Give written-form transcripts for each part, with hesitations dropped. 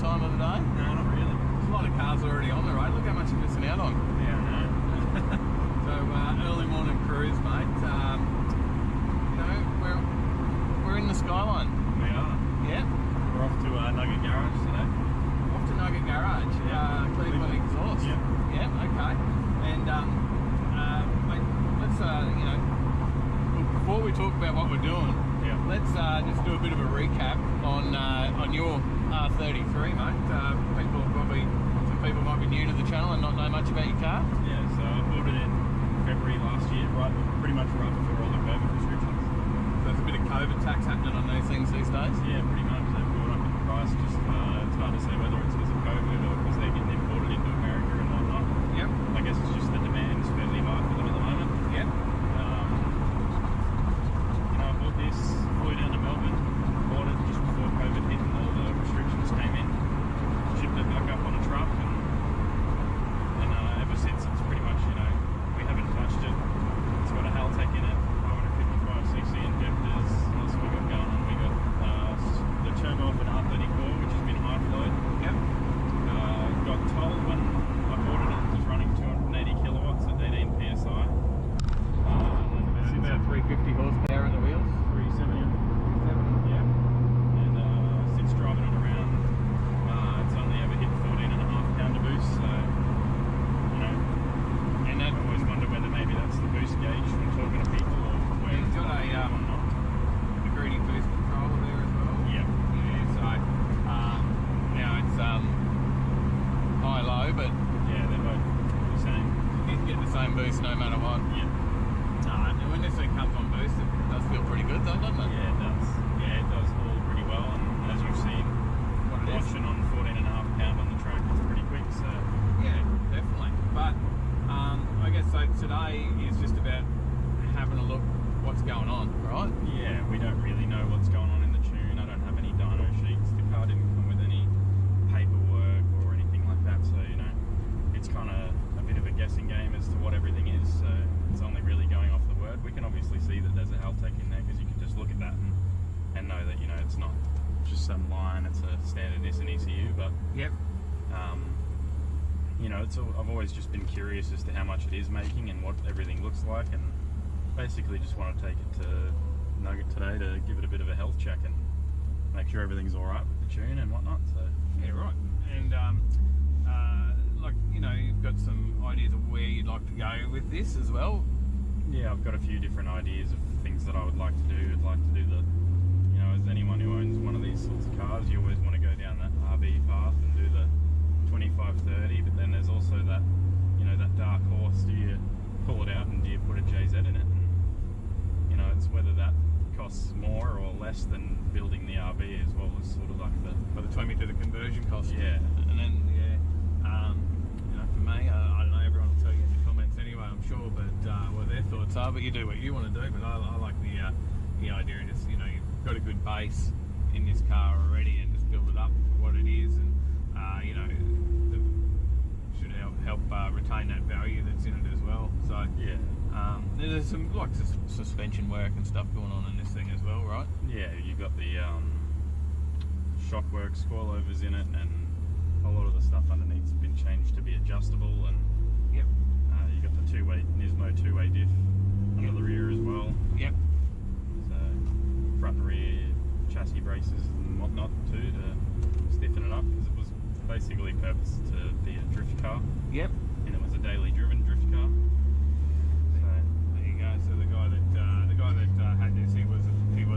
time of the day? No, not really. There's a lot of cars already on the road. Look how much you're missing out on. Yeah, I know. So early morning cruise, mate. You know, we're in the skyline. We are. Yeah. We're off to Nugget Garage today. Off to Nugget Garage. Yeah. Cleveland exhaust. Yeah. Yeah. Okay. And mate, let's you know, before we talk about what we're doing, let's just do a bit of a recap on your R33, mate. Some people might be new to the channel and not know much about your car. Yeah, so I bought it in February last year, pretty much right before all the COVID restrictions. So there's a bit of COVID tax happening on these things these days. Yeah, pretty much. They've gone up in price. Just it's hard to say whether it's because of COVID or because they're getting imported into America and whatnot. Yep. I guess it's just the demand is fairly high for them at the moment. Yep. You know, I bought this, flew down to Melbourne, bought it just before COVID hit and all the restrictions came in, shipped it back up on a truck, and ever since it's pretty much, you know, we haven't touched it. It's got a Haltech in it, 555cc injectors. What else have we got going on? We got the turbo off an R34, which has been high flowed. Yep. Got told when I bought it, it was running 280 kilowatts at 18 psi. It's about 350 horsepower in the wheels. 370. Yeah. And since driving it around, it's only ever hit 14.5 pounder boost. So, you know, And that I always wonder whether maybe that's the boost gauge when talking to people, or where it's got a or not. greedy boost controller there as well. Yeah. Yeah. So now it's high low, but Yeah, they're both the same. you can get the same boost no matter what. Yeah. And when this thing comes on boost, it does feel pretty good though, doesn't it? Yeah, it does. Yeah, it does haul pretty well, and as you've seen, What it is. watching on 14.5 pound on the track, it's pretty quick. So Yeah, definitely. But I guess so today is just about having a look what's going on, right? yeah, we don't really know what's going on in the tune. I don't have any dyno sheets. The car didn't come with any paperwork or anything like that, so you know, it's kind of a bit of a guessing game as to what everything is. So it's only really going off the word. We can obviously see that there's a Haltech in there because you can just look at that and know that, you know, it's not just some line. It's a standard Nissan ECU, but Yep. you know, I've always just been curious as to how much it is making and what everything looks like, and basically just want to take it to Nugget today to give it a bit of a health check and make sure everything's all right with the tune and whatnot. So Yeah, right. And like, you know, you've got some ideas of where you'd like to go with this as well. yeah, I've got a few different ideas of things that I would like to do. I'd like to do the, you know, as anyone who owns one of these sorts of cars, you always want to go down that RB path and do the 25-30, but then there's also that, you know, that dark horse. Do you pull it out and do you put a JZ in it? And, you know, it's whether that costs more or less than building the RB, as well as sort of like the By the time you do the conversion cost. Yeah. And then, you know, for me, I don't know, everyone will tell you in the comments anyway, I'm sure, but what their thoughts are, but you do what you want to do. But I like the idea of just, you know, you've got a good base in this car already and just build it up for what it is, and, you know, should help retain that value that's in it as well. So, yeah. there's some, like, suspension work and stuff going on in this thing as well, right? Yeah, you've got the shockworks, coilovers in it, and a lot of the stuff underneath's been changed to be adjustable, and Yep. you got the Nismo two-way diff under the rear as well. Yep. So front and rear chassis braces and whatnot too to stiffen it up, because it was basically purposed to be a drift car, Yep. and it was a daily driven drift car. So There you go. So the guy that had this, he was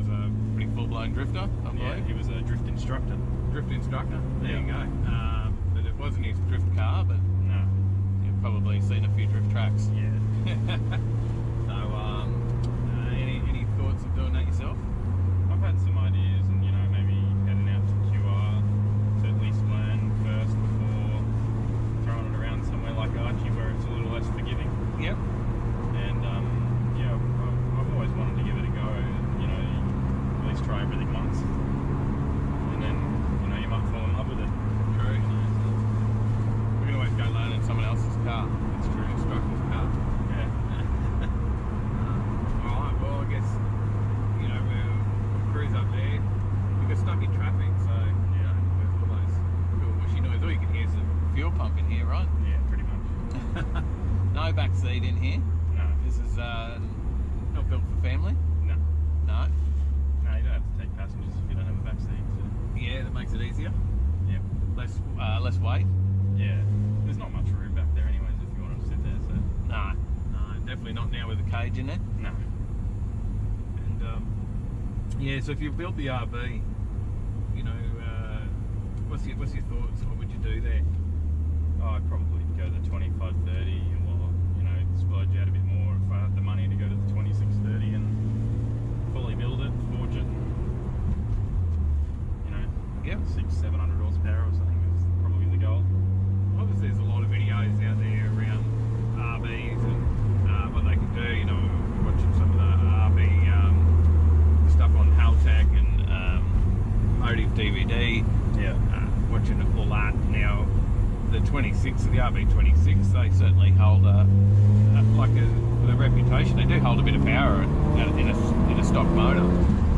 a pretty full-blown drifter, I believe. yeah, he was a drift instructor. Drift instructor. There you Yeah. go. But it wasn't his drift car, but No. you've probably seen a few drift tracks. Yeah. So, any thoughts of doing that yourself? I've had some ideas, and you know, maybe heading out to QR to at least learn first before throwing it around somewhere like Archie, where it's a little less forgiving. Yep. And yeah, I've always wanted to give it a go. You know, at least try everything once, and then, you know, you might fall in love with it. True. We can always go learn in someone else's car. That's true. Instructor's car. Yeah. right? Yeah, pretty much. No back seat in here. No. This is not built for family. No. No. No, you don't have to take passengers if you don't have a back seat. So. Yeah, that makes it easier. Yeah. Less weight. Yeah. There's not much room back there anyways if you want to sit there, so. No, definitely not now with a cage in there. No. And yeah, so if you've built the RB, you know, what's your thoughts? What would you do there? Oh, I'd probably go the 2530 or, you know, splurge out a bit more if I had the money to go to the 2630 and fully build it, forge it, and, you know, Yep. 600-700 horsepower or something is probably the goal. Obviously, there's a lot of videos out there around RBs and what they can do. You know, we're watching some of the RB stuff on Haltech and Motive DVD. Yeah. Watching all that now. The 26, the RB26, they certainly hold a reputation. They do hold a bit of power in a stock motor.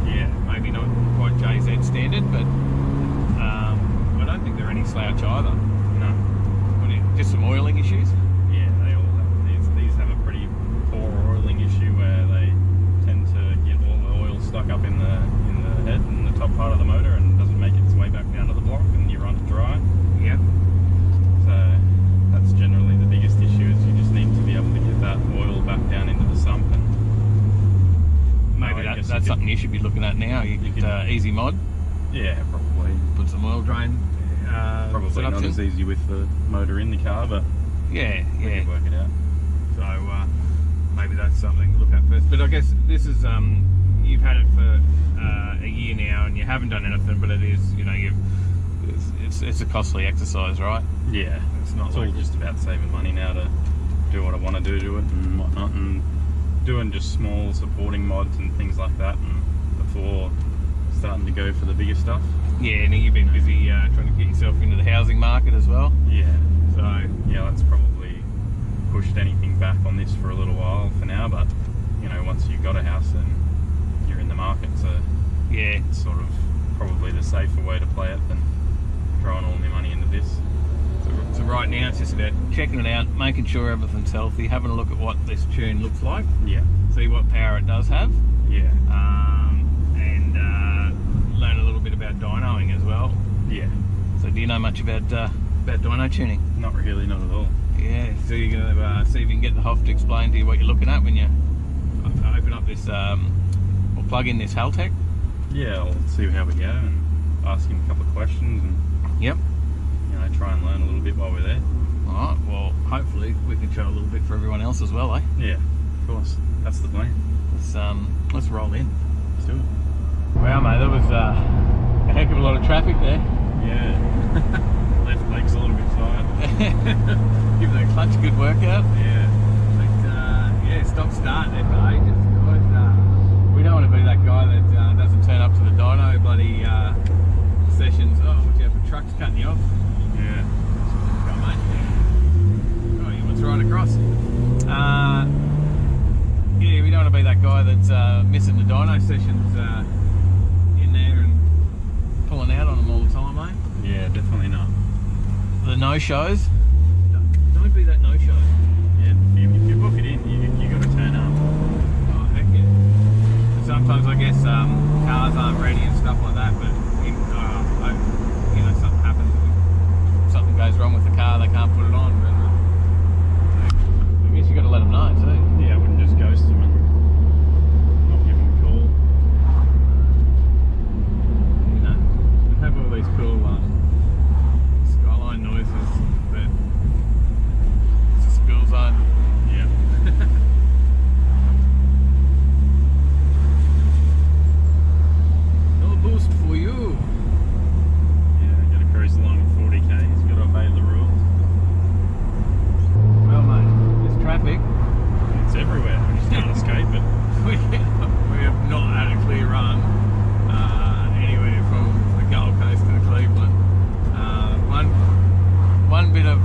Yeah. Maybe not quite JZ standard, but I don't think they're any slouch either. No. Just some oiling issues. Yeah, they all have. These have a pretty poor oiling issue where they tend to get all the oil stuck up in the head and the top part of the motor and doesn't make its way back down to the block and you run it dry. Yep. So that's generally the biggest issue is you just need to be able to get that oil back down into the sump and Maybe that's something you should be looking at now. You could easy mod. Yeah, probably. Put some oil drain. Probably not as easy with the motor in the car, but yeah, we can work it out. So maybe that's something to look at first. But I guess this is you've had it for a year now, and you haven't done anything. But it is, you know, it's a costly exercise, right? Yeah, It's not it's like all just about saving money now to do what I want to do to it and whatnot, and doing just small supporting mods and things like that, and before starting to go for the bigger stuff. Yeah, and you've been busy trying to get yourself into the housing market as well. Yeah. So Yeah, that's probably pushed anything back on this for a little while for now, but you know, once you've got a house then you're in the market, so yeah, it's sort of probably the safer way to play it than throwing all my money into this. so right now it's just about checking it out, making sure everything's healthy, having a look at what this tune looks like, Yeah. see what power it does have, Yeah. and learn a little bit about dynoing as well. Yeah. So do you know much about dyno tuning? Not really, not at all. Yeah, so you're going to see if you can get the Hoff to explain to you what you're looking at when you open up this, or plug in this Haltech. Yeah, I'll see how we go and ask him a couple of questions and Yep. you know, try and learn a little bit while we're there. Alright, well, hopefully we can show a little bit for everyone else as well, eh? Yeah, of course. That's the plan. Let's roll in. Let's do it. Wow, mate, that was a heck of a lot of traffic there. Yeah. Left leg's a little bit tired. Give the clutch a good workout. Yeah. But, yeah, stop start there for ages. We don't want to be that guy that doesn't turn up to the dyno bloody sessions. Oh, watch out for trucks cutting you off. Yeah. Come on, mate. Oh, you want to right across. Yeah, we don't want to be that guy that's missing the dyno sessions in there and pulling out on them all the time, mate. Yeah, definitely not. The no-shows. Don't be that no-show. Yeah, if you book it in, you got to turn up. Oh, heck yeah. Sometimes I guess cars aren't ready and stuff like that, but you know, something happens, something goes wrong with the car, they can't put it on. But I guess you got to let them know too. Yeah, I wouldn't just ghost them and not give them a call. You know, we have all these cool skyline noises, but it's a school zone. Yeah. No boost for you. Yeah, gotta cruise along at 40 k's, gotta obey the rules. Well, mate, this traffic. It's everywhere, we just can't escape it. We have not had a clear run anywhere from the Gold Coast to Cleveland. One bit of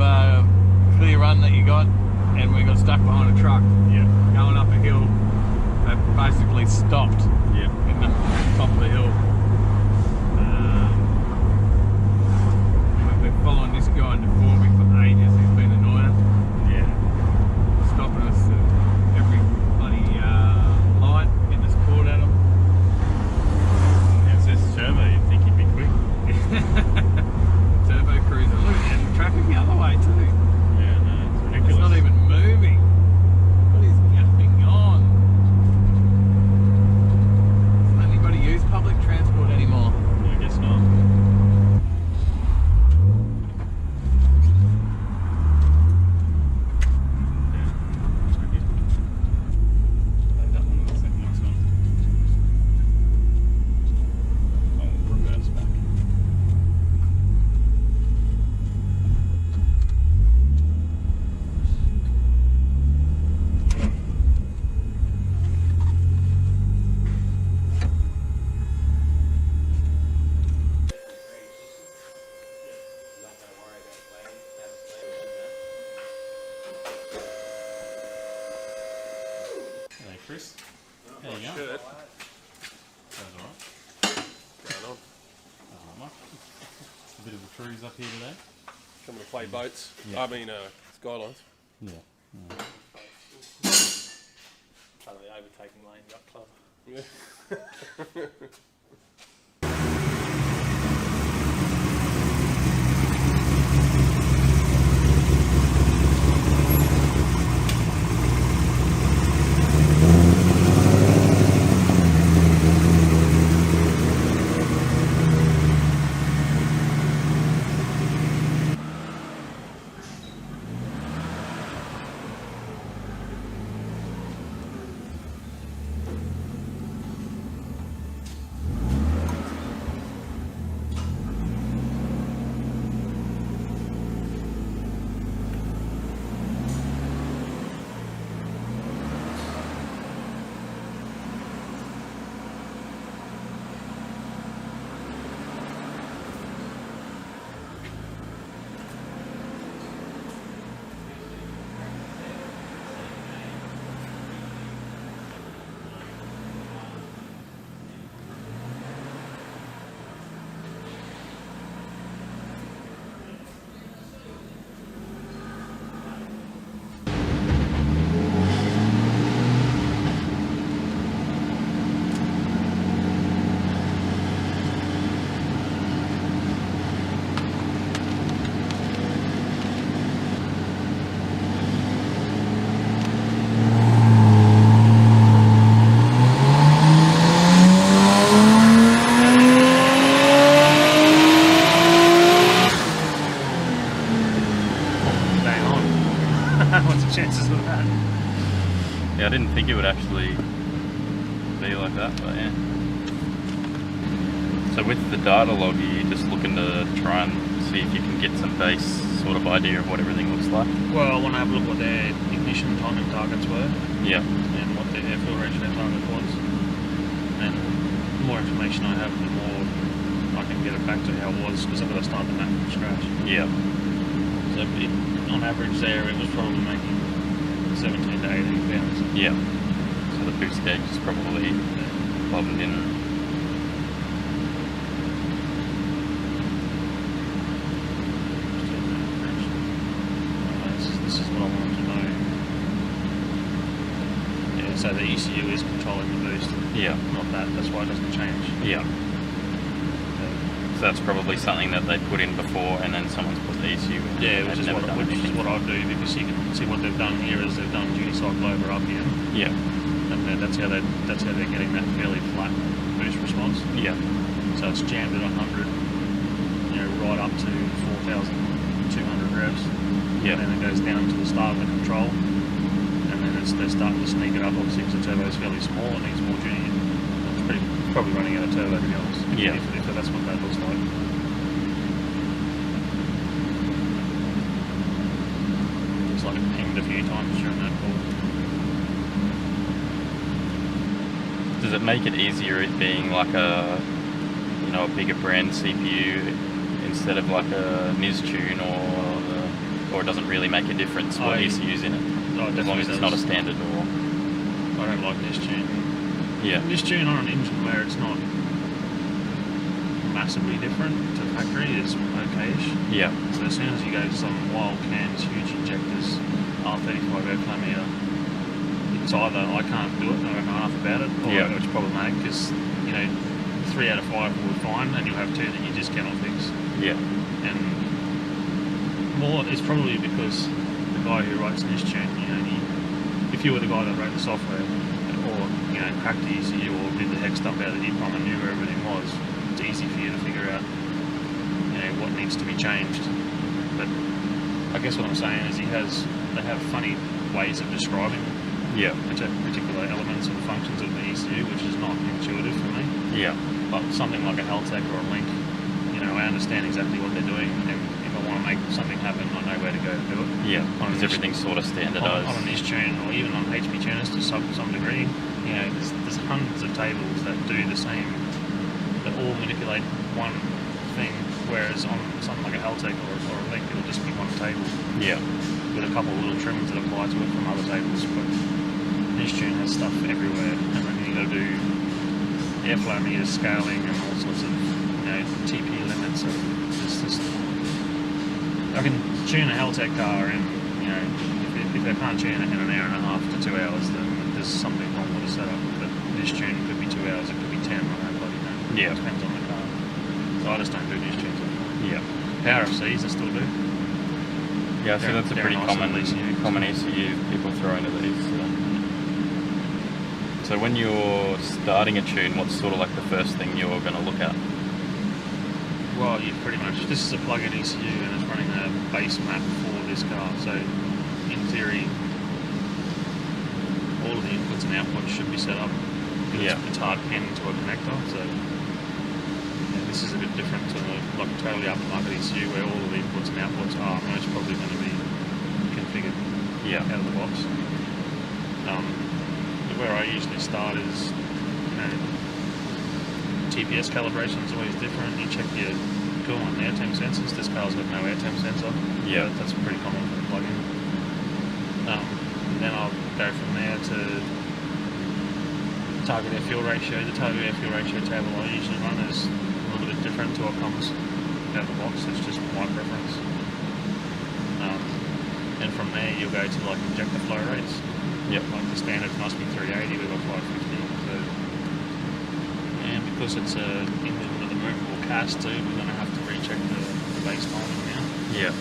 clear run that you got, and we got stuck behind a truck. Yeah. Going up a hill that basically stopped Yeah. in the top of the hill. We've been following this guy in the Forming for ages. He's been Chris. There you go. Shirt. That's alright. Going on. Just a bit of a cruise up here today. Coming to play boats. Yeah. I mean, skylines. Yeah. Part of the Overtaking Lane Yacht Club. Yeah. What's the chances of that? Yeah, I didn't think it would actually be like that, but yeah. So with the data log, are you just looking to try and see if you can get some base sort of idea of what everything looks like? Well, I want to have a look what their ignition timing targets were. Yeah. And what their fuel ratio target was. And the more information I have, the more I can get it back to how it was, because I've got to start the map from scratch. Yeah. So on average there, it was probably making 17 to 18 pounds. Yeah. So the boost gauge is probably bobbing in. This is what I wanted to know. Yeah, so the ECU is controlling the boost. Yeah. Not that, that's why it doesn't change. Yeah. So that's probably something that they put in before and then someone's put the ECU in. Yeah, which is what I do, because you can see what they've done here is they've done duty cycle over up here. Yeah. And then that's how they're getting that fairly flat boost response. Yeah. So it's jammed at 100, right up to 4,200 revs. Yeah. And then it goes down to the start of the control. And then they're starting to sneak it up, obviously, because the turbo is fairly small and needs more tuning. It's probably running out of turbo, to be honest. Yeah. If that's what that looks like. Looks like it pinged a few times during that call. Does it make it easier it being like a bigger brand CPU instead of like a NIS tune, or it doesn't really make a difference what ECU's in it? As long as it's not a standard or... I don't like NIS tune. Yeah. NIS tune on an engine where it's not massively different to factory is okay-ish. Yeah. So as soon as you go to some wild cams, huge injectors, R35 airflow meter, it's either I can't do it, I don't know enough about it, or it's problematic because 3 out of 5 will be fine, and you'll have 2 that you just cannot fix. Yeah. And more, it's probably because the guy who writes NIS tune, if you were the guy that wrote the software, or cracked the ECU or did the hex stuff out of the EEPROM and knew where everything was, it's easy for you to figure out, what needs to be changed. But I guess what I'm saying is they have funny ways of describing particular elements and functions of the ECU, which is not intuitive for me. Yeah. But something like a Haltech or a Link, I understand exactly what they're doing, and if I want to make something happen, I know where to go to do it. Yeah, because everything's sort of standardised. On a NIS tune, or even on HP tuners to some degree, there's hundreds of tables that do the same, that all manipulate one thing, whereas on something like a Haltech or a Link, it'll just be one table. Yeah. With a couple of little trims that apply to it from other tables. But this tune has stuff everywhere, and then you got to do airflow meters, scaling, and all sorts of TP limits. So it's just I can tune a Helltech car in if I can't tune it in an hour and a half to 2 hours, then there's something wrong with the setup. But this tune could be 2 hours, it could be 10. I don't bloody know. Yeah. It depends on the car. So I just don't do this tunes anymore. Yeah. Power FCs I still do. Yeah, so that's a pretty common ECU people throw into these. So when you're starting a tune, what's sort of like the first thing you're going to look at? Well, you pretty much, this is a plug-in ECU and it's running a base map for this car. So in theory, all of the inputs and outputs should be set up. It's hard pinned to a connector. So this is a bit different to like a totally aftermarket ECU where all of the inputs and outputs are most probably going to be configured out of the box. Where I usually start is, TPS calibration is always different. You check your coolant and air temp sensors. This car's got no air temp sensor. Yeah. That's pretty common for the plug-in. Then I'll go from there to target air fuel ratio. The target air fuel ratio table I usually run is a little bit different to what comes out of the box. It's just my preference. And from there you'll go to like injector flow rates. Yep. Like the standard must be 380, we've got 550. So, and because it's a engine with a movable cast too, we're going to have to recheck the base timing now. Yeah.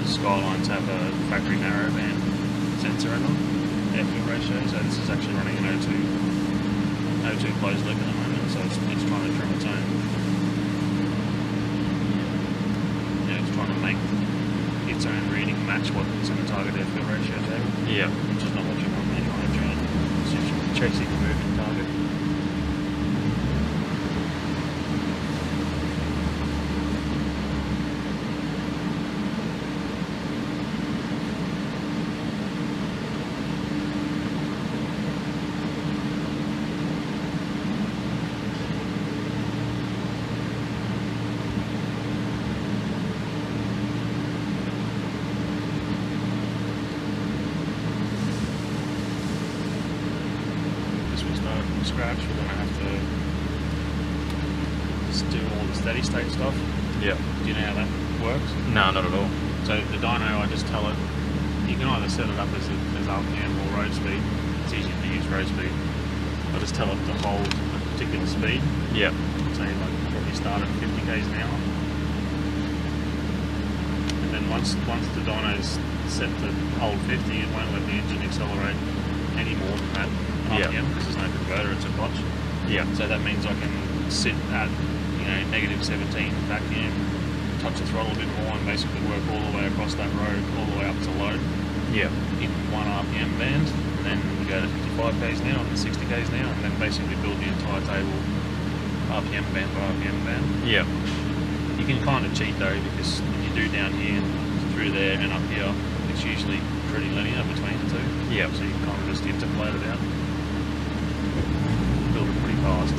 Skylines have a factory narrowband sensor in them, air fuel ratio, so this is actually running an O2 closed loop at the moment, so it's trying to trim its own. It's trying to make its own reading match what's in the target air fuel ratio table. Yeah. Which is not what you want when you're trying to tune it. It's just chasing the moving target. Scratch, we're going to have to just do all the steady state stuff. Yeah. Do you know how that works? No, not at all. So the dyno, I just tell it, you can either set it up as RPM or road speed. It's easier to use road speed. I just tell it to hold a particular speed. Yeah. Say like probably start at 50 k's an hour. And then once the dyno's set to hold 50, it won't let the engine accelerate any more than that. RPM, because there's no converter, it's a clutch. Yeah. So that means I can sit at negative 17 vacuum, touch the throttle a bit more, and basically work all the way across that road, all the way up to load. Yeah. In 1 RPM band, and then we go to 55 k's now and 60 k's now, and then basically build the entire table RPM band by RPM band. Yeah. You can kind of cheat though, because when you do down here, through there, and up here, it's usually pretty linear between the two. Yeah. So you can kind of just interpolate it out. Build it pretty fast.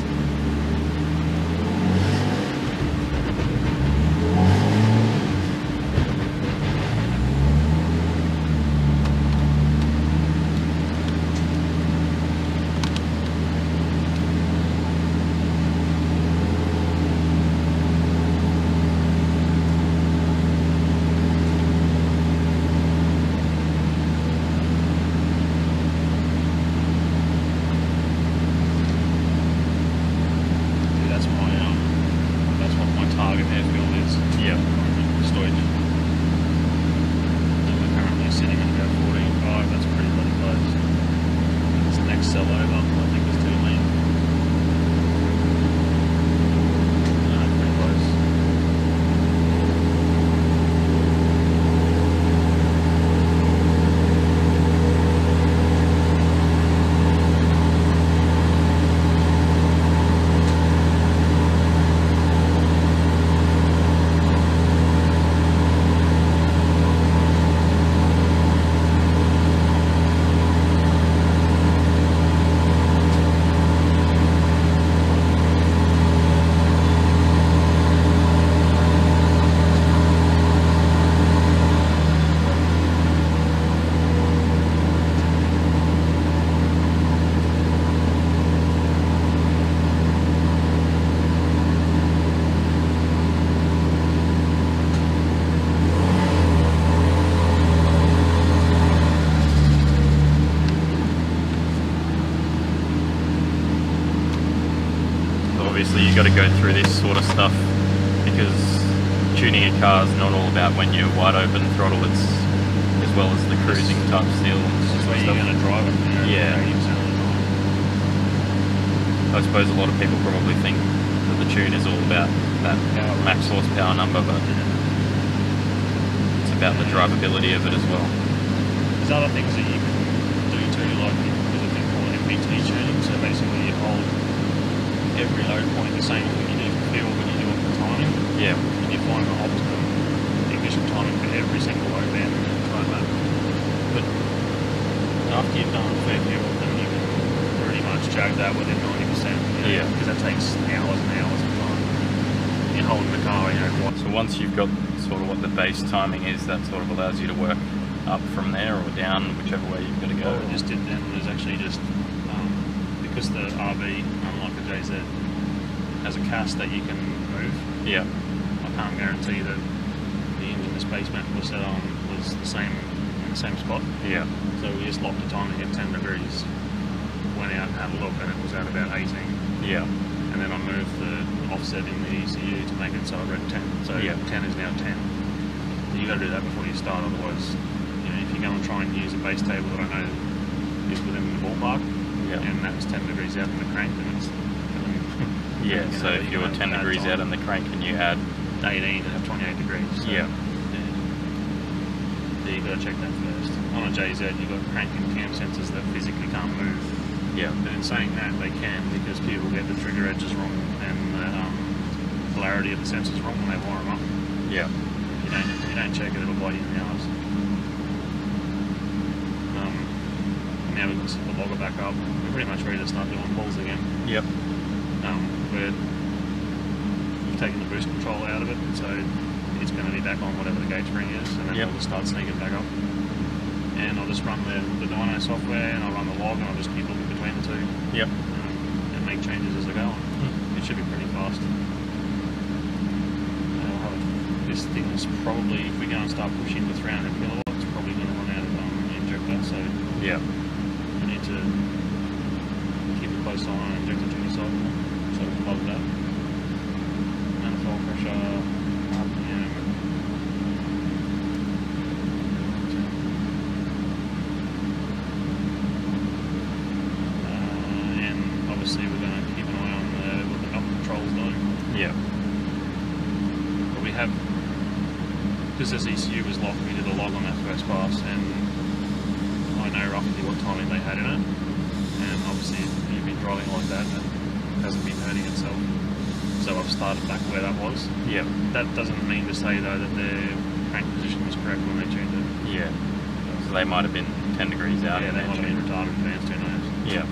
obviously you got to go through this sort of stuff because tuning a car is not all about when you're wide open throttle, it's as well as the cruising type still. This is where you're going to drive it. Yeah. 80% of the time. I suppose a lot of people probably think that the tune is all about that max horsepower number, but it's about the drivability of it as well. There's other things that you can do too, like there's a thing called MPT tuning. So basically you hold every load point the same as what you do for fuel when you do it for timing. Yeah. And you find the optimum ignition timing for every single load band like that. But after you've done a fair few of them, you can pretty much jag that within 90%. Yeah. Because that takes hours and hours of time in holding the car, So once you've got sort of what the base timing is, that sort of allows you to work up from there or down, whichever way you've got to go. What we just did then was actually just, because the RB, unlike the JZ, has a cast that you can move. Yeah. I can't guarantee that the engine the space map was set on was the same in the same spot. Yeah. So we just locked the timing at 10 degrees, went out and had a look, and it was at about 18. Yeah. And then I moved the offset in the ECU to make it so I read 10. So 10 is now 10. You got to do that before you start, otherwise, if you go and try and use a base table that I know is within the ballpark, and that's 10 degrees out in the crank, then it's so if you were 10 degrees out in the crank and you had 18 at 28 degrees. So, yeah. So you got to check that first. On a JZ, you've got crank and cam sensors that physically can't move. Yeah. But in saying that, they can, because people get the trigger edges wrong and the polarity of the sensors wrong when they wire them up. Yeah. If you don't check it, it'll bite you in the arse. Now we can set the logger back up. We're pretty much ready to start doing pulls again. Yep. We've taken the boost control out of it, so it's going to be back on whatever the gauge spring is, and then we'll just start sneaking back up. And I'll just run the Dyno software, and I'll run the log, and I'll just keep looking between the two. Yep. And make changes as I go on. It should be pretty fast. This thing's probably, if we go and start pushing the 300 kilowatts, probably going to run out of injector, so yeah. we need to keep a close eye on injector duty cycle, so we'll plug that. Manifold pressure, RPM. And obviously we're going to keep an eye on what the bumper control's doing. Yeah. But we have, because this ECU was locked, we did a log on that first pass, and I know roughly what timing they had in it. And obviously, if you've been driving like that, it hasn't been hurting itself. So I've started back where that was. Yeah. That doesn't mean to say though that their crank position was correct when they tuned it. Yeah. So they might have been 10 degrees out. Yeah, they might have been retarded advanced, who knows? Yeah.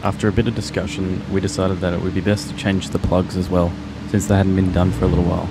After a bit of discussion, we decided that it would be best to change the plugs as well, since they hadn't been done for a little while.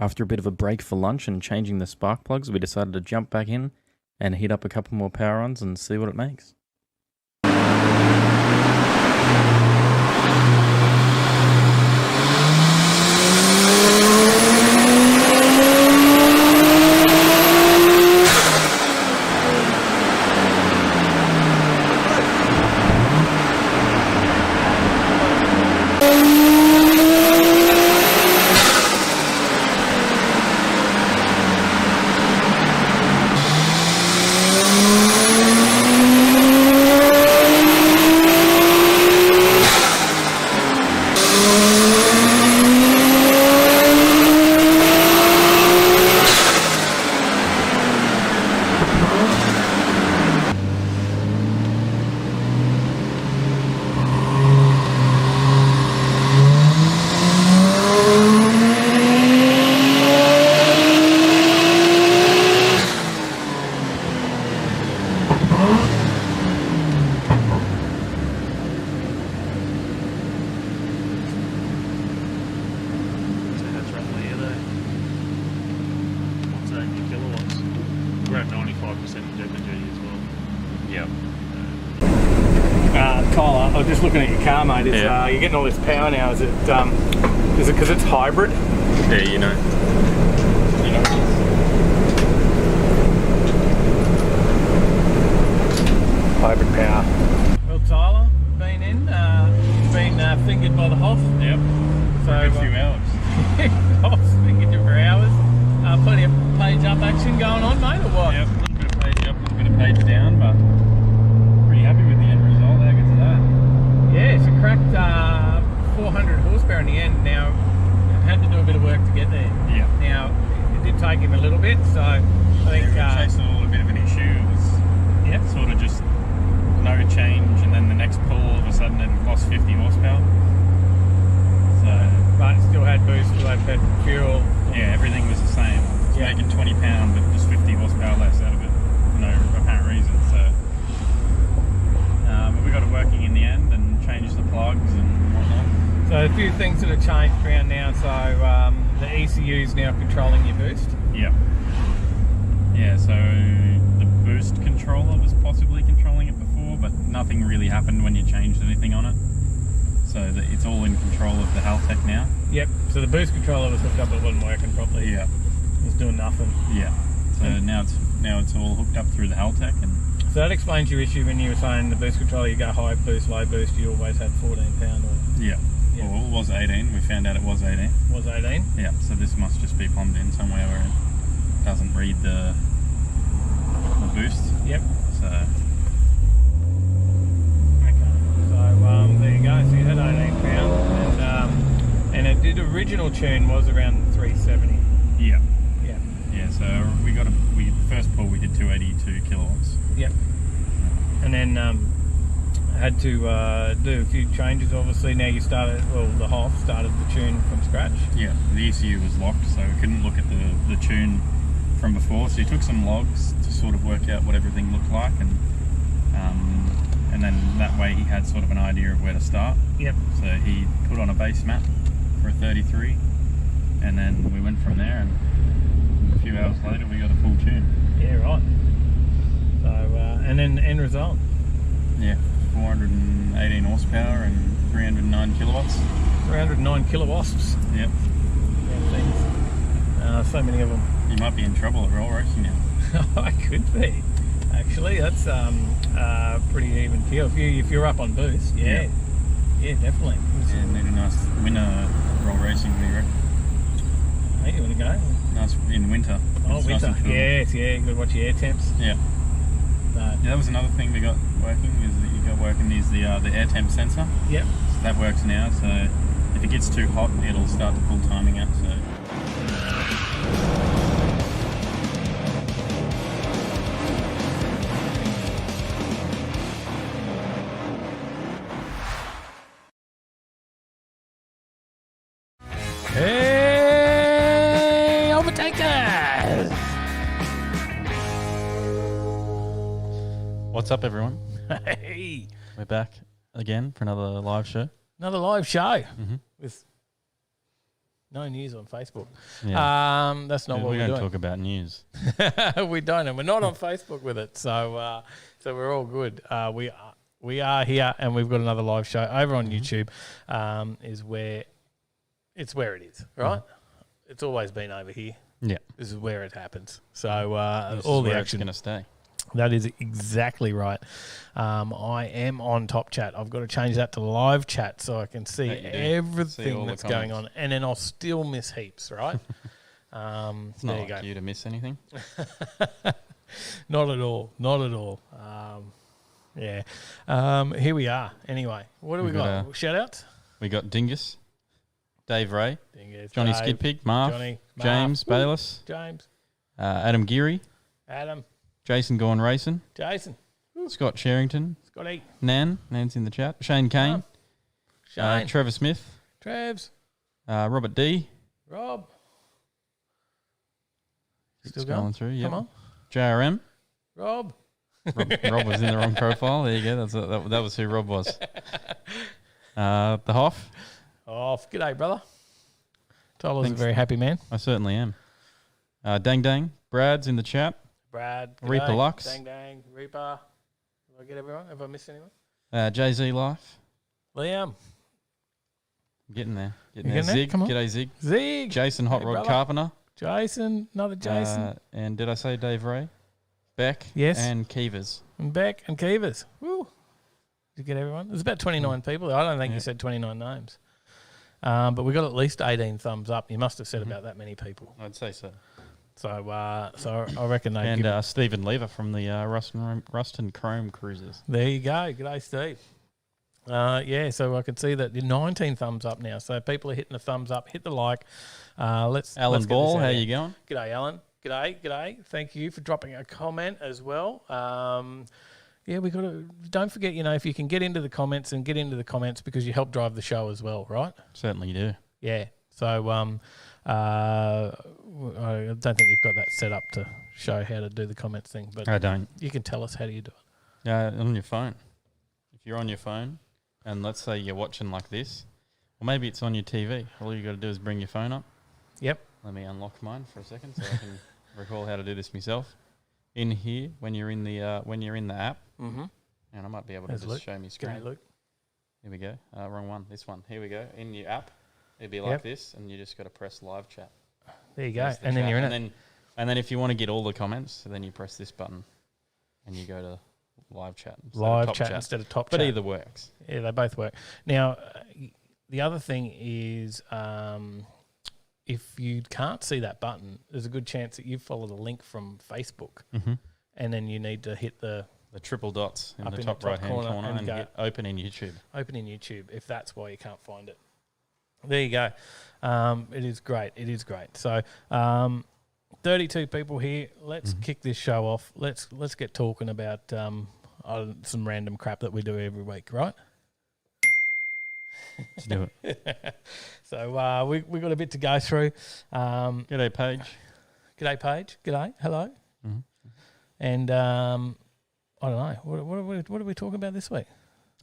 After a bit of a break for lunch and changing the spark plugs, we decided to jump back in and heat up a couple more power runs and see what it makes. Tyler, I was just looking at your car, mate. You're getting all this power now. Is it because it's hybrid? Yeah, you know. Hybrid power. Well, Tyler, been in, been fingered by the Hoff. Yep. So a good few hours. Hoff's fingered you for hours. Plenty of page up action going on, mate, or what? Yep, a little bit of page up, a little bit of page down, but pretty happy with the end result. How good's that? Yeah, so cracked 400 horsepower in the end. Now, had to do a bit of work to get there. Yeah. Now, it did take him a little bit, so I think... chased a little bit of an issue. It was sort of just no change, and then the next pull, all of a sudden, it lost 50 horsepower. So, but it still had boost, still had fuel. Yeah, everything was the same. It's making 20 pound, but just 50 horsepower less out of it for no apparent reason. So, but we got it working in the end and changed the plugs and whatnot. So a few things that have changed around now. So the ECU is now controlling your boost. Yeah. Yeah. So the boost controller was possibly controlling it before, but nothing really happened when you changed anything on it. So it's all in control of the Haltech now. Yep. So the boost controller was hooked up, but it wasn't working properly. Yeah. It was doing nothing. Yeah. So now it's all hooked up through the Haltech, and so that explains your issue when you were saying the boost controller. You go high boost, low boost. You always had 14 pound. Or yeah. Well, it was 18. We found out it was 18. Was 18. Yeah. So this must just be plumbed in somewhere where it doesn't read the boost. Yep. So. There you go, so you had 18 pounds, and it did original tune was around 370. Yeah. Yeah. Yeah, so first pull we did 282 kilowatts. Yep. And then had to do a few changes. Obviously now you started, well, the Hoff started the tune from scratch. Yeah, the ECU was locked, so we couldn't look at the tune from before, so he took some logs to sort of work out what everything looked like, and then that way he had sort of an idea of where to start. Yep. So he put on a base map for a 33, and then we went from there, and a few hours later we got a full tune. Yeah, right. So, and then end result? Yeah, 418 horsepower and 309 kilowatts. 309 kilowatts. Yep. Things. So many of them. You might be in trouble at roll racing now. I could be. Actually, that's pretty even keel. If you're up on boost, yeah, definitely. Yeah, need a nice winter roll racing, we reckon. Hey, you want to go? Nice in winter. Oh, it's winter. Nice, Yes, yeah. You got to watch your air temps. Yeah. Yeah, that was another thing we got working. Is that you got working is the air temp sensor. Yep. So that works now. So if it gets too hot, it'll start to pull timing out. So. Hey, Overtakers! What's up, everyone? Hey, We're back again for another live show. another live show Mm-hmm. with No news on Facebook. Yeah. That's not what we we're don't doing. talk about news. We don't, and we're not on Facebook with it, so we're all good. We are here, and we've got another live show over on YouTube. Is where it is, right? It's always been over here. Yeah. This is where it happens. So All the action going to stay. That is exactly right. I am on Top Chat. I've got to change that to live chat so I can see everything that's going on, and then I'll still miss heaps, right? It's not like you to miss anything. Not at all. Not at all. Here we are. Anyway, what do we got? Shout outs? We got Dingus, Dave Ray, Johnny Dave, Skidpig, Marv, James Bayless, James, Adam Geary, Adam, Jason Gorn Racing, Jason, Scott Sherrington, Scotty, Nan's in the chat, Shane Kane, Shane, Trevor Smith, Trevs, Robert D, Rob. Still going through, yeah. Come on. JRM. Rob was in the wrong profile. There you go. That was who Rob was. The Hoff. G'day, brother. Tyler's a very happy man. I certainly am. Dang Dang. Brad's in the chat. Brad. G'day. Reaper Lux. Dang Dang. Reaper. Did I get everyone? Have I missed anyone? Jay-Z Life. Liam. Getting there. Zig. Come on. G'day, Zig. Zig. Jason Hot Rod Carpenter. Jason. Another Jason. And did I say Dave Ray? Beck. Yes. And Keevers. And Beck and Keevers. Woo. Did you get everyone? There's about 29 people. I don't think you said 29 names. But we got at least 18 thumbs up. You must have said about that many people. I'd say so. So I reckon they... And Stephen Lever from the Ruston Chrome Cruisers. There you go. G'day, Steve. So I can see that 19 thumbs up now. So people are hitting the thumbs up. Hit the like. Alan Ball, how you going? G'day, Alan. G'day. Thank you for dropping a comment as well. We got to... Don't forget, if you can get into the comments because you help drive the show as well, right? Certainly do. Yeah. So I don't think you've got that set up to show how to do the comments thing. But I don't. You can tell us how do you do it. On your phone. If you're on your phone and let's say you're watching like this, or maybe it's on your TV, all you got to do is bring your phone up. Yep. Let me unlock mine for a second so I can recall how to do this myself. In here, when you're in the app, and I might be able to just show me screen. G'day, Luke. Here we go. Wrong one. This one. Here we go. In your app, it'd be like this, and you just got to press live chat. There you go, and then you're in it. And then if you want to get all the comments, then you press this button, and you go to live chat. Instead of top chat. But either works. Yeah, they both work. Now, the other thing is, if you can't see that button, there's a good chance that you follow the link from Facebook, and then you need to hit the triple dots in the top right-hand corner and hit open in YouTube. Open in YouTube, if that's why you can't find it. There you go. It is great. So, 32 people here. Let's kick this show off. Let's get talking about some random crap that we do every week, right? Let's do it. So we got a bit to go through. G'day, Paige. G'day, Paige. G'day. Hello. And I don't know. What are we talking about this week?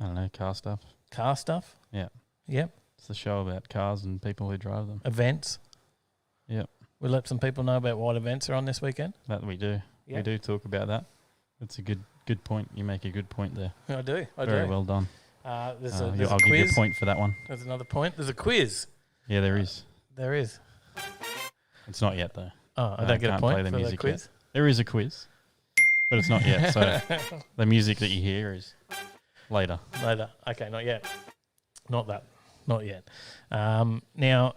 I don't know. Car stuff. Car stuff? Yeah. Yep. It's the show about cars and people who drive them. Events. Yep. We let some people know about what events are on this weekend. That we do. Yep. We do talk about that. That's a good point. You make a good point there. I do. Very well done. There's I'll a give quiz. you a point for that one. There's another point. There's a quiz. Yeah, there is. There is. It's not yet, though. Oh, I don't get a point play the for music the quiz? Yet. There is a quiz, but it's not yet. So the music that you hear is later. Later. Okay, not yet. Not yet. Now,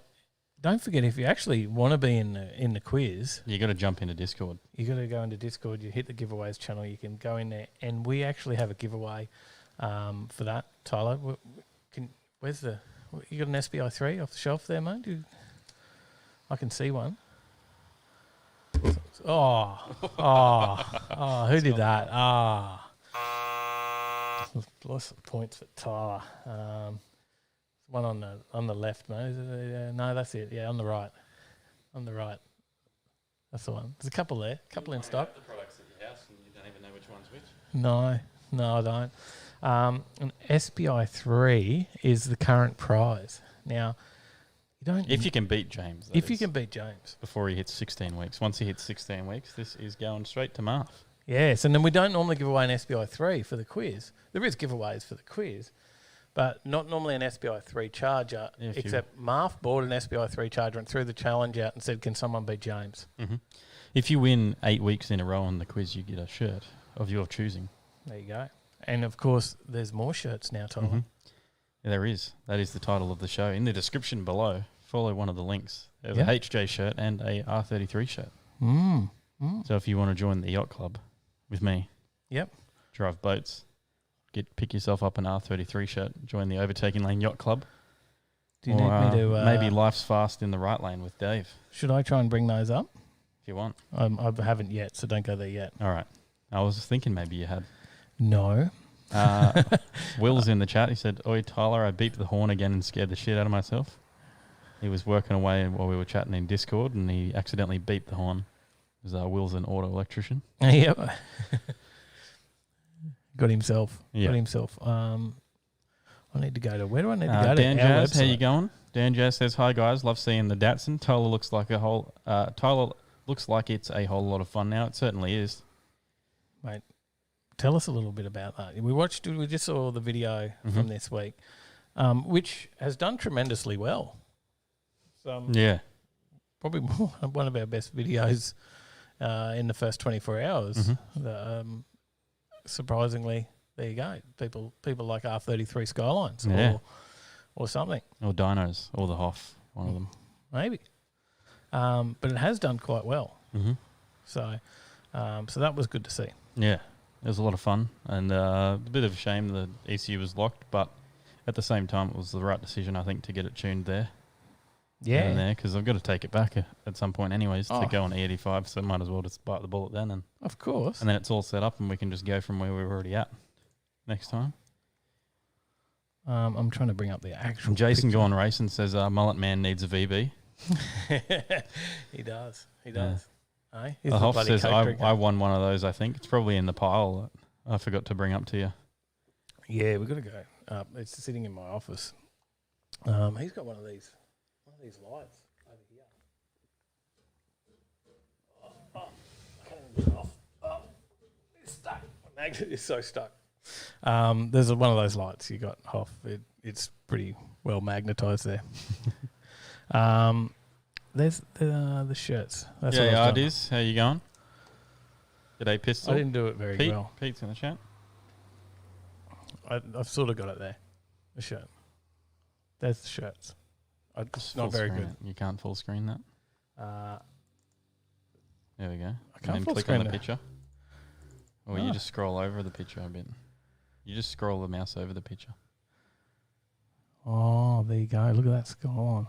don't forget, if you actually want to be in the quiz, you got to jump into Discord. You got to go into Discord. You hit the giveaways channel. You can go in there, and we actually have a giveaway for that. Tyler, where's the? You got an SBI 3 off the shelf there, mate? I can see one. Who did that? Lots of points for Tyler. One on the left, mate. No, that's it. Yeah, on the right. That's the one. There's a couple there. A couple in stock. The products at your house and you don't even know which one's which. No, I don't. An SBI 3 is the current prize. Now, You don't. If you can beat James. If you can beat James. Before he hits 16 weeks. Once he hits 16 weeks, this is going straight to Marv. Yes, and then we don't normally give away an SBI 3 for the quiz. There is giveaways for the quiz, but not normally an SBI 3 charger, except Marv bought an SBI 3 charger and threw the challenge out and said, can someone beat James? Mm-hmm. If you win 8 weeks in a row on the quiz, you get a shirt of your choosing. There you go. And, of course, there's more shirts now, Tyler. Mm-hmm. Yeah, there is. That is the title of the show. In the description below, follow one of the links. There's a HJ shirt and a R33 shirt. So if you want to join the yacht club with me, drive boats, pick yourself up an R33 shirt, join the Overtaking Lane Yacht Club. Do you need me to... maybe Life's Fast in the Right Lane with Dave. Should I try and bring those up? If you want. I haven't yet, so don't go there yet. All right. I was just thinking maybe you had. No. Will's in the chat. He said, "Oi, Tyler, I beeped the horn again and scared the shit out of myself." He was working away while we were chatting in Discord, and he accidentally beeped the horn. Because Will's an auto electrician. Yep. Got himself. Yeah. Got himself. I need to go to... Where do I need to go to? Dan Jazz, how you going? Dan Jazz says, "Hi guys, love seeing the Datsun. Tyler looks like it's a whole lot of fun now. It certainly is." Mate, tell us a little bit about that. We just saw the video from this week, which has done tremendously well. Yeah. Probably one of our best videos in the first 24 hours. Surprisingly, there you go. People like R33 Skylines or something. Or Dynos, or the Hoff, one of them. Maybe. But it has done quite well. So that was good to see. Yeah, it was a lot of fun, and a bit of a shame the ECU was locked, but at the same time, it was the right decision, I think, to get it tuned there. Yeah, because I've got to take it back at some point, anyways, to go on E85. So might as well just bite the bullet then, and of course, and then it's all set up, and we can just go from where we were already at next time. I'm trying to bring up the actual. And Jason Gone Racing says, "Mullet Man needs a VB." He does. He does. The Hoff says, I won one of those, I think. It's probably in the pile that I forgot to bring up to you. Yeah, we've got to go. It's sitting in my office. He's got one of these lights over here. I can't even get it off. It's stuck. My magnet is so stuck. There's one of those lights you got, Hoff. It's pretty well magnetised there. There's the shirts. That's it is. How you going? G'day, Pistol. I didn't do it very well. Pete's in the chat. I've sort of got it there. The shirt. There's the shirts. It's not very good. You can't full screen that. There we go. I can't full click screen on the picture. Or you just scroll over the picture a bit. You just scroll the mouse over the picture. Oh, there you go. Look at that skyline.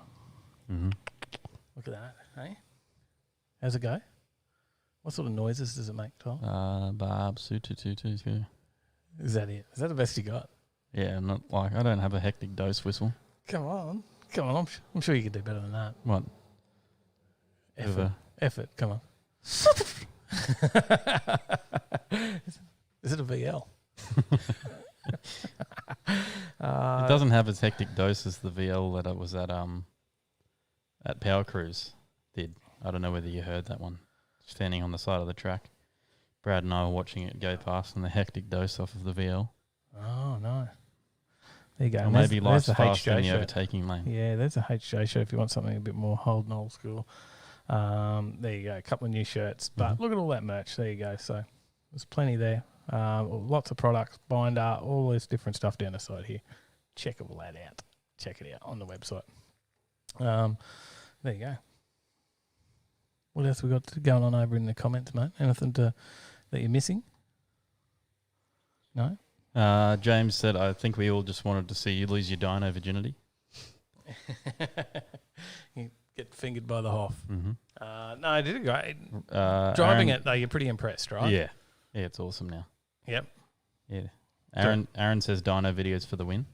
Look at that, hey? How's it go? What sort of noises does it make, Tom? Barb, su tu tu tu tu. Is that it? Is that the best you got? Yeah, I don't have a hectic dose whistle. Come on. I'm sure you could do better than that. What? Effort. Come on. Is it a VL? It doesn't have as hectic dose as the VL that it was at Power Cruise did. I don't know whether you heard that one. Standing on the side of the track. Brad and I were watching it go past and the hectic dose off of the VL. Oh, no. There you go. Or maybe Life's Fast in the Overtaking Lane. Yeah, there's a HJ show if you want something a bit more Holden old school. There you go. A couple of new shirts. But look at all that merch. There you go. So there's plenty there. Lots of products, binder, all this different stuff down the side here. Check all that out. Check it out on the website. There you go. What else we got going on over in the comments, mate? Anything that you're missing? No? James said, "I think we all just wanted to see you lose your dyno virginity." You get fingered by the Hoff. Mm-hmm. No, I did it great. Driving it, though, you're pretty impressed, right? Yeah. Yeah, it's awesome now. Yep. Yeah. Aaron says dyno videos for the win.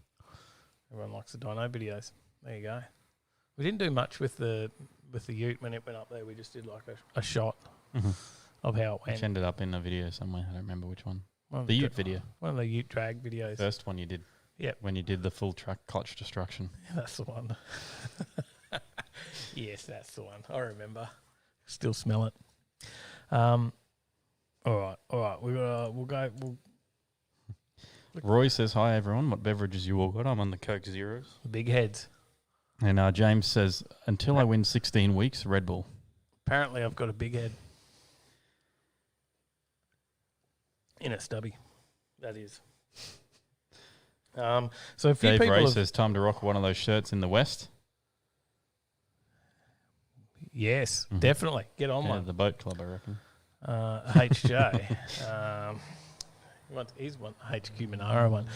Everyone likes the dyno videos. There you go. We didn't do much with the ute when it went up there. We just did like a shot of how it went. Which ended up in a video somewhere. I don't remember which one. One the ute video. One of the ute drag videos. First one you did. Yep. When you did the full truck clutch destruction. Yeah, that's the one. Yes, that's the one. I remember. Still smell it. All right. We'll go. Roy says, hi, everyone. What beverages you all got? I'm on the Coke Zeros. Big heads. And James says, until I win 16 weeks, Red Bull. Apparently, I've got a big head. In a stubby. That is. So a few Dave people Ray says, time to rock one of those shirts in the West. Yes, definitely. Get on one. The boat club, I reckon. HJ. He's one HQ Monaro one.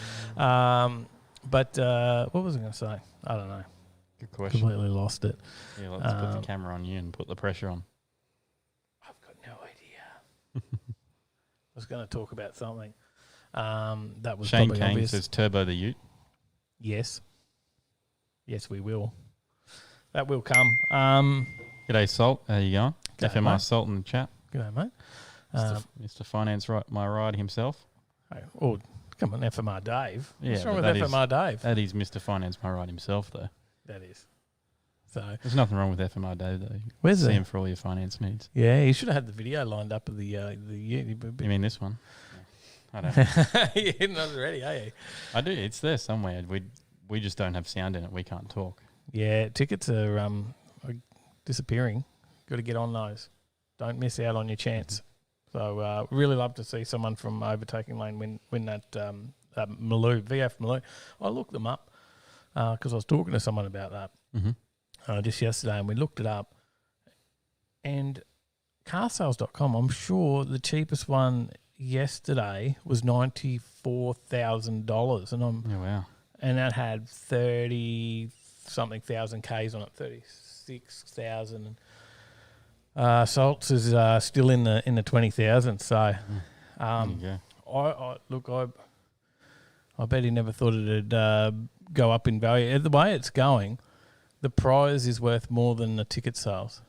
But what was I going to say? I don't know. Good question. Completely lost it. Yeah, let's put the camera on you and put the pressure on. I've got no idea. I was going to talk about something. That was Shane probably Kane obvious. says Turbo the Ute. Yes. Yes, we will. That will come. G'day, Salt. How you going? G'day, FMI mate. Salt in the chat. G'day, mate. Mr. Finance my ride himself. Oh, come on, FMR Dave. What's Yeah, wrong with but FMR Dave? That is Mr. Finance my ride himself, though. That is. So There's nothing wrong with FMR Dave, though. Where's See he? him for all your finance needs. yeah, you should have had the video lined up of the You mean this one? I don't. You're not ready, are you? I do. It's there somewhere. We just don't have sound in it. We can't talk. Yeah, tickets are disappearing. Got to get on those. Don't miss out on your chance. So really love to see someone from Overtaking Lane win that Maloo, VF Maloo. I looked them up because I was talking to someone about that just yesterday, and we looked it up. And carsales.com, I'm sure the cheapest one yesterday was $94,000, and Wow. and that had 30-something thousand Ks on it, 36,000. Salts is still in the 20,000. So, There you go. I bet he never thought it'd go up in value. The way it's going, the prize is worth more than the ticket sales.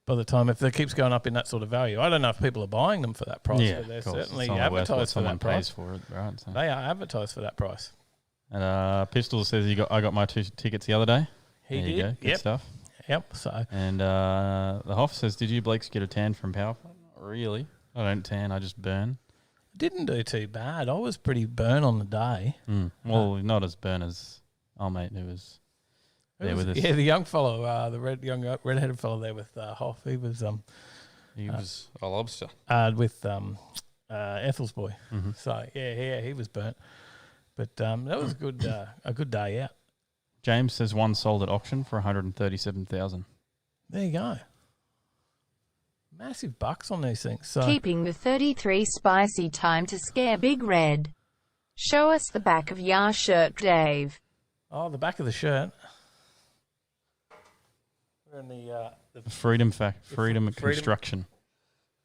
By the time, if it keeps going up in that sort of value, I don't know if people are buying them for that price, Yeah, but they're of course. certainly It's only worth what advertised for someone that price. pays for it, right? So. They are advertised for that price. And Pistol says I got my 2 tickets the other day. He there did. you go. Good Yep. stuff. Yep. So And the Hoff says, did you Blakes get a tan from Power? Not really. I don't tan. I just burn. didn't do too bad. I was pretty burnt on the day. Well, not as burn as our mate who was there with us. Yeah, the young fellow, the redheaded fellow there with Hoff. He was He was a lobster. with Ethel's boy. So yeah, he was burnt. But that was a good day out. James says one sold at auction for 137,000. There you go. Massive bucks on these things. So Keeping the 33 spicy time to scare Big Red. Show us the back of your shirt, Dave. the back of the shirt. We're in the Freedom Construction.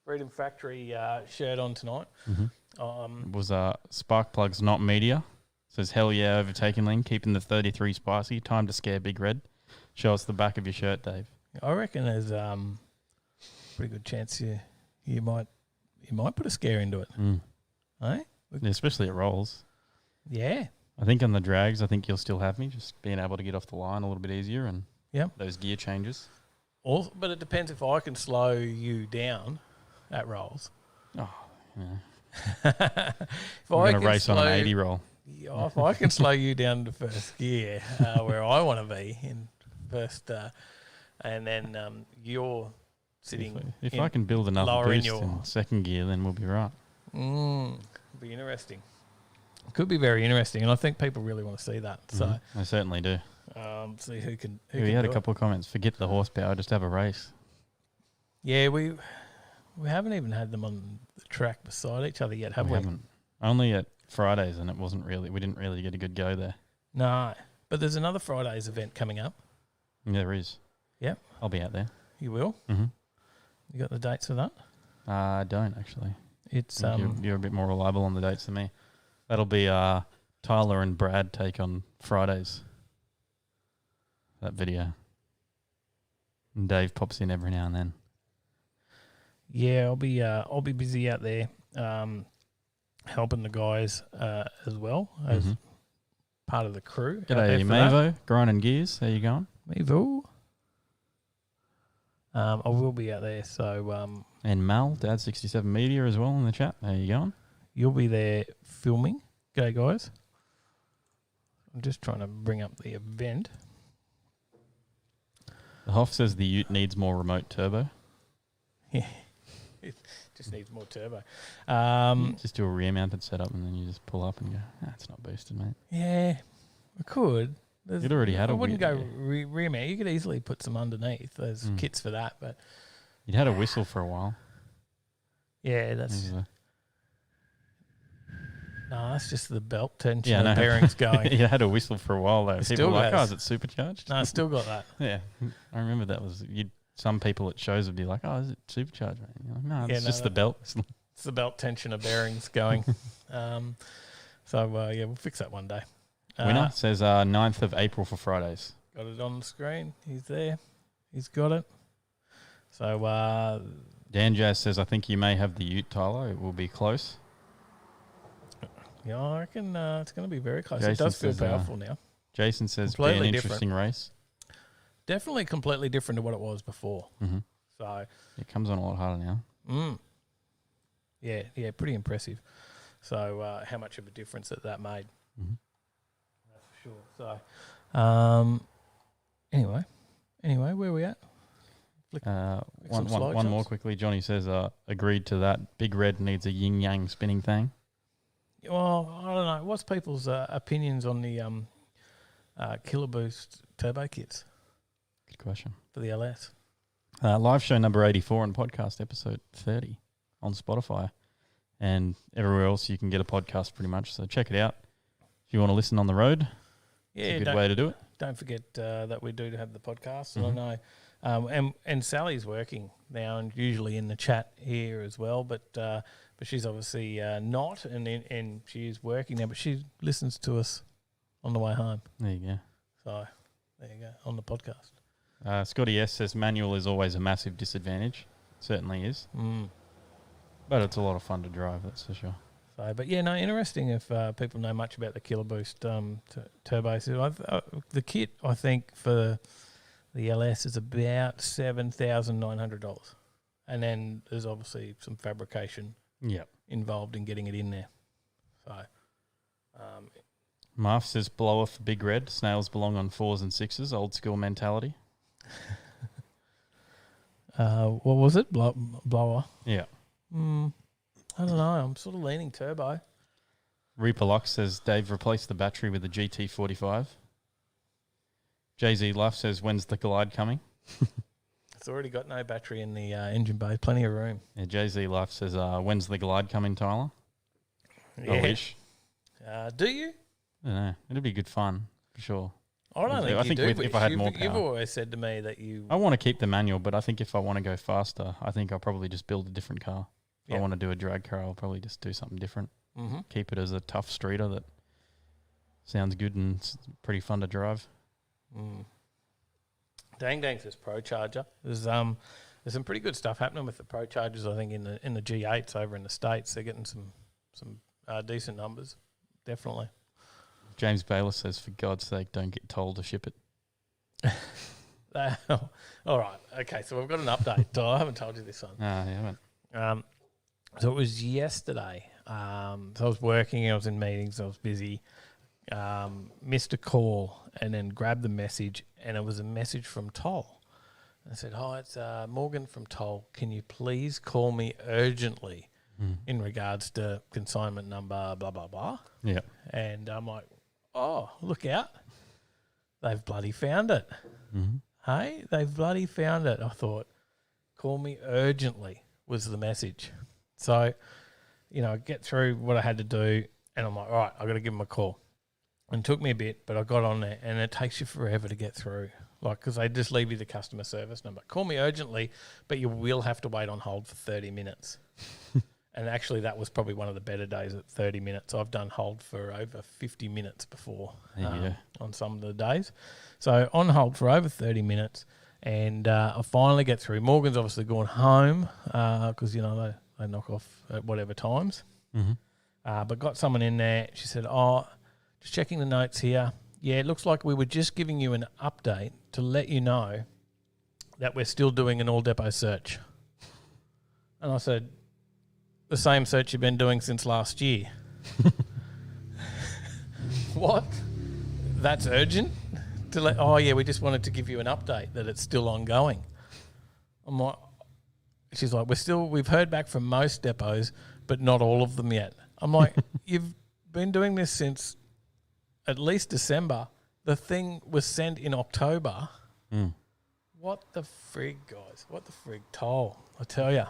Freedom Factory shirt on tonight. It was Spark Plugs Not Media. Says, hell yeah, Overtaking Lane, keeping the 33 spicy. Time to scare Big Red. Show us the back of your shirt, Dave. I reckon there's pretty good chance you might put a scare into it. Eh? Yeah, especially at rolls. Yeah. I think on the drags, I think you'll still have me just being able to get off the line a little bit easier and those gear changes. Also, but it depends if I can slow you down at rolls. Oh, yeah. If We're I going to can race on an slow- 80 roll. Yeah, if I can slow you down to first gear, where I want to be in first, and then you're sitting. If I can build enough lowering boost in second gear, then we'll be right. It'll be interesting. Could be very interesting, and I think people really want to see that. So, I certainly do. see who can. We had a couple of comments. Forget the horsepower, just have a race. Yeah, we haven't even had them on the track beside each other yet, have we? Haven't. Only at Fridays, and we didn't really get a good go there. No, but there's another Fridays event coming up. Yeah, there is. Yep. I'll be out there. You will? Mm-hmm. You got the dates for that? I don't, actually. It's You're a bit more reliable on the dates than me. That'll be Tyler and Brad take on Fridays. That video. And Dave pops in every now and then. Yeah, I'll be busy out there, helping the guys as well as part of the crew. out there G'day, for that. Mavo. Grinding Gears. How you going? Mavo. I will be out there, so And Mal, Dad 67 Media as well in the chat. How you going? you'll be there filming. G'day, guys. I'm just trying to bring up the event. The Hoff says the Ute needs more remote turbo. Yeah, it just needs more turbo. Just do a rear mounted setup and then you just pull up and go, it's not boosted, mate. Yeah, I could. You'd already had I a wouldn't wheel, go rear mount. You could easily put some underneath. There's kits for that, but You'd had a whistle for a while. yeah, that's that's just the belt tension. Yeah, the no. bearings going. You had a whistle for a while though. It People still were like, goes. is it supercharged? No, I still got that. Yeah, I remember that was some people at shows would be like, is it supercharged, mate? You're like, no, it's just the belt. It's the belt tension of bearings going. We'll fix that one day. Winner says 9th of April for Fridays. Got it on the screen. He's there. He's got it. So Dan Jazz says, I think you may have the Ute, Tyler. It will be close. yeah, I reckon it's going to be very close. Jason it does feel says, powerful now. Jason says, be Completely an different. interesting race. Definitely completely different to what it was before. Mm-hmm. So, It comes on a lot harder now. yeah, pretty impressive. So, how much of a difference that made? Mm-hmm. That's for sure. So, anyway, where are we at? One more quickly. Johnny says, agreed to that. Big Red needs a yin-yang spinning thing. Well, I don't know. What's people's opinions on the Killer Boost turbo kits Good question. for the LS? Live show number 84 and podcast episode 30 on Spotify. And everywhere else you can get a podcast pretty much. So check it out. If you want to listen on the road, it's a good way to do it. Don't forget that we do have the podcast. And I know, and Sally's working now and usually in the chat here as well. But she's obviously not, and she is working now. But she listens to us on the way home. There you go. So there you go on the podcast. Scotty S says manual is always a massive disadvantage. Certainly is. But it's a lot of fun to drive, that's for sure. So, but yeah, no, interesting if people know much about the Killer Boost turbo. So the kit, I think, for the LS is about $7,900. And then there's obviously some fabrication involved in getting it in there. So, Marv says blower for Big Red. Snails belong on 4s and 6s. Old school mentality. what was it? Blower? Yeah. I don't know. I'm sort of leaning turbo. Reaper Lux says Dave replaced the battery with a GT45. Jay-Z Luff says when's the Glide coming? It's already got no battery in the engine bay. Plenty of room. Yeah, Jay-Z Luff says when's the Glide coming, Tyler? Yeah. I wish. Do you? I don't know. It'd be good fun for sure. I don't think I think you do. with- if I had more You've power. always said to me that you... I want to keep the manual, but I think if I want to go faster, I think I'll probably just build a different car. If I want to do a drag car, I'll probably just do something different. Mm-hmm. Keep it as a tough streeter that sounds good and it's pretty fun to drive. Dang says Pro Charger. There's some pretty good stuff happening with the Pro Chargers. I think in the G8s over in the States, they're getting some decent numbers. Definitely. James Bayless says, for God's sake, don't get told to ship it. All right. Okay. So we've got an update. I haven't told you this one. No, you haven't. So it was yesterday. So I was working. I was in meetings. I was busy. Missed a call and then grabbed the message, and it was a message from Toll. I said, "Hi, it's Morgan from Toll. Can you please call me urgently in regards to consignment number blah blah blah?" Yeah. And I'm like, "Oh, look out! They've bloody found it. Hey, they've bloody found it." I thought, "Call me urgently" was the message. So, get through what I had to do, and I'm like, all right, I got to give them a call. And it took me a bit, but I got on there, and it takes you forever to get through. Because they just leave you the customer service number. Call me urgently, but you will have to wait on hold for 30 minutes. And actually, that was probably one of the better days at 30 minutes. I've done hold for over 50 minutes before on some of the days. So on hold for over 30 minutes, and I finally get through. Morgan's obviously gone home because, they knock off at whatever times. But got someone in there. She said, just checking the notes here. Yeah, it looks like we were just giving you an update to let you know that we're still doing an all depot search. And I said, the same search you've been doing since last year. What? That's urgent? Oh, yeah, we just wanted to give you an update that it's still ongoing. I'm like, she's like, we've heard back from most depots, but not all of them yet. I'm like, you've been doing this since at least December. The thing was sent in October. Mm. What the frig, guys? What the frig? Toll. I tell you.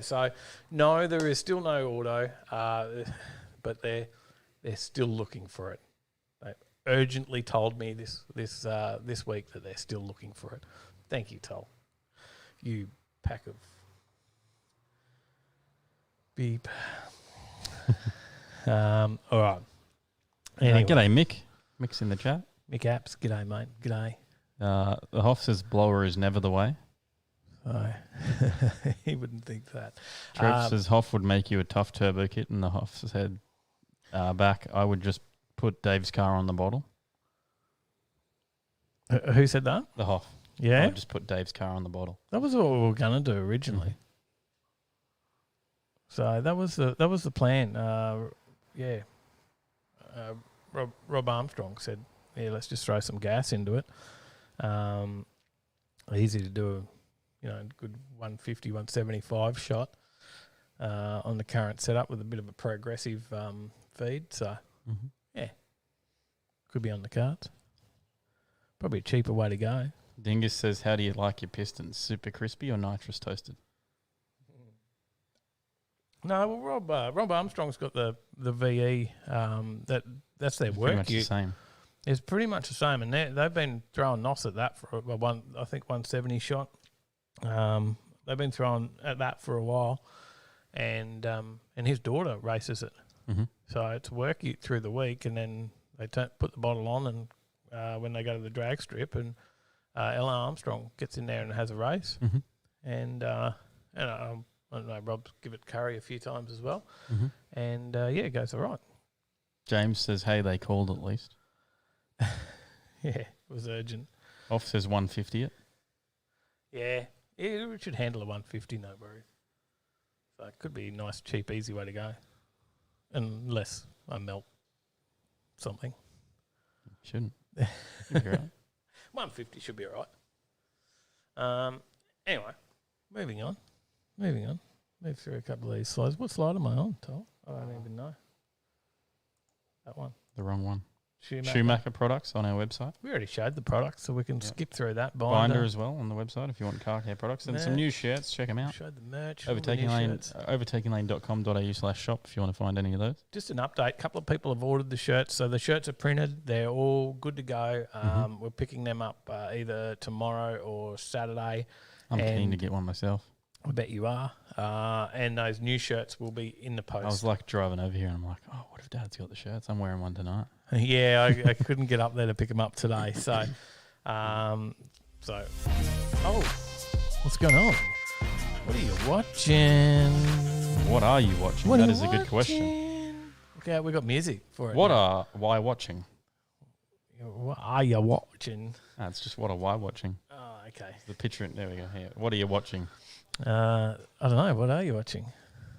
So, no, there is still no auto, but they're still looking for it. They urgently told me this week that they're still looking for it. Thank you, Toll. You pack of beep. All right. Anyway. G'day, Mick. Mick's in the chat. Mick Apps, g'day, mate. G'day. The Hoff says blower is never the way. Oh, he wouldn't think that. Trev says Hoff would make you a tough turbo kit, and the Hoff said back, I would just put Dave's car on the bottle. Who said that? The Hoff. Yeah? I would just put Dave's car on the bottle. That was what we were going to do originally. So that was the plan. Rob Armstrong said, yeah, let's just throw some gas into it. Easy to do a good 150, 175 shot on the current setup with a bit of a progressive feed. So, yeah, could be on the cards. Probably a cheaper way to go. Dingus says, how do you like your pistons? Super crispy or nitrous toasted? No, well, Rob Armstrong's got the VE. That's their work. Pretty much the same. It's pretty much the same, and they've been throwing NOS at that for 170 shot. They've been throwing at that for a while, and his daughter races it. Mm-hmm. So it's work through the week, and then they put the bottle on, and when they go to the drag strip, and Ella Armstrong gets in there and has a race, and I don't know, Rob's give it curry a few times as well, and it goes all right. James says, hey, they called at least. Yeah, it was urgent. Off says 150 it. Yeah, it should handle a 150, no worries. So it could be a nice, cheap, easy way to go. Unless I melt something. Shouldn't. Should be right. 150 should be all right. Anyway, moving on. Move through a couple of these slides. What slide am I on, Tom? I don't even know. That one. The wrong one. Schumacher. Schumacher products on our website. We already showed the products, so we can skip through that. Binder as well on the website if you want car care products. And some new shirts, check them out. Showed the merch. Overtaking Lane, overtakinglane.com.au/shop if you want to find any of those. Just an update. A couple of people have ordered the shirts. So the shirts are printed. They're all good to go. We're picking them up either tomorrow or Saturday. I'm keen to get one myself. I bet you are. And those new shirts will be in the post. I was like driving over here and I'm like, oh, what if Dad's got the shirts? I'm wearing one tonight. Yeah, I couldn't get up there to pick them up today. So, what's going on? What are you watching? What are you watching? That is a good question. Okay, we got music for it. Why watching? What are you watching? It's just what are why watching? Oh, okay. The picture, there we go. Here. What are you watching? I don't know. What are you watching?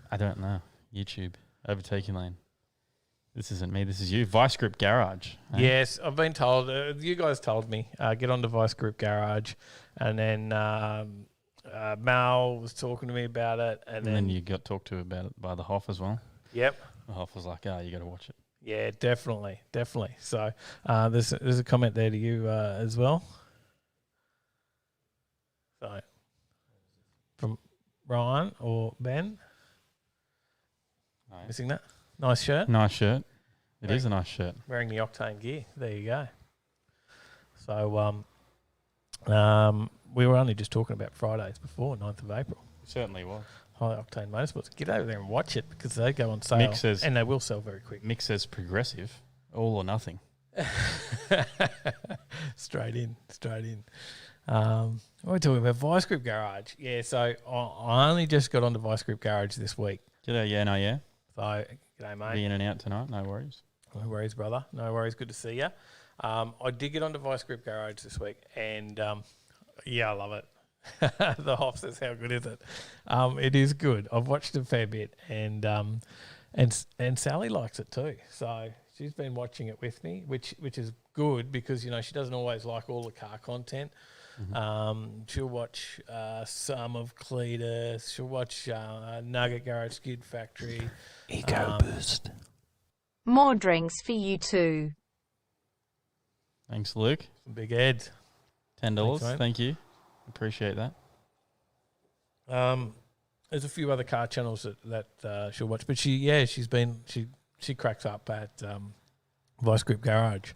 I don't know. YouTube. Overtaking Lane. This isn't me. This is you. Vice Grip Garage. Yes, I've been told. You guys told me. Get on to Vice Grip Garage. And then Mal was talking to me about it. And then you got talked to about it by the Hoff as well. Yep. The Hoff was like, you got to watch it. Yeah, definitely. So there's a comment there to you as well. So from Ryan or Ben. Nice. Missing that? Nice shirt. Nice shirt. It is a nice shirt. Wearing the Octane gear. There you go. So we were only just talking about Fridays before, 9th of April. It certainly was. High Octane Motorsports. Get over there and watch it because they go on sale. Mick says, and they will sell very quick. Mick says progressive, all or nothing. Straight in. What are we talking about? Vice Grip Garage. Yeah, so I only just got onto Vice Grip Garage this week. G'day, yeah. So, g'day, mate. Be in and out tonight, no worries. No worries, brother. No worries. Good to see you. I did get onto Vice Grip Garage this week, and I love it. The Hoff says, "How good is it?" It is good. I've watched it a fair bit, and Sally likes it too. So she's been watching it with me, which is good because she doesn't always like all the car content. She'll watch some of Cletus. She'll watch Nugget Garage Skid Factory. Ego Boost. More drinks for you too. Thanks, Luke. Some big Ed. $10. Thanks, mate. Thank you. Appreciate that. There's a few other car channels that she'll watch, but she cracks up at Vice Grip Garage,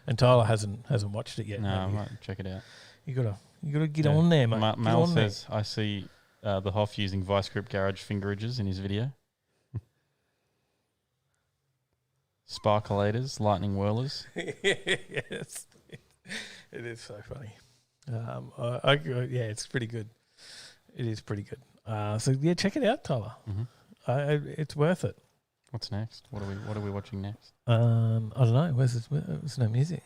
and Tyler hasn't watched it yet. No, I might check it out. You gotta get on there, mate. Get Mal on there. says, I see the Hoff using Vice Grip Garage fingerages in his video. Sparkulators, lightning whirlers. Yes, it is so funny. It's pretty good. It is pretty good. So yeah, check it out, Tyler. It's worth it. What's next? What are we watching next? I don't know. Where's no music?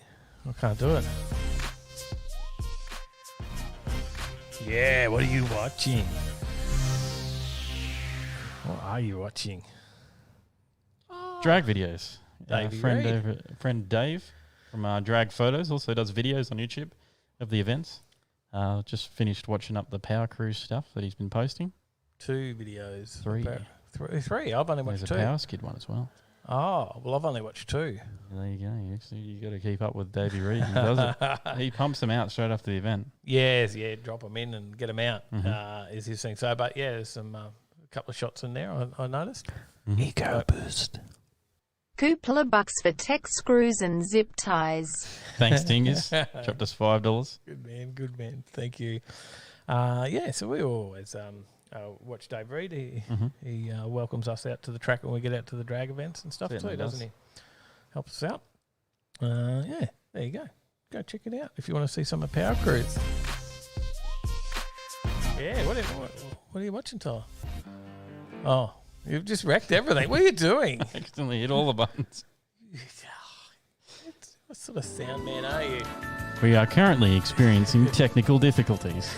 I can't do it. Yeah, what are you watching? What are you watching? Drag videos. Davey Friend Dave from Drag Photos also does videos on YouTube of the events. Just finished watching up the Power Cruise stuff that he's been posting. 2 videos. Three. Three. I've only watched There's 2. a Power Skid one as well. Oh, well, I've only watched 2. There you go. You got to keep up with Davey Reed. He does it. He pumps them out straight after the event. Yes, yeah, drop them in and get them out is his thing. So, but yeah, there's some a couple of shots in there I noticed. Ego Boost. Couple of bucks for tech screws and zip ties. Thanks, Tingus. Dropped us $5. Good man. Thank you. So we always watch Dave Reed. He welcomes us out to the track when we get out to the drag events and stuff Certainly too, doesn't he? Helps us out. There you go. Go check it out if you want to see some of Power Cruise. Yeah, what are you watching, Tyler? Oh, you've just wrecked everything. What are you doing? Accidentally hit all the buttons. What sort of sound man are you? We are currently experiencing technical difficulties.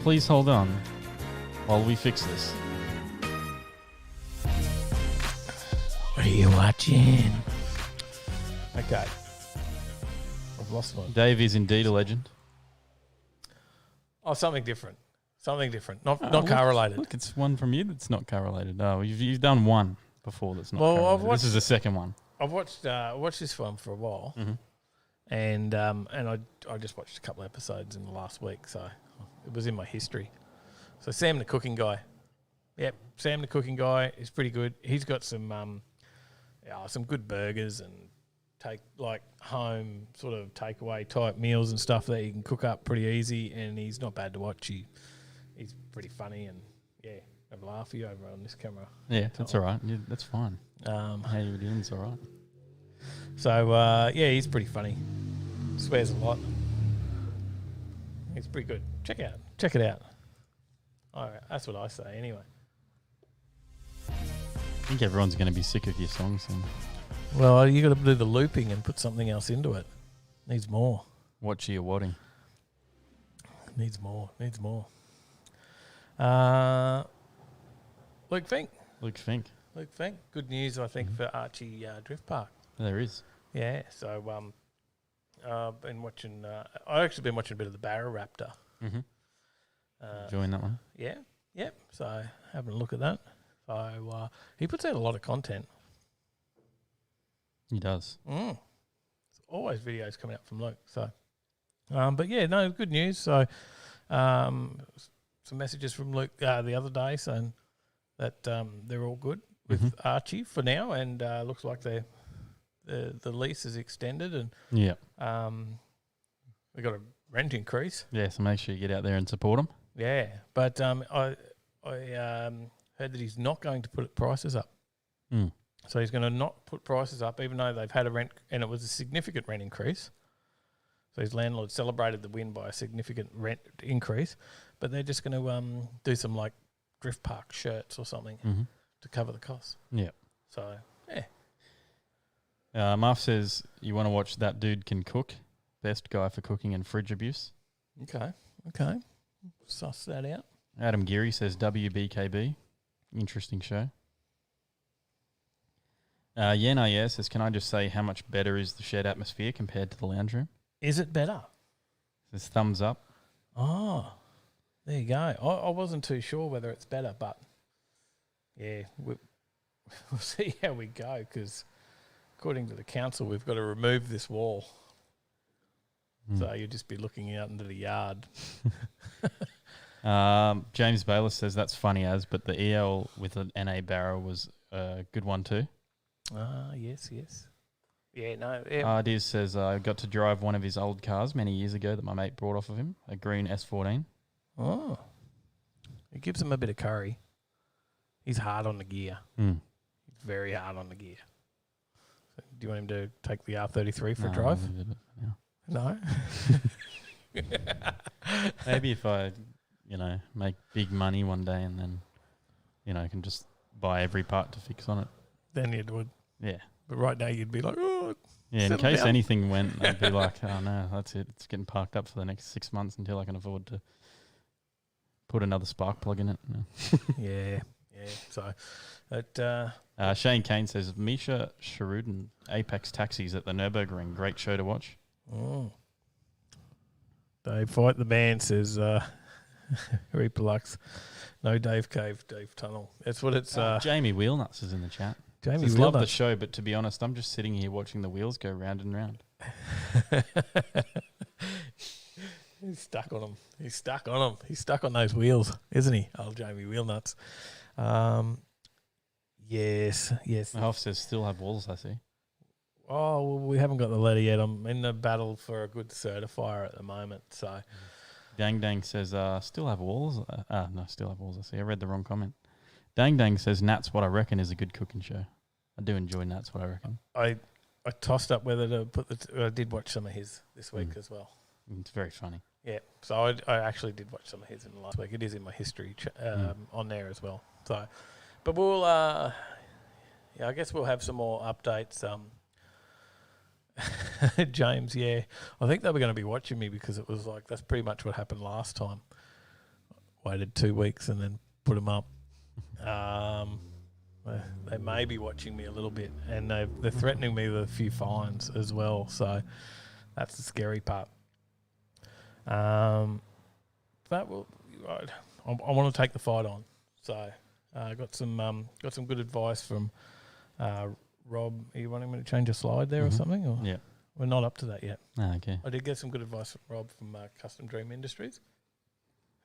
Please hold on while we fix this. What are you watching? Okay. I've lost one. Dave is indeed a legend. Oh, something different. Not car related. Look, it's one from you that's not car related. Oh, you've done one before that's not Well, car I've related. watched- This is the second one. I've watched this one for a while, and I just watched a couple of episodes in the last week, so it was in my history. So Sam the cooking guy, yep, Sam the cooking guy is pretty good. He's got some good burgers and home sort of takeaway type meals and stuff that you can cook up pretty easy, and he's not bad to watch. He's pretty funny, and yeah, have a laugh for you over on this camera. Yeah, that's all right. Yeah, that's fine. Um, How you doing is all right. So, he's pretty funny. Swears a lot. He's pretty good. Check it out. All right, that's what I say anyway. I think everyone's going to be sick of your songs soon. Well, you got to do the looping and put something else into it. Needs more. Watch your wadding. Needs more. Luke Fink. Luke Fink. Good news, I think, for Archie Drift Park. There is. Yeah, so I've been watching. I've actually been watching a bit of the Barra Raptor. Enjoying that one. Yeah, yep. So having a look at that. So he puts out a lot of content. He does. There's always videos coming out from Luke. So, but yeah, no, good news. So, some messages from Luke the other day saying that they're all good with Archie for now, and looks like the lease is extended, and Yeah. we got a rent increase. Yeah, so make sure you get out there and support him. Yeah, but I heard that he's not going to put prices up. So he's going to not put prices up, even though they've had a rent, and it was a significant rent increase. So his landlord celebrated the win by a significant rent increase, but they're just going to do some like Drift Park shirts or something to cover the costs. Yeah. So yeah. Muff says you want to watch That Dude Can Cook. Best guy for cooking and fridge abuse. Okay. suss that out. Adam Geary says WBKB. Interesting show. Yena says, can I just say how much better is the shared atmosphere compared to the lounge room? Is it better? Says thumbs up. Oh, there you go. I wasn't too sure whether it's better, but yeah, we'll see how we go because according to the council, we've got to remove this wall. So you'll just be looking out into the yard. James Bayless says that's funny but the EL with an NA barrow was a good one too. Yes. Yeah, no. Yeah. Diz says I got to drive one of his old cars many years ago that my mate brought off of him, a green S14. Oh. It gives him a bit of curry. He's hard on the gear. He's very hard on the gear. So do you want him to take the R33 for a drive? No? Maybe if I, make big money one day and then, I can just buy every part to fix on it. Then you would. Yeah. But right now you'd be like, oh. Yeah, in case anything went, I'd be like, oh no, that's it. It's getting parked up for the next 6 months until I can afford to put another spark plug in it. Yeah. So, Shane Kane says, Misha Sharudin, Apex Taxis at the Nürburgring. Great show to watch. Oh. Dave Fight the Man says, Reaper Lux. No Dave Cave, Dave Tunnel. That's what it's. Jamie Wheelnuts is in the chat. Jamie Wheelnuts. Love the show, but to be honest, I'm just sitting here watching the wheels go round and round. He's stuck on them. He's stuck on those wheels, isn't he? Old Jamie Wheelnuts. Yes. The Hoff says still have walls, I see. Oh, well, we haven't got the letter yet. I'm in the battle for a good certifier at the moment. So, Dang says still have walls. No, still have walls. I see. I read the wrong comment. Dang says Nat's what I reckon is a good cooking show. I do enjoy Nat's what I reckon. I tossed up whether to put I did watch some of his this week as well. It's very funny. Yeah, so I actually did watch some of his in the last week. It is in my history on there as well. So, but we'll I guess we'll have some more updates. James, yeah, I think they were going to be watching me because it was like that's pretty much what happened last time. Waited 2 weeks and then put them up. They may be watching me a little bit, and they're threatening me with a few fines as well. So that's the scary part. But I want to take the fight on. So I got some good advice from Rob. Are you wanting me to change a slide there or something? Or? Yeah. We're not up to that yet. Oh, okay. I did get some good advice from Rob from Custom Dream Industries,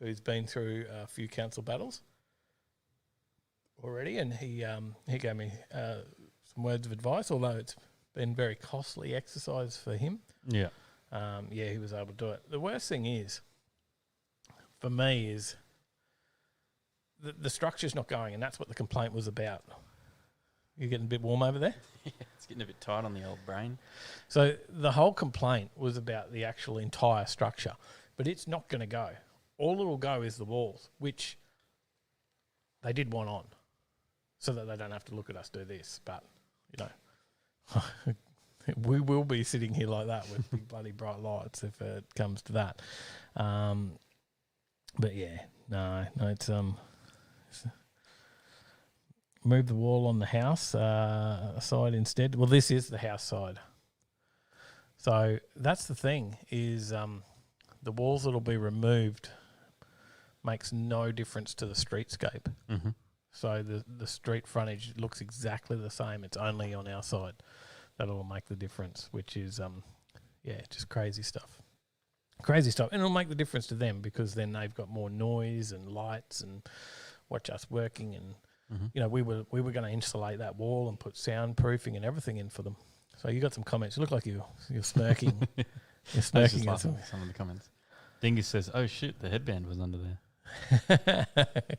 who's been through a few council battles already, and he gave me some words of advice, although it's been very costly exercise for him. Yeah. He was able to do it. The worst thing is, for me, is the structure's not going, and that's what the complaint was about. You getting a bit warm over there? Yeah, it's getting a bit tight on the old brain. So the whole complaint was about the actual entire structure, but it's not going to go. All it will go is the walls, which they did want on, so that they don't have to look at us do this. But, we will be sitting here like that with big bloody bright lights if it comes to that. But yeah, no, it's move the wall on the house side instead. Well, this is the house side. So that's the thing is the walls that'll be removed makes no difference to the streetscape. Mm-hmm. So the street frontage looks exactly the same. It's only on our side that'll make the difference, which is just crazy stuff. Crazy stuff. And it'll make the difference to them because then they've got more noise and lights and watch us working and we were going to insulate that wall and put soundproofing and everything in for them. So you got some comments. You look like you're smirking. You're smirking at some of the comments. Dingus says, "Oh shit, the headband was under there." It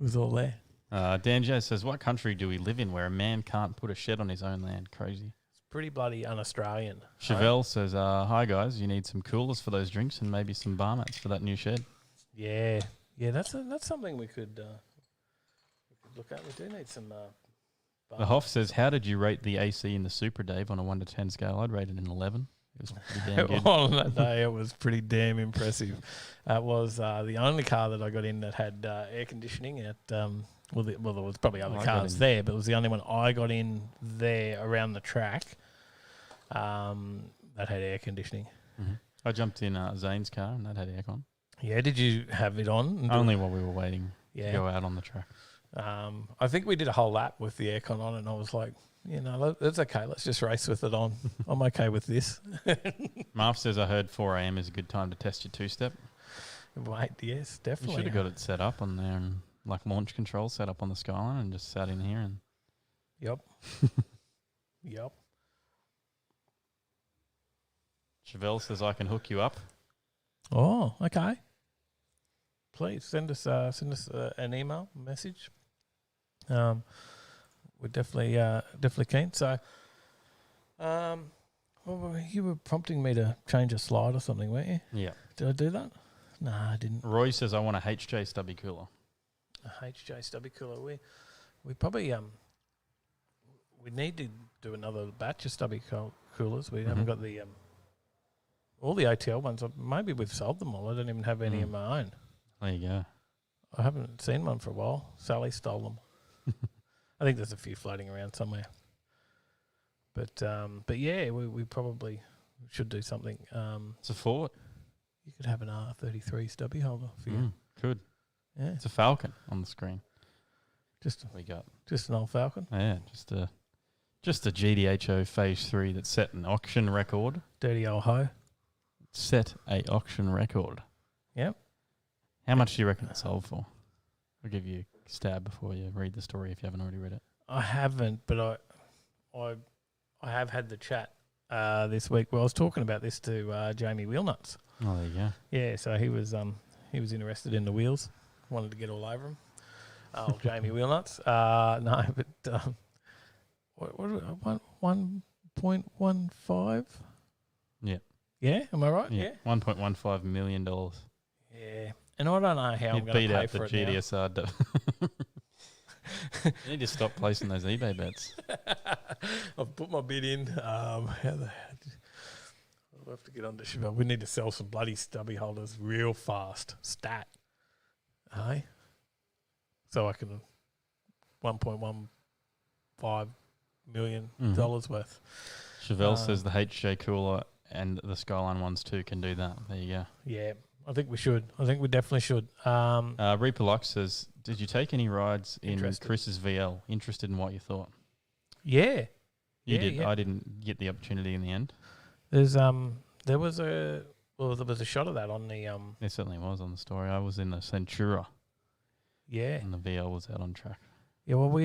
was all there. Dan J says, "What country do we live in where a man can't put a shed on his own land? Crazy." It's pretty bloody un-Australian. Chevelle says, "Hi guys, you need some coolers for those drinks and maybe some bar mats for that new shed." Yeah, that's something we could look at. We do need some. The Hoff says, "How did you rate the AC in the Super, Dave, on a 1 to 10 scale? I'd rate it an 11. It was pretty damn good. On that day, it was pretty damn impressive. It was the only car that I got in that had air conditioning at. Well, there was probably other cars there, but it was the only one I got in there around the track that had air conditioning. Mm-hmm. I jumped in Zane's car and that had aircon. Yeah, did you have it on? Only while we were waiting to go out on the track. I think we did a whole lap with the aircon on, and I was like, that's okay. Let's just race with it on. I'm okay with this. Marv says, I heard 4 a.m. is a good time to test your two-step. Wait, yes, We definitely. should have got it set up on there and like launch control set up on the Skyline and just sat in here and. Yep. Yep. Chevelle says I can hook you up. Oh, okay. Please send us an email message. We're definitely keen. So, you were prompting me to change a slide or something, weren't you? Yeah. Did I do that? No, I didn't. Roy says I want a HJ stubby cooler. A HJ stubby cooler. We probably we need to do another batch of stubby coolers. We haven't got the all the ATL ones. Maybe we've sold them all. I don't even have any of my own. There you go. I haven't seen one for a while. Sally stole them. I think there's a few floating around somewhere. But yeah, we probably should do something. It's a Ford. You could have an R33 stubby holder for you. Could. Yeah. It's a Falcon on the screen. Just we got. Just an old Falcon. Yeah, just a GDHO Phase 3 that set an auction record. Dirty old hoe. Set a auction record. Yep. How much do you reckon it sold for? I'll give you a stab before you read the story if you haven't already read it. I haven't, but I have had the chat this week where I was talking about this to Jamie Wheelnuts. Oh, there you go. Yeah, so he was interested in the wheels, wanted to get all over them. Oh, Jamie Wheelnuts. No, but what 1.15? Yeah. Yeah, am I right? Yeah. $1.15 million. Yeah. And I don't know how I'm going to pay for it You'd beat out the GDSR. You need to stop placing those eBay bets. I've put my bid in. I'll have to get on to Chevelle. We need to sell some bloody stubby holders real fast. Stat. Hey? So I can $1.15 million worth. Chevelle says the HJ cooler and the Skyline ones too can do that. There you go. Yeah, I think we should. I think we definitely should. Reaper Lux says, did you take any rides in Chris's VL? Interested in what you thought? Yeah. You did. Yeah. I didn't get the opportunity in the end. There was a shot of that on the There certainly was on the story. I was in the Centura. Yeah. And the VL was out on track. Yeah, well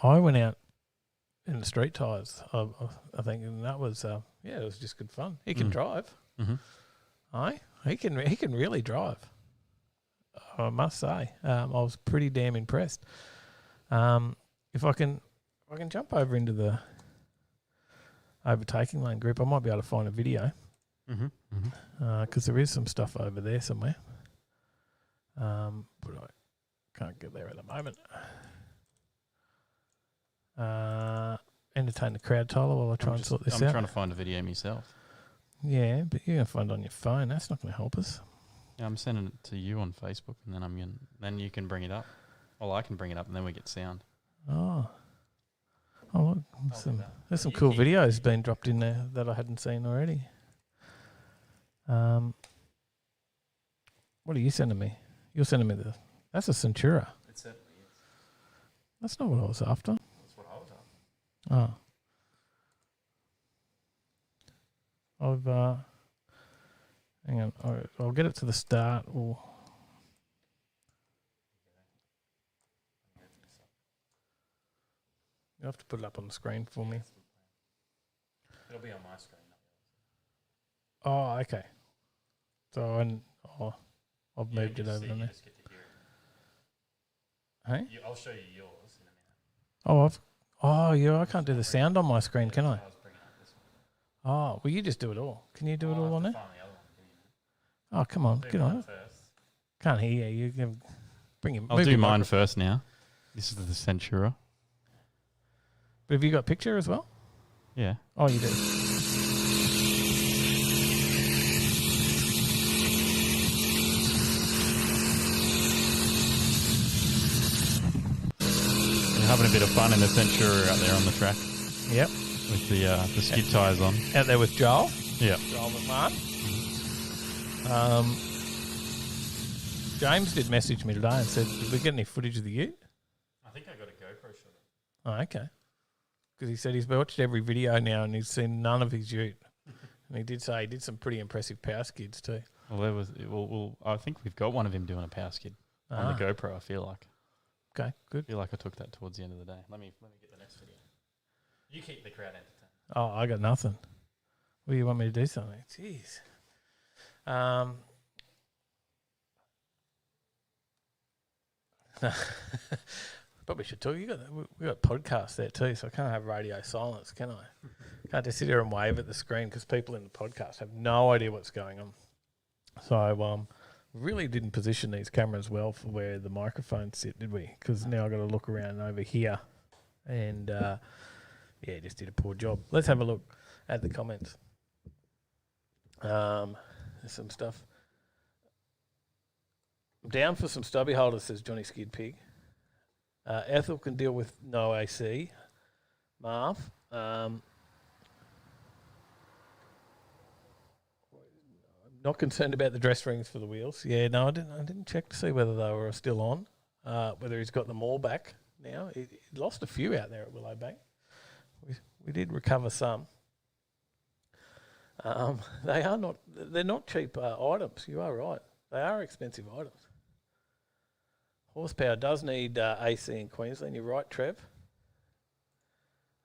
I went out in the street tyres, I think, and that was it was just good fun. He can drive. Mm-hmm. He can really drive. I must say, I was pretty damn impressed. If I can jump over into the Overtaking Lane group, I might be able to find a video. Because there is some stuff over there somewhere. But I can't get there at the moment. Entertain the crowd, Tyler, while I try and sort this out. I'm trying to find a video myself. Yeah, but you're going to find it on your phone. That's not going to help us. Yeah, I'm sending it to you on Facebook, and then you can bring it up. Well, I can bring it up, and then we get sound. Oh, look, there's some cool videos being dropped in there that I hadn't seen already. What are you sending me? You're sending me that's a Centura. It certainly is. That's not what I was after. That's what I was after. Oh. Hang on. I'll get it to the start. Or you have to put it up on the screen for me. It'll be on my screen. Oh, okay. So I've moved it over to me. Hey? I'll show you yours in a minute. I can't do the sound on my screen, can I? Oh, well, you just do it all. Can you do it all on there? Oh, come on, get on it. Can't hear you. You can bring him. I'll do mine first now. This is the Centura. But have you got picture as well? Yeah. Oh, you do. having a bit of fun in the Centura out there on the track Yep. with the skid tyres on. Out there with Joel. Yeah. Joel McMahon. James did message me today and said, did we get any footage of the ute? I think I got a GoPro shot. Oh, okay. Because he said he's watched every video now and he's seen none of his ute. And he did say he did some pretty impressive power skids too. Well, there was. Well, I think we've got one of him doing a power skid on the GoPro. I feel like. Okay, good. I feel like I took that towards the end of the day. Let me get the next video. You keep the crowd entertained. Oh, I got nothing. What do you want me to do something? Jeez. Probably should talk. We got podcasts there too, so I can't have radio silence, can I? Can't just sit here and wave at the screen because people in the podcast have no idea what's going on. So really didn't position these cameras well for where the microphones sit, did we? Because now I've got to look around over here, and just did a poor job. Let's have a look at the comments. There's some stuff. I'm down for some stubby holders, says Johnny Skid Pig. Ethel can deal with no AC. Marv. Not concerned about the dress rings for the wheels. Yeah, no, I didn't check to see whether they were still on. Whether he's got them all back now. He lost a few out there at Willowbank. We did recover some. They're not cheap items. You are right. They are expensive items. Horsepower does need AC in Queensland. You're right, Trev.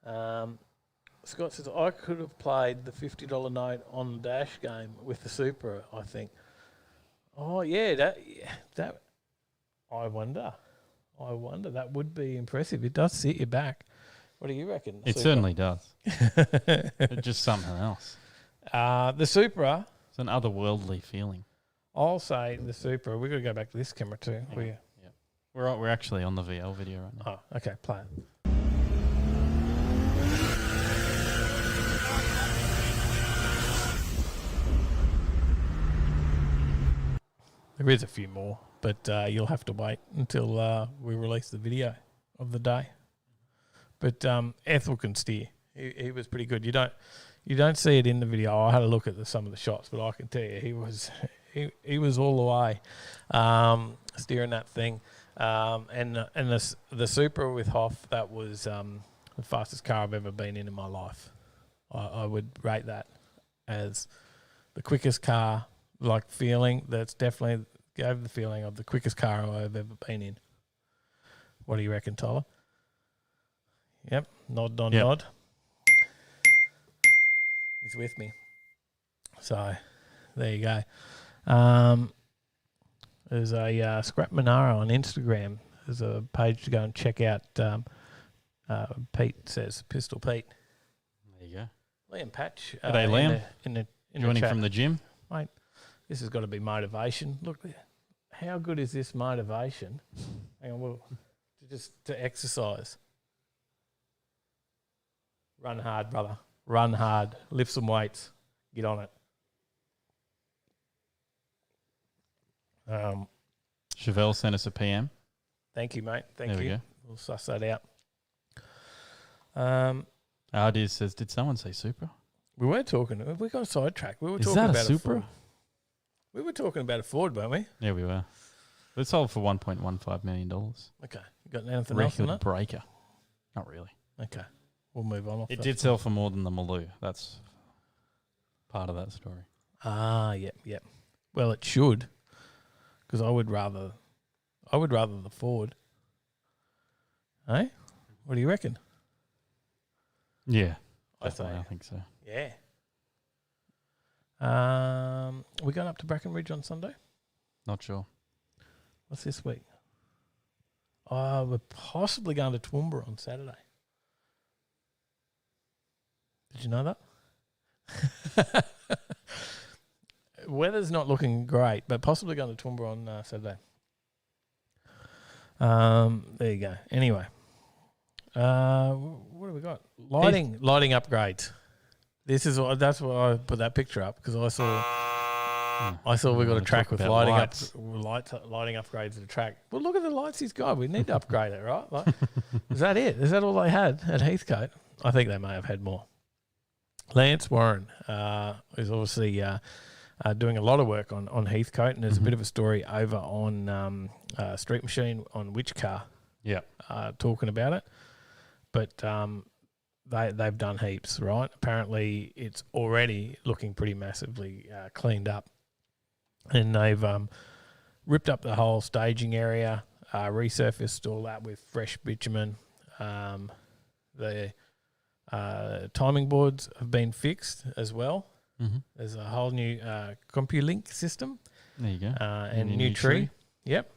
Scott says, I could have played the $50 note on the dash game with the Supra, I think. Oh, yeah, that. I wonder. That would be impressive. It does sit you back. What do you reckon? It certainly does. It's just something else. The Supra. It's an otherworldly feeling. I'll say the Supra. We've got to go back to this camera too. Yeah. We're actually on the VL video right now. Oh, okay, play it. There is a few more, but you'll have to wait until we release the video of the day. But Ethel can steer. He was pretty good. You don't see it in the video. I had a look at some of the shots, but I can tell you he was all the way steering that thing. And the Supra with Hoff, that was the fastest car I've ever been in my life. I would rate that as the quickest car, like feeling. That's definitely gave the feeling of the quickest car I've ever been in. What do you reckon, Tyler? Yep, nod. He's with me. So, there you go. There's a Scrap Monaro on Instagram. There's a page to go and check out. Pete says, Pistol Pete. There you go. Liam Patch. G'day, Liam. In Joining the from the gym. Mate, this has got to be motivation. Look, how good is this motivation? Hang on, to exercise. Run hard, brother. Run hard. Lift some weights. Get on it. Chevelle sent us a PM. Thank you, mate. Thank there you. We go. We'll suss that out. Ardiz says, did someone say Supra? We were talking. We got sidetracked. We were Is talking that about a Supra? Ford. We were talking about a Ford, weren't we? Yeah, we were. It sold for $1.15 million. Okay. You got anything else on Record that? breaker. Not really. Okay. We'll move on. It did sell for more than the Maloo. That's part of that story. Yep. Well, it should, because I would rather the Ford. Hey, what do you reckon? Yeah, I definitely. I think so. Yeah. We going up to Brackenridge on Sunday? Not sure. What's this week? We're possibly going to Toowoomba on Saturday. Did you know that? Weather's not looking great, but possibly going to Toowoomba on Saturday. There you go. Anyway, what have we got? Lighting upgrades. That's why I put that picture up, because I saw I saw we got a wanna track talk with about lighting lights. lighting upgrades to the track. Well, look at the lights he's got. We need to upgrade it, right? Like, is that it? Is that all they had at Heathcote? I think they may have had more. Lance Warren is obviously doing a lot of work on Heathcote, and there's a bit of a story over on Street Machine on Which Car. Yeah. Talking about it, but they've done heaps, right? Apparently, it's already looking pretty massively cleaned up, and they've ripped up the whole staging area, resurfaced all that with fresh bitumen. The timing boards have been fixed as well. Mm-hmm. There's a whole new CompuLink system. There you go. And new tree. Yep.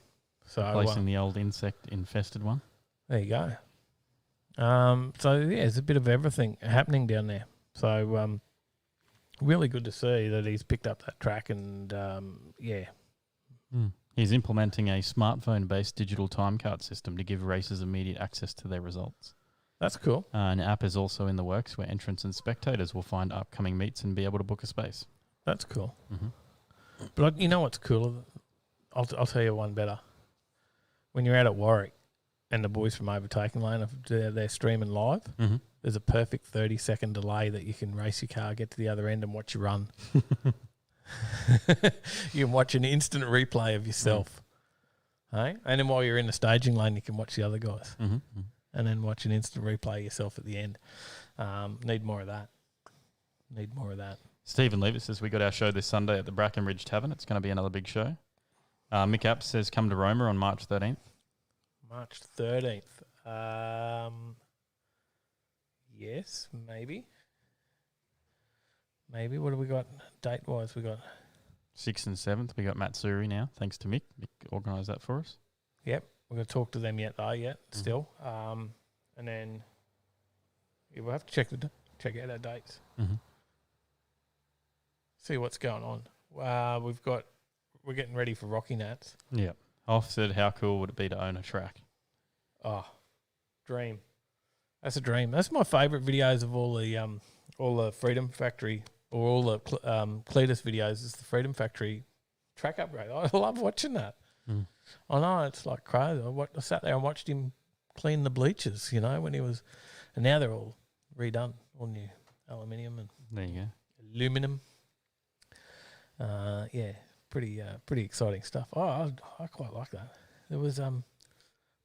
So Replacing the old insect-infested one. there you go. So yeah, there's a bit of everything happening down there. So really good to see that he's picked up that track, and yeah. He's implementing a smartphone-based digital time card system to give racers immediate access to their results. That's cool. An app is also in the works where entrants and spectators will find upcoming meets and be able to book a space. That's cool. Mm-hmm. But you know what's cooler? I'll tell you one better. When you're out at Warwick and the boys from Overtaking Lane, they're streaming live, there's a perfect 30-second delay that you can race your car, get to the other end and watch you run. You can watch an instant replay of yourself. Hey? And then while you're in the staging lane, you can watch the other guys. And then watch an instant replay yourself at the end. Need more of that. Stephen Levis says we got our show this Sunday at the Brackenridge Tavern. It's going to be another big show. Mick Apps says come to Roma on March 13th. March 13th. Yes, maybe. Maybe. What have we got date-wise? We got 6th and 7th. We got Matsuri now, thanks to Mick. Mick organised that for us. Yep. We're going to talk to them yet, still. And then we'll have to check out our dates. See what's going on. We're getting ready for Rocky Nats. Yeah. Off said, how cool would it be to own a track? Oh, dream. That's a dream. That's my favourite videos of all the Freedom Factory or all the Cletus videos is the Freedom Factory track upgrade. I love watching that. I know, it's like crazy. I sat there and watched him clean the bleachers, when he was, and now they're all redone, all new aluminium and there you go. Aluminum. Yeah, pretty exciting stuff. Oh, I quite like that. There was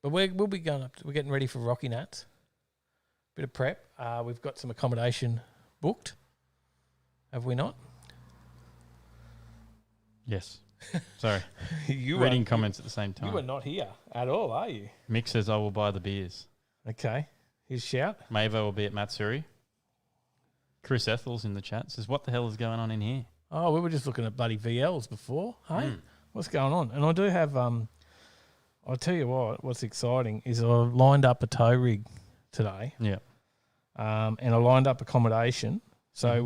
but we'll be going up. We're getting ready for Rocky Nats. Bit of prep. We've got some accommodation booked. Have we not? Yes. Sorry. You Reading comments at the same time. You are not here at all, are you? Mick says I will buy the beers. Okay. His shout. Mavo will be at Matsuri. Chris Ethel's in the chat says, what the hell is going on in here? Oh, we were just looking at bloody VLs before. Hey, what's going on? And I do have, I'll tell you what's exciting is I lined up a tow rig today. Yeah. And I lined up accommodation. So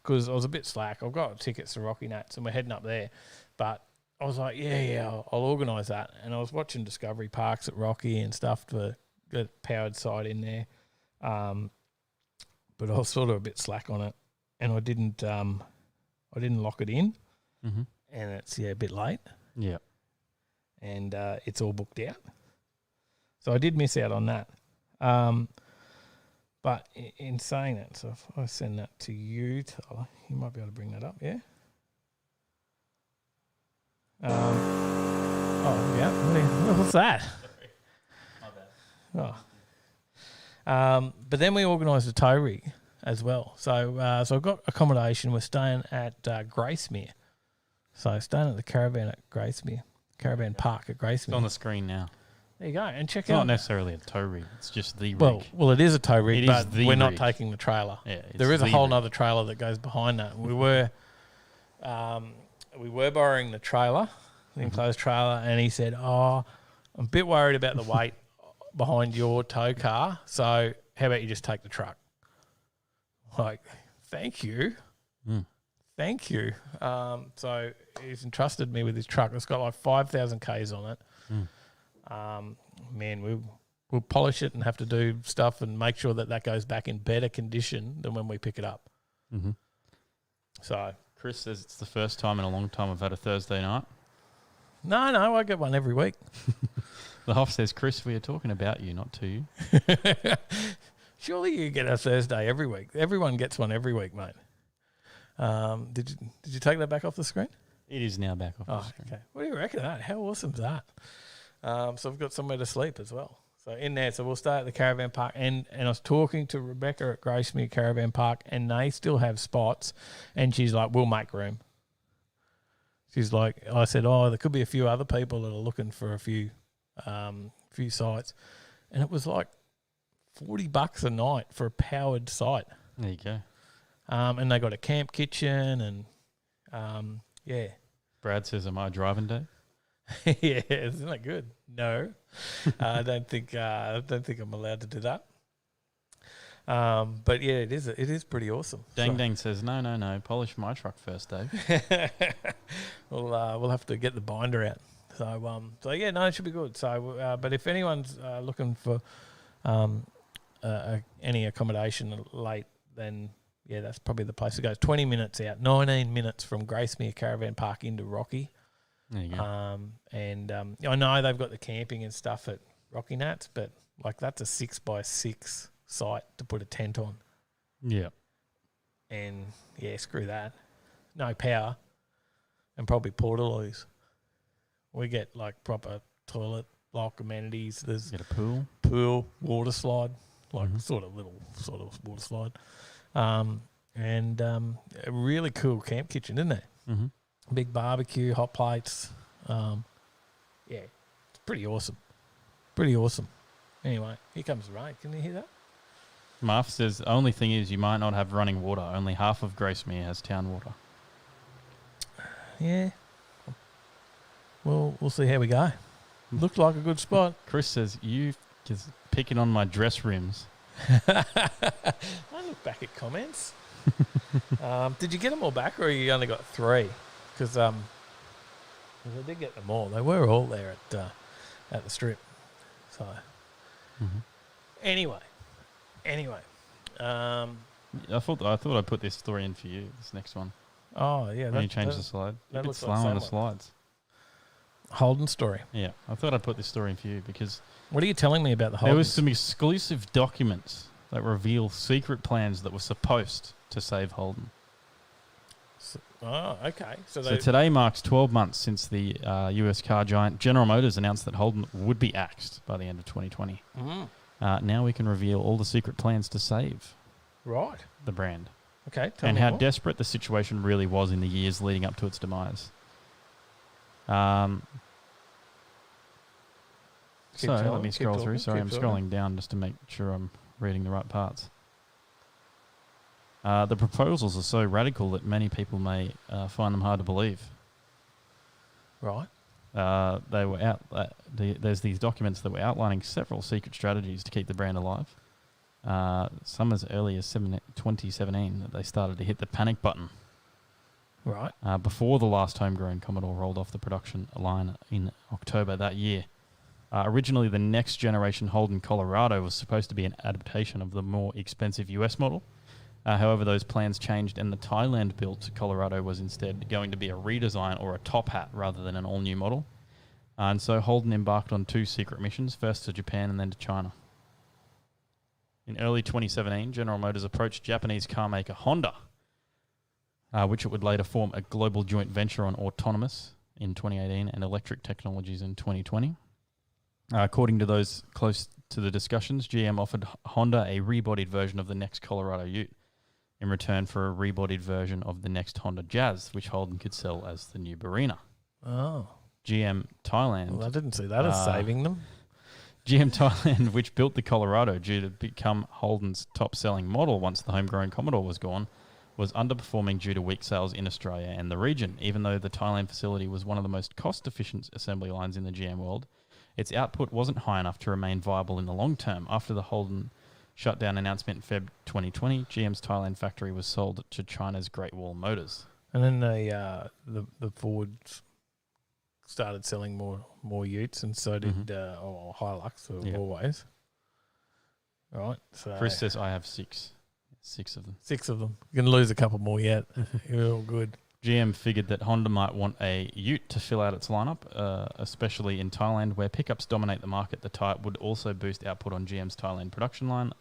because I was a bit slack, I've got tickets to Rocky Nats and we're heading up there. But I was like, I'll organise that. And I was watching Discovery Parks at Rocky and stuff to get a powered side in there. But I was sort of a bit slack on it, and I didn't lock it in, and it's a bit late. Yeah, and it's all booked out, so I did miss out on that. But in saying that, so if I send that to you, Tyler, you might be able to bring that up, yeah. Oh yeah, what's that? Oh. But then we organised a tow rig as well. So I've got accommodation. We're staying at Gracemere. So staying at the caravan at Gracemere. Caravan Park at Gracemere. it's on the screen now. There you go. And check It's out. not necessarily a tow rig. It's just the rig. Well, it is a tow rig, It but is the we're not rig. taking the trailer. Yeah, There is a the whole rig. other trailer that goes behind that. We were borrowing the trailer, the enclosed trailer, and he said, "Oh, I'm a bit worried about the weight behind your tow car, so how about you just take the truck?" Like, thank you. Thank you. So he's entrusted me with his truck. It's got like 5,000 Ks on it. Man, we'll polish it and have to do stuff and make sure that goes back in better condition than when we pick it up. So Chris says it's the first time in a long time I've had a Thursday night. No, I get one every week. The Hoff says, Chris, we are talking about you, not to you. Surely you get a Thursday every week. Everyone gets one every week, mate. Did you take that back off the screen? It is now back off the screen. Okay. What do you reckon of that? How awesome is that? So I've got somewhere to sleep as well. So in there, so we'll stay at the caravan park. And I was talking to Rebecca at Gracemere Caravan Park, and they still have spots. And she's like, we'll make room. She's like, I said, there could be a few other people that are looking for a few sites. And it was like $40 a night for a powered site. There you go. And they got a camp kitchen and, yeah. Brad says, am I driving day? Yeah, isn't that good? No, I don't think I'm allowed to do that. But yeah, it is pretty awesome. Dang says, no, polish my truck first, Dave. We'll have to get the binder out. So yeah, no, it should be good. So, but if anyone's looking for any accommodation late, then yeah, that's probably the place to go. It's 20 minutes out, 19 minutes from Gracemere Caravan Park into Rocky. There you go. And I know they've got the camping and stuff at Rocky Nats, but like that's a 6x6 site to put a tent on. Yeah. And yeah, screw that. No power and probably portaloos. We get like proper toilet block amenities. There's Get a pool. water slide, like sort of water slide. And a really cool camp kitchen, isn't it? Mm-hmm. Big barbecue, hot plates. Yeah, it's pretty awesome. Pretty awesome. Anyway, here comes the rain. Can you hear that? Marf says, the only thing is you might not have running water. Only half of Gracemere has town water. Yeah. Well, we'll see how we go. Looked like a good spot. Chris says, you just picking on my dress rims. I look back at comments. Did you get them all back, or you only got 3? Because I did get them all. They were all there at the strip. So anyway, I thought I'd put this story in for you. This next one. Oh yeah, When you change the slide, that a bit looks slow like on the someone. slides. Holden story. Yeah, I thought I'd put this story in for you because What are you telling me about the there Holden? was some exclusive documents that reveal secret plans that were supposed to save Holden. Oh, okay. So So today marks 12 months since the US car giant General Motors announced that Holden would be axed by the end of 2020. Now we can reveal all the secret plans to save right. the brand Okay. Tell and me how more. desperate the situation really was in the years leading up to its demise. Keep So telling, let me keep scroll talking, through. Sorry, keep I'm talking. scrolling down just to make sure I'm reading the right parts. The proposals are so radical that many people may find them hard to believe. Right. They were there's these documents that were outlining several secret strategies to keep the brand alive. Some as early as 2017 that they started to hit the panic button. Right. Before the last homegrown Commodore rolled off the production line in October that year. Originally, the next generation Holden Colorado was supposed to be an adaptation of the more expensive US model. However, those plans changed, and the Thailand-built Colorado was instead going to be a redesign or a top hat rather than an all-new model. And so Holden embarked on 2 secret missions, first to Japan and then to China. In early 2017, General Motors approached Japanese carmaker Honda, which it would later form a global joint venture on autonomous in 2018 and electric technologies in 2020. According to those close to the discussions, GM offered Honda a rebodied version of the next Colorado Ute in return for a rebodied version of the next Honda Jazz, which Holden could sell as the new Barina. Oh. GM Thailand. Well, I didn't see that as saving them. GM Thailand, which built the Colorado due to become Holden's top-selling model once the homegrown Commodore was gone, was underperforming due to weak sales in Australia and the region. Even though the Thailand facility was one of the most cost-efficient assembly lines in the GM world, its output wasn't high enough to remain viable in the long term. After the Holden shutdown announcement in Feb 2020, GM's Thailand factory was sold to China's Great Wall Motors. And then the Fords started selling more Utes, and so did Hilux always. Right. So Chris says I have 6 of them. 6 of them. You're going to lose a couple more yet. You're all good. GM figured that Honda might want a ute to fill out its lineup, especially in Thailand, where pickups dominate the market. The type would also boost output on GM's Thailand production line.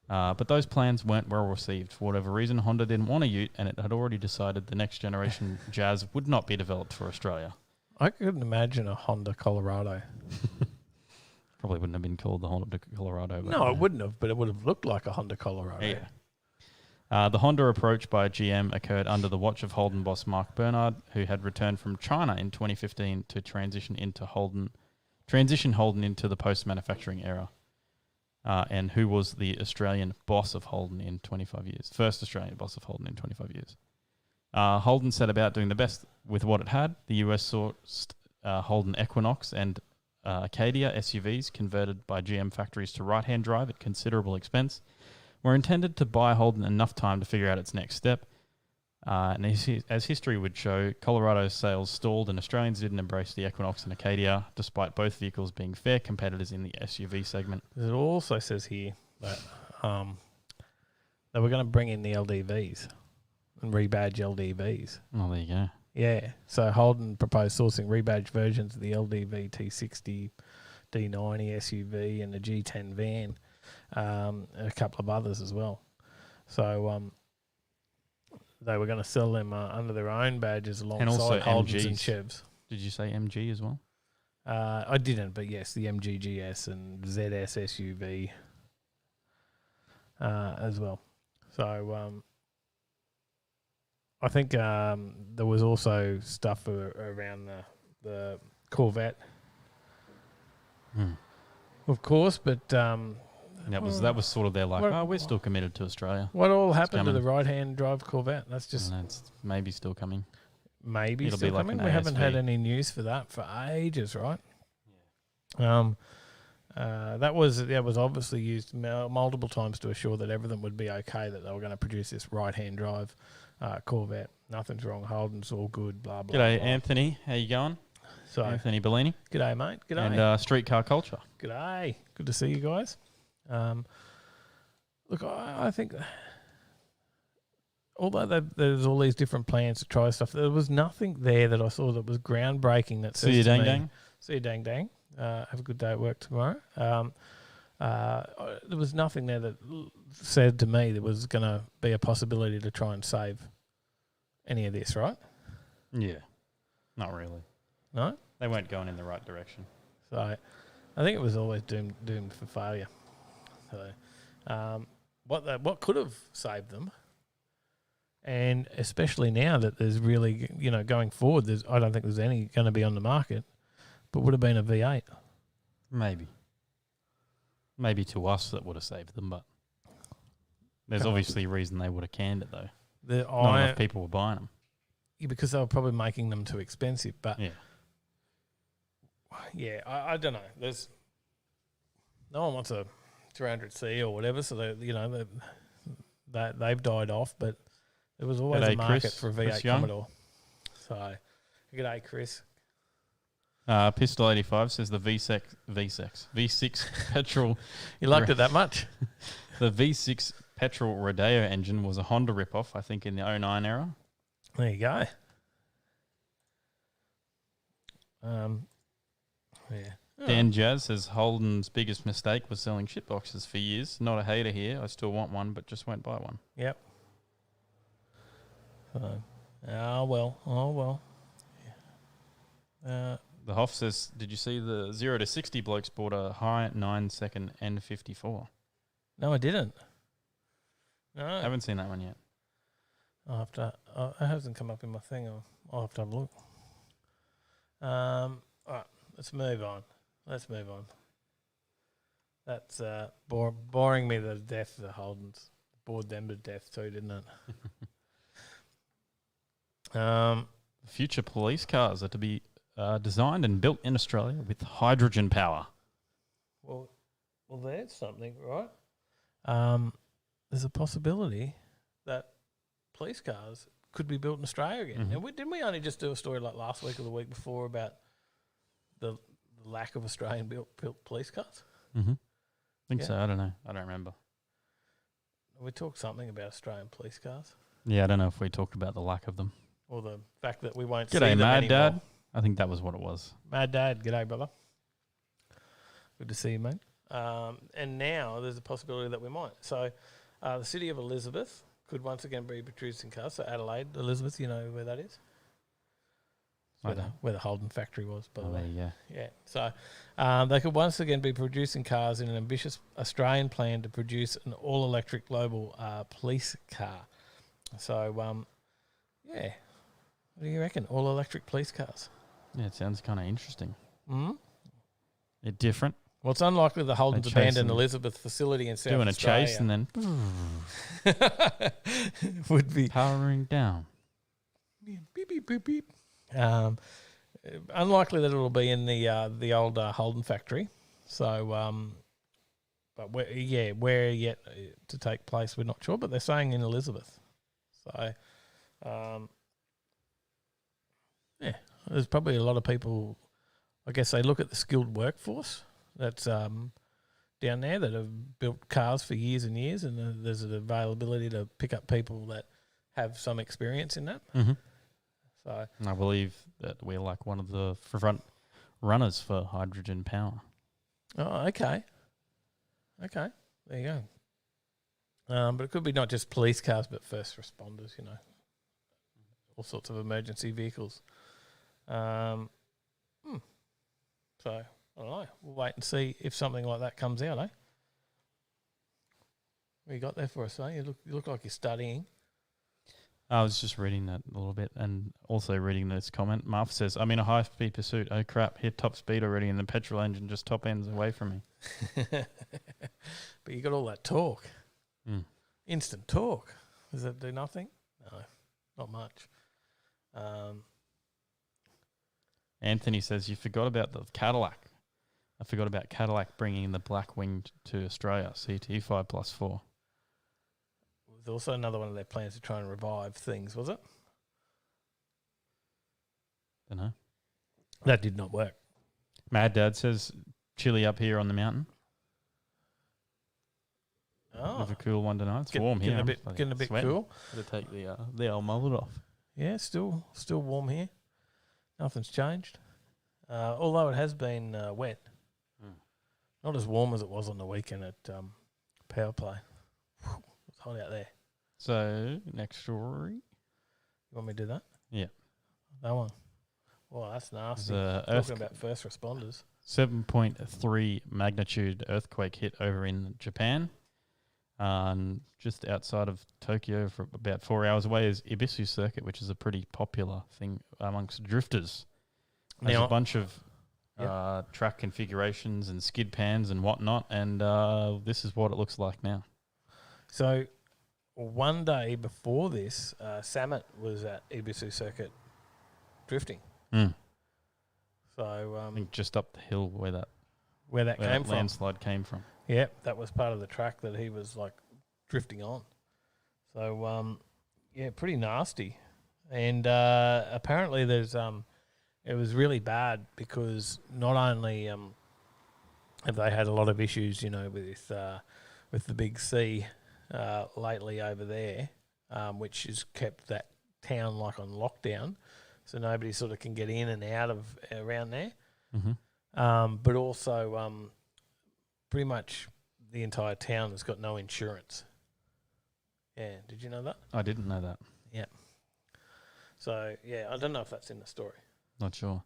But those plans weren't well received. For whatever reason, Honda didn't want a ute, and it had already decided the next generation Jazz would not be developed for Australia. I couldn't imagine a Honda Colorado. Probably wouldn't have been called the Honda Colorado. But No, it wouldn't have, but it would have looked like a Honda Colorado. Yeah. The Honda approach by GM occurred under the watch of Holden boss Mark Bernard, who had returned from China in 2015 to transition Holden into the post-manufacturing era, and who was the Australian boss of Holden in 25 years. First Australian boss of Holden in 25 years. Holden set about doing the best with what it had. The US sourced Holden Equinox and Acadia SUVs converted by GM factories to right-hand drive at considerable expense were intended to buy Holden enough time to figure out its next step. And as history would show, Colorado's sales stalled and Australians didn't embrace the Equinox and Acadia, despite both vehicles being fair competitors in the SUV segment. It also says here that they were going to bring in the LDVs and rebadge LDVs. Oh, there you go. Yeah, so Holden proposed sourcing rebadged versions of the LDV T60, D90 SUV and the G10 van, and a couple of others as well. So they were going to sell them under their own badges alongside Holdens and Chevs. Did you say MG as well? I didn't, but yes, the MG GS and ZS SUV as well. So I think there was also stuff around the Corvette, of course, but that was sort of their we're still committed to Australia. What all happened to the right-hand drive Corvette? That's just that's maybe still coming. Maybe it'll still be like coming. an We haven't ASV. had any news for that for ages, right? That was obviously used multiple times to assure that everything would be okay, that they were going to produce this right-hand drive Corvette. Nothing's wrong. Holden's all good. Blah blah. G'day, blah. Anthony. How you going? So Anthony Bellini. G'day, mate. G'day. And Streetcar Culture. G'day. Good to see you guys. Look, I think although there's all these different plans to try stuff, there was nothing there that I saw that was groundbreaking. That See you, dang dang. See you, dang dang. Have a good day at work tomorrow. There was nothing there that said to me there was going to be a possibility to try and save any of this, right? Yeah. Not really. No? They weren't going in the right direction. So I think it was always doomed for failure. So what could have saved them, and especially now that there's really, going forward, I don't think there's any going to be on the market, but would have been a V8. Maybe to us that would have saved them, but there's obviously a reason they would have canned it, though. Not enough people were buying them. Yeah, because they were probably making them too expensive. But yeah, I don't know. There's no one wants a 300C or whatever, so they've died off. But there was always a market Chris, for a V8 Commodore. So, g'day, Chris. Pistol 85 says the V6 petrol. You liked it that much? The V6 petrol Rodeo engine was a Honda ripoff, I think, in the 09 era. There you go. Yeah. Dan Jazz says Holden's biggest mistake was selling shitboxes for years. Not a hater here. I still want one, but just won't buy one. Yep. Oh well. The Hoff says, did you see the 0 to 60 blokes bought a high 9-second N54? No, I didn't. No. I haven't seen that one yet. I'll have to. It hasn't come up in my thing. I'll have to have a look. All right, let's move on. That's boring me to death, the Holdens. Bored them to death too, didn't it? Future police cars are to be designed and built in Australia with hydrogen power. Well, there's something, right? There's a possibility that police cars could be built in Australia again. Mm-hmm. And didn't we only just do a story like last week or the week before about the lack of Australian built police cars? Mm-hmm. I think so. I don't know. I don't remember. We talked something about Australian police cars. Yeah, I don't know if we talked about the lack of them. or the fact that we won't see G'day, them Mad anymore. Dad. I think that was what it was. Mad Dad, g'day, brother. Good to see you, mate. And now there's a possibility that we might. So the city of Elizabeth could once again be producing cars. So Adelaide, Elizabeth, you know where that is? I don't. Where the Holden factory was, by the way. Yeah. Yeah. So they could once again be producing cars in an ambitious Australian plan to produce an all-electric global police car. So, yeah. What do you reckon? All-electric police cars? Yeah, it sounds kind of interesting. Mm-hmm. They're different. Well, it's unlikely the Holden's They chase abandoned them. Elizabeth facility in South Doing a Australia. chase and then would be powering down. beep, beep, beep, beep. Unlikely that it'll be in the old Holden factory. So, but where yet to take place, we're not sure. But they're saying in Elizabeth. So, yeah, there's probably a lot of people. I guess they look at the skilled workforce that's down there that have built cars for years and years, and there's an availability to pick up people that have some experience in that. Mm-hmm. So I believe that we're like one of the front runners for hydrogen power. oh, okay, there you go. But it could be not just police cars, but first responders. You know, all sorts of emergency vehicles. So I don't know. We'll wait and see if something like that comes out, eh? What you got there for us, eh? You look like you're studying. I was just reading that a little bit and also reading this comment. Marv says, I'm in a high-speed pursuit. Oh, crap, hit top speed already and the petrol engine just top ends away from me. But you got all that torque. Mm. Instant torque. Does that do nothing? No, not much. Anthony says, you forgot about the Cadillac. I forgot about Cadillac bringing the black wing to Australia, CT5 plus 4. There's also another one of their plans to try and revive things, was it? Don't know. That did not work. Mad Dad says, chilly up here on the mountain. Oh, With a cool one tonight. It's warm here. Getting a bit cool. Gotta take the old mullet off. Yeah, still warm here. Nothing's changed. Although it has been wet. Not as warm as it was on the weekend at Power Play. Whew, it's hot out there. So, next story. You want me to do that? Yeah. That one. Well, that's nasty. There's Talking about first responders. 7.3 magnitude earthquake hit over in Japan. Just outside of Tokyo, for about 4 hours away, is Ibisu Circuit, which is a pretty popular thing amongst drifters. There's Now, a bunch of track configurations and skid pans and whatnot, and this is what it looks like now. so one day before this, Samet was at Ibisu Circuit drifting. Mm. So I think just up the hill where that came from. landslide came from. Yeah, that was part of the track that he was like drifting on. So yeah, pretty nasty. And apparently there's it was really bad because not only have they had a lot of issues, you know, with the big sea lately over there, which has kept that town like on lockdown, so nobody sort of can get in and out of around there. Mm-hmm. But also pretty much the entire town has got no insurance. Yeah, did you know that? I didn't know that. Yeah. So, yeah, I don't know if that's in the story. Not sure.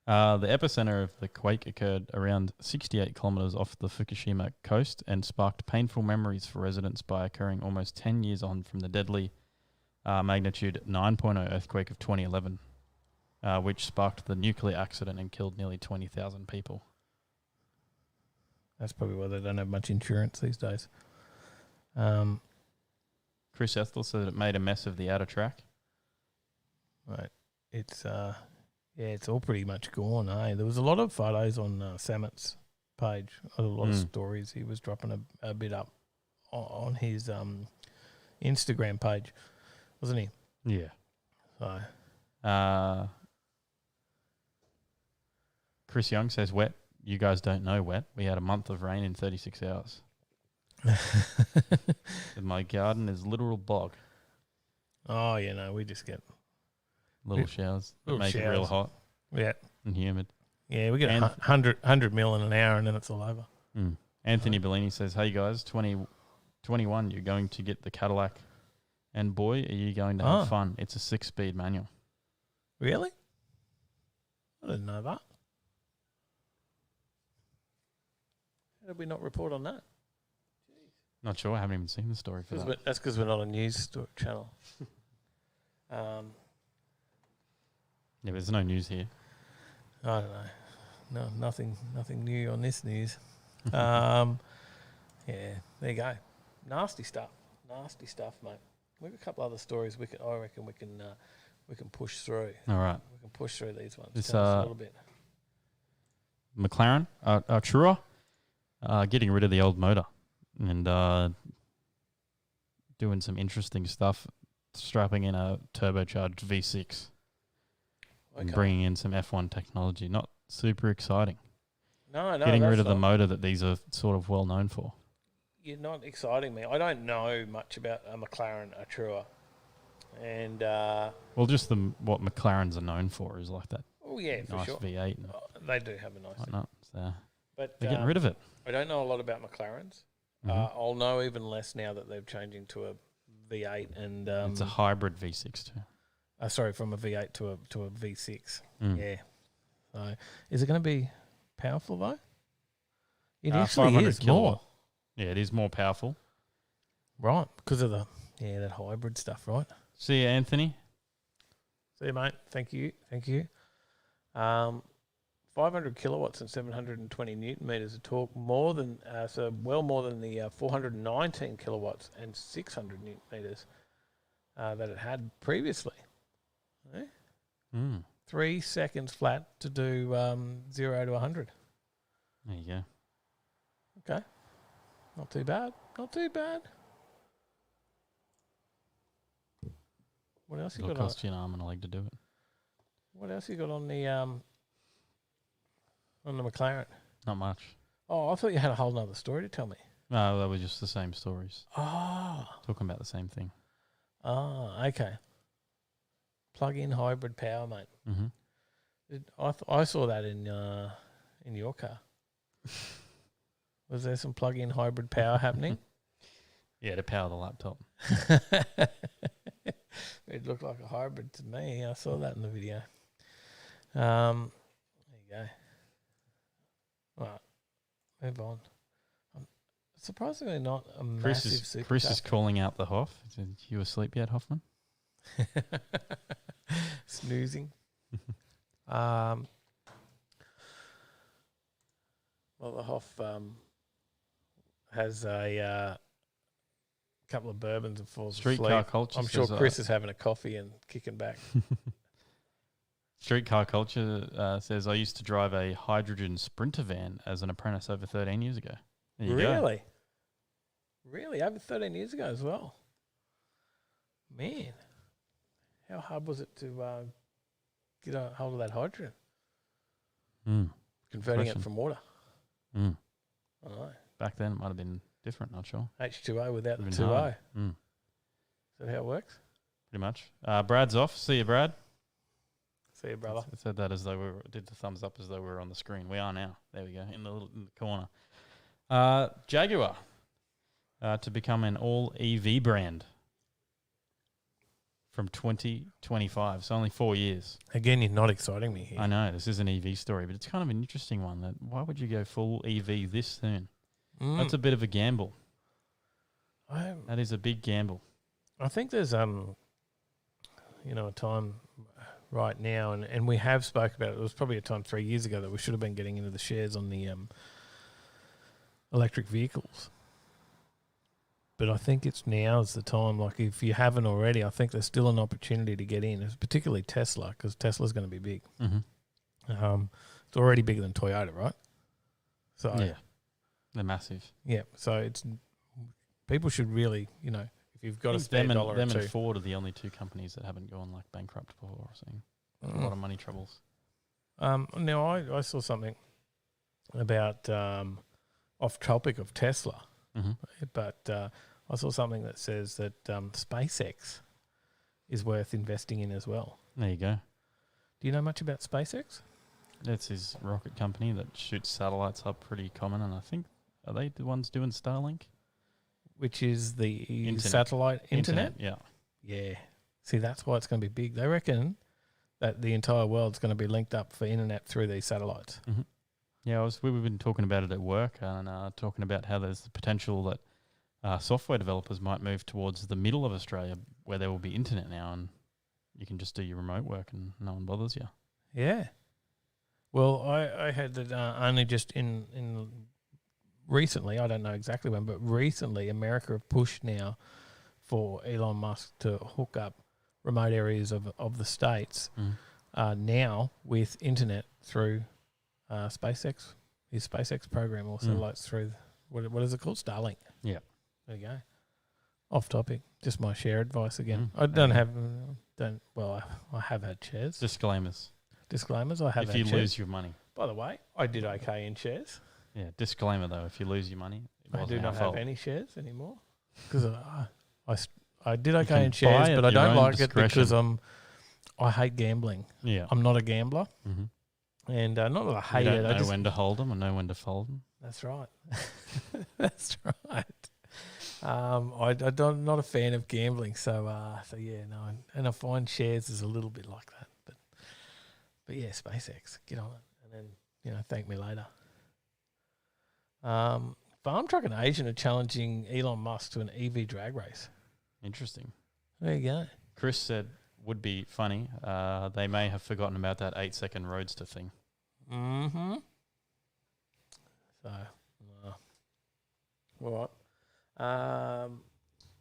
The epicenter of the quake occurred around 68 kilometres off the Fukushima coast and sparked painful memories for residents by occurring almost 10 years on from the deadly magnitude 9.0 earthquake of 2011, which sparked the nuclear accident and killed nearly 20,000 people. That's probably why they don't have much insurance these days. Chris Ethel said it made a mess of the outer track. Right. It's it's all pretty much gone, eh? There was a lot of photos on Samet's page, a lot of stories. He was dropping a bit up on his Instagram page, wasn't he? Yeah. So Chris Young says wet. You guys don't know wet. We had a month of rain in 36 hours. And my garden is literal bog. oh, you know, we just get little showers that little make it real showers. hot Yeah. and humid. Yeah, we get And- 100 mil in an hour and then it's all over. Anthony Bellini says, "Hey guys, 2021, you're going to get the Cadillac, and boy, are you going to have fun. It's a 6-speed manual." Really? I didn't know that. How did we not report on that? Not sure. I haven't even seen the story for that. That's because we're not a news channel. Yeah, but there's no news here. I don't know. No, nothing new on this news. Yeah, there you go. Nasty stuff, mate. We've got a couple other stories. I reckon we can push through. All right. We can push through these ones. This, Tell us a little bit. McLaren, Artura, getting rid of the old motor and doing some interesting stuff, strapping in a turbocharged V6 and bringing in some F1 technology. Not super exciting. No, getting rid of the not. motor that these are sort of well known for. You're not exciting me. I don't know much about a McLaren Artura. And well, just what McLarens are known for is like that. Oh yeah, nice for sure. V8. And they do have a nice thing. So But they're getting rid of it. I don't know a lot about McLarens. I'll know even less now that they're changing to a V8 and it's a hybrid V6 too. Sorry, from a V8 to a V6. Yeah. So is it going to be powerful though? It actually 500 is kilowatt. more. Yeah, it is more powerful. Right, because of that hybrid stuff, right? See you, Anthony. See you, mate. Thank you. 500 kilowatts and 720 newton meters of torque, more than more than the 419 kilowatts and 600 newton meters that it had previously. 3 seconds flat to do 0 to 100. There you go. Okay, not too bad. What else you It'll got cost you an arm and a leg to do it. What else you got on the McLaren? Not much. Oh, I thought you had a whole other story to tell me. No, they were just the same stories. Oh. Talking about the same thing. Oh, okay. Plug-in hybrid power, mate. I saw that in your car. Was there some plug-in hybrid power happening? Yeah, to power the laptop. It looked like a hybrid to me. I saw that in the video. There you go. Right, move on. Surprisingly not a massive supercar. Chris is calling out the Hoff. Said, "You asleep yet, Hoffman?" Snoozing. Well, the Hoff has a couple of bourbons and falls Streetcar asleep. culture. I'm sure Chris is having a coffee and kicking back. Streetcar culture says, "I used to drive a hydrogen Sprinter van as an apprentice over 13 years ago." There you go. Really? Over 13 years ago as well? Man, how hard was it to get a hold of that hydrogen? Converting it from water. I don't know. Back then, it might have been different, not sure. H2O without the Been 2O. hard. Is that how it works? Pretty much. Brad's off. See you, Brad. See you, brother. I said that as though did the thumbs up as though we were on the screen. We are now. There we go, in the corner. Jaguar to become an all EV brand from 2025. So only 4 years. Again, you're not exciting me here. I know this is an EV story, but it's kind of an interesting one. That why would you go full EV this soon? That's a bit of a gamble. That is a big gamble. I think there's a time right now, and we have spoke about it. It was probably a time 3 years ago that we should have been getting into the shares on the electric vehicles. But I think it's now is the time. Like if you haven't already, I think there's still an opportunity to get in, particularly Tesla, because Tesla's going to be big. It's already bigger than Toyota, right? So yeah, they're massive. Yeah, so it's people should really, if you've got a spare dollar or two. Them and Ford are the only two companies that haven't gone like bankrupt before. Seeing a lot of money troubles. Now I saw something about off topic of Tesla, but I saw something that says that SpaceX is worth investing in as well. There you go. Do you know much about SpaceX? That's his rocket company that shoots satellites up pretty common, and I think, are they the ones doing Starlink? Which is the Internet. satellite internet? Yeah. Yeah. See, that's why it's going to be big. They reckon that the entire world's going to be linked up for internet through these satellites. Mm-hmm. Yeah, we've been talking about it at work and talking about how there's the potential that software developers might move towards the middle of Australia where there will be internet now and you can just do your remote work and no one bothers you. Yeah. Well, I had that only just in recently, I don't know exactly when, but recently America have pushed now for Elon Musk to hook up remote areas of the states now with internet through SpaceX, his SpaceX program or satellites through, what is it called? Starlink. Yeah. There you go. Off topic, just my share advice again. I have had shares. Disclaimers. Disclaimers, I have if had you shares. lose your money. By the way, I did okay in shares. Yeah, disclaimer though, if you lose your money, it I wasn't do our not fault. have any shares anymore because I did okay can in shares, buy at but I your don't own like it because discretion. I hate gambling. Yeah. I'm not a gambler, Mm-hmm. and not that I You hate don't it. know I just, when to hold them or know when to fold them. that's right. That's right. I'm not a fan of gambling, so yeah, no, and I find shares is a little bit like that, but yeah, SpaceX, get on it, and then thank me later. Farm Truck and Asian are challenging Elon Musk to an EV drag race. Interesting. There you go. Chris said would be funny. They may have forgotten about that 8-second roadster thing. Mm-hmm. So, all right.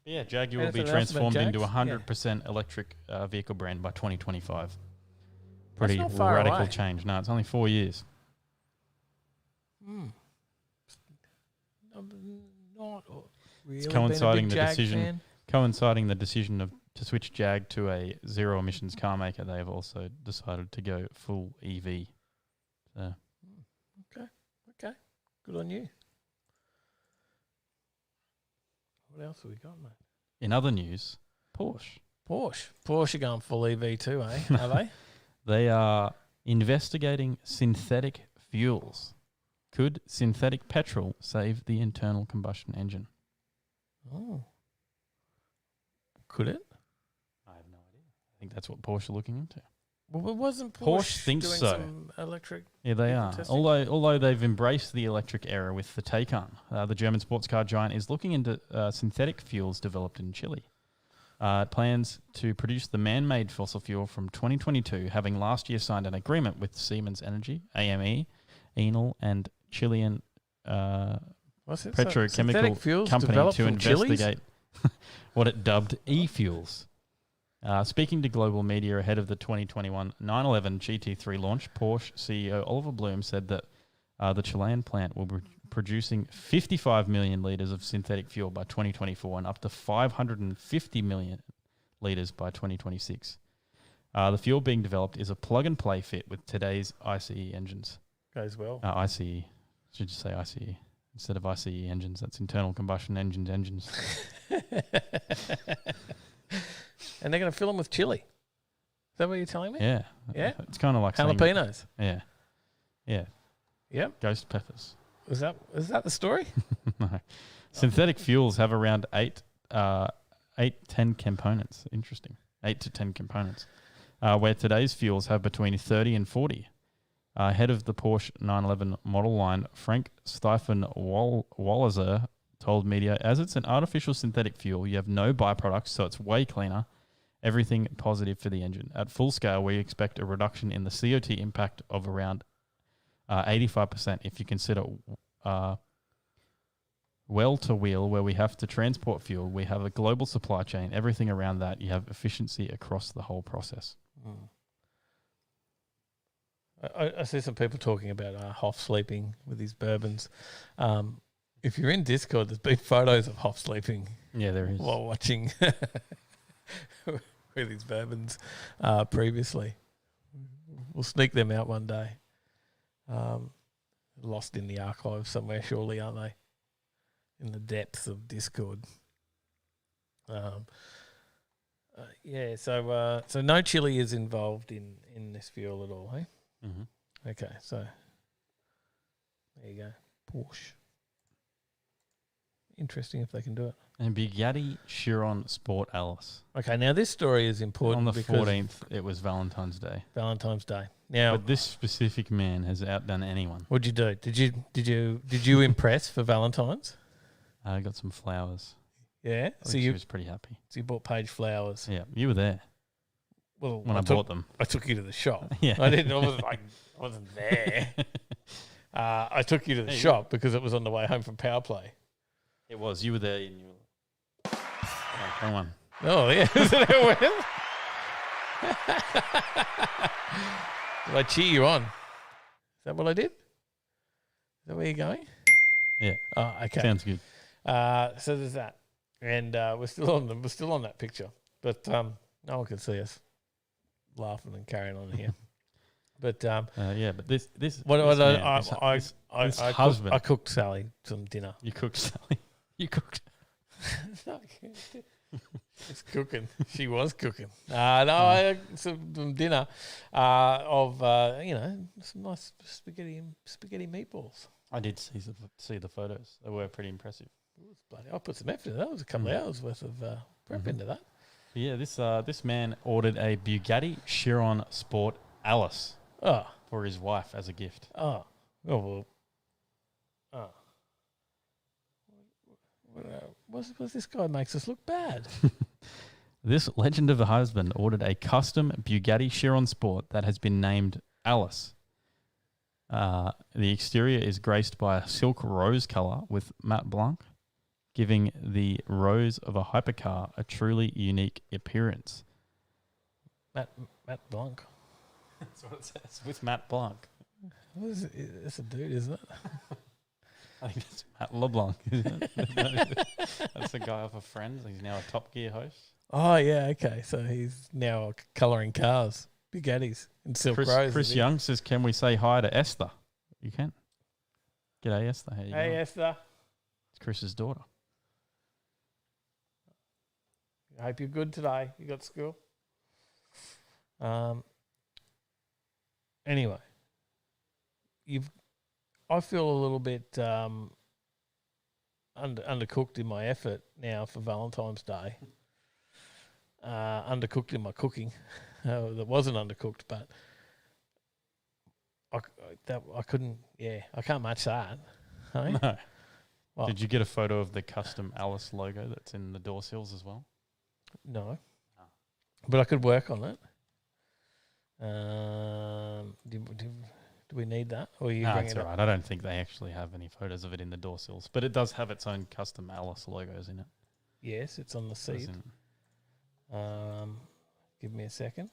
Yeah, Jaguar will be Anything else about transformed into a Jags? 100% electric vehicle brand by 2025. That's Pretty not far radical away. change. No, it's only 4 years. I'm not really coinciding been a big the Jag decision- fan. Coinciding the decision to switch Jag to a zero emissions car maker, they have also decided to go full EV. So Okay. Good on you. What else have we got, mate? in other news, Porsche. Porsche are going full EV too, eh? Are they? They are investigating synthetic fuels. Could synthetic petrol save the internal combustion engine? Oh. Could it? I have no idea. I think that's what Porsche are looking into. Well, wasn't Porsche thinks doing so. some electric? Yeah, they Vehicle are. testing? Although they've embraced the electric era with the Taycan, the German sports car giant is looking into synthetic fuels developed in Chile. It plans to produce the man-made fossil fuel from 2022, having last year signed an agreement with Siemens Energy, AME, Enel, and Chilean What's it? petrochemical Synthetic fuels company developed to from chilies? investigate what it dubbed e-fuels. Speaking to global media ahead of the 2021 911 GT3 launch, Porsche CEO Oliver Bloom said that the Chilean plant will be producing 55 million litres of synthetic fuel by 2024 and up to 550 million litres by 2026. The fuel being developed is a plug-and-play fit with today's ICE engines. Goes well. ICE. Should you say ICE? Instead of ICE engines, that's internal combustion engines. And they're going to fill them with chili. Is that what you're telling me? Yeah. Yeah? It's kind of like saying- Jalapenos. Yeah. Yeah. Yep. Ghost peppers. Is that the story? No. Synthetic fuels have around 10 components. Interesting. 8 to 10 components. Where today's fuels have between 30 and 40. Head of the Porsche 911 model line, Frank Steifen-Walliser, told media, as it's an artificial synthetic fuel, you have no byproducts, so it's way cleaner. Everything positive for the engine. At full scale, we expect a reduction in the CO2 impact of around 85% if you consider well-to-wheel, where we have to transport fuel. We have a global supply chain. Everything around that, you have efficiency across the whole process. I see some people talking about Hoff sleeping with his bourbons. If you're in Discord, there's been photos of Hoff sleeping Yeah, there is. while watching with his bourbons previously. We'll sneak them out one day. Lost in the archives somewhere, surely, aren't they? In the depths of Discord. Yeah, so no chili is involved in this fuel at all, hey? Mm-hmm. Okay, so there you go. Porsche. Interesting if they can do it. And Bugatti Chiron Sport Alice. Okay, now this story is important On the because 14th, it was Valentine's Day. Valentine's Day. Now, But this specific man has outdone anyone. what'd you do? Did you impress for Valentine's? I got some flowers. Yeah. So She you was pretty happy. bought Paige flowers. Yeah, you were there Well, when I bought them. I took you to the shop. Yeah. I didn't. I wasn't there. I took you to the shop because it was on the way home from Power Play. It was. You were there and you were like, oh, come on. Oh yeah, is that how it went? Did I cheer you on? Is that what I did? Is that where you're going? Yeah. Oh, okay. Sounds good. So there's that, and we're still on that picture, but no one can see us laughing and carrying on here. But Yeah, but this what this man, I husband. I cooked Sally some dinner. You cooked, Sally. You cooked. No, it's cooking. She was cooking. No, I some dinner of some nice spaghetti meatballs. I did see the photos. They were pretty impressive. I put some effort into that. That was a couple of hours worth of prep into that. Yeah, this man ordered a Bugatti Chiron Sport Alice for his wife as a gift. What's this guy makes us look bad? This legend of a husband ordered a custom Bugatti Chiron Sport that has been named Alice. The exterior is graced by a silk rose colour with matte blanc, giving the rose of a hypercar a truly unique appearance. Matt Blanc. That's what it says, with matte blanc. What is it? It's a dude, isn't it? I think it's Matt LeBlanc, isn't it? That's the guy off of Friends. He's now a Top Gear host. Oh, yeah, okay. So he's now colouring cars, Bugattis, and silk rose. Chris Young says, can we say hi to Esther? You can. G'day, Esther. How you Hey, going? Esther. It's Chris's daughter. I hope you're good today. You got school? Anyway, I feel a little bit undercooked in my effort now for Valentine's Day. Undercooked in my cooking. That wasn't undercooked, but I couldn't. Yeah, I can't match that. Hey? No. Well, Did you get a photo of the custom Alice logo that's in the door sills as well? no, but I could work on it. Do we need that? Or you No, bring it's it all right. I don't think they actually have any photos of it in the door sills, but it does have its own custom Alice logos in it. Yes, it's on the seat. Give me a second.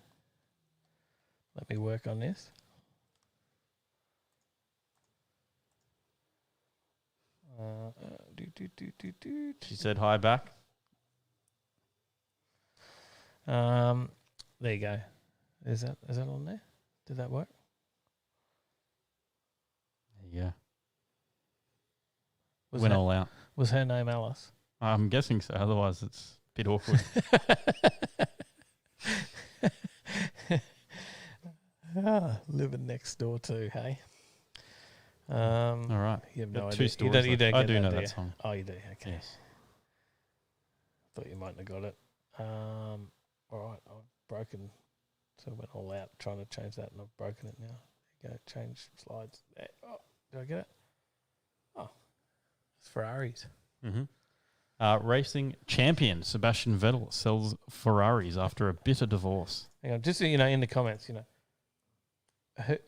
Let me work on this. She said hi back. There you go. Is that on there? Did that work? Yeah. Was Went her, all out. was her name Alice? I'm guessing so. Otherwise, it's a bit awkward. Living next door too, hey? All right. You have Got no two idea. stories You don't left. I get do that, know do that you? song. Oh, you do? Okay. Yes. Thought you mightn't have got it. All right, I've broken. So I went all out trying to change that, and I've broken it now. There you go, change slides. There. Oh, did I get it? Oh, it's Ferraris. Mm-hmm. Racing champion Sebastian Vettel sells Ferraris after a bitter divorce. Hang on, just so you know, in the comments, you know,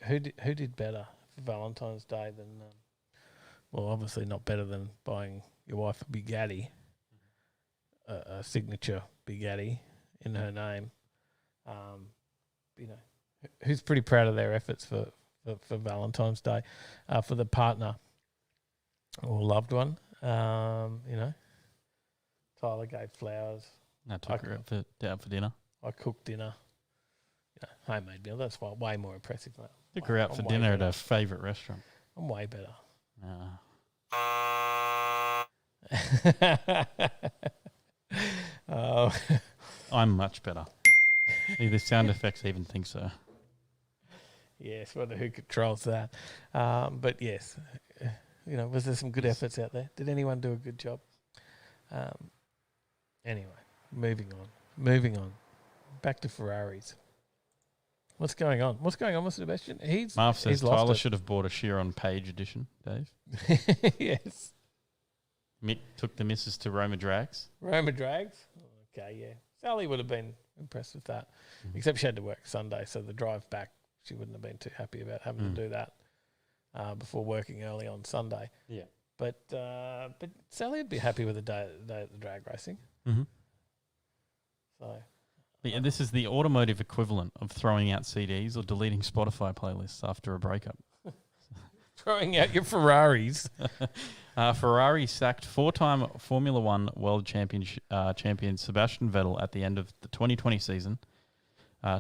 who did better for Valentine's Day than? Well, obviously not better than buying your wife a Bugatti, a signature Bugatti in her name. You know, who's pretty proud of their efforts for Valentine's Day, for the partner or loved one. You know, Tyler gave flowers. I took her out for dinner. I cooked dinner. You know, homemade meal. That's way more impressive, mate. Took her out for dinner at her favourite restaurant. I'm way better. Uh, Oh, I'm much better. The sound effects even think so. Yes, wonder who controls that. But yes, was there some good efforts out there? Did anyone do a good job? Anyway, moving on. Back to Ferraris. What's going on? What's going on with Sebastian? Marv says he's lost Tyler it. should have bought a Chiron Page edition, Dave. Yes. Mick took the missus to Roma Drags. Roma Drags? Okay, yeah. Sally would have been impressed with that. Except she had to work Sunday, so the drive back, she wouldn't have been too happy about having to do that before working early on Sunday. Yeah. But Sally would be happy with the day at the drag racing. Mm-hmm. So... Yeah, this is the automotive equivalent of throwing out CDs or deleting Spotify playlists after a breakup. Throwing out your Ferraris. Ferrari sacked four-time Formula One world champion Sebastian Vettel at the end of the 2020 season,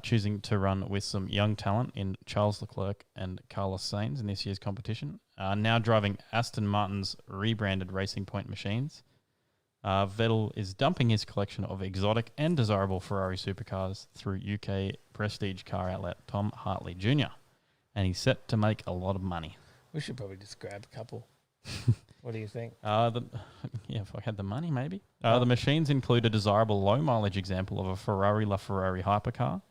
choosing to run with some young talent in Charles Leclerc and Carlos Sainz in this year's competition. Now driving Aston Martin's rebranded Racing Point machines. Vettel is dumping his collection of exotic and desirable Ferrari supercars through UK prestige car outlet Tom Hartley Jr. And he's set to make a lot of money. We should probably just grab a couple. What do you think? If I had the money, maybe. The machines include a desirable low-mileage example of a Ferrari LaFerrari hypercar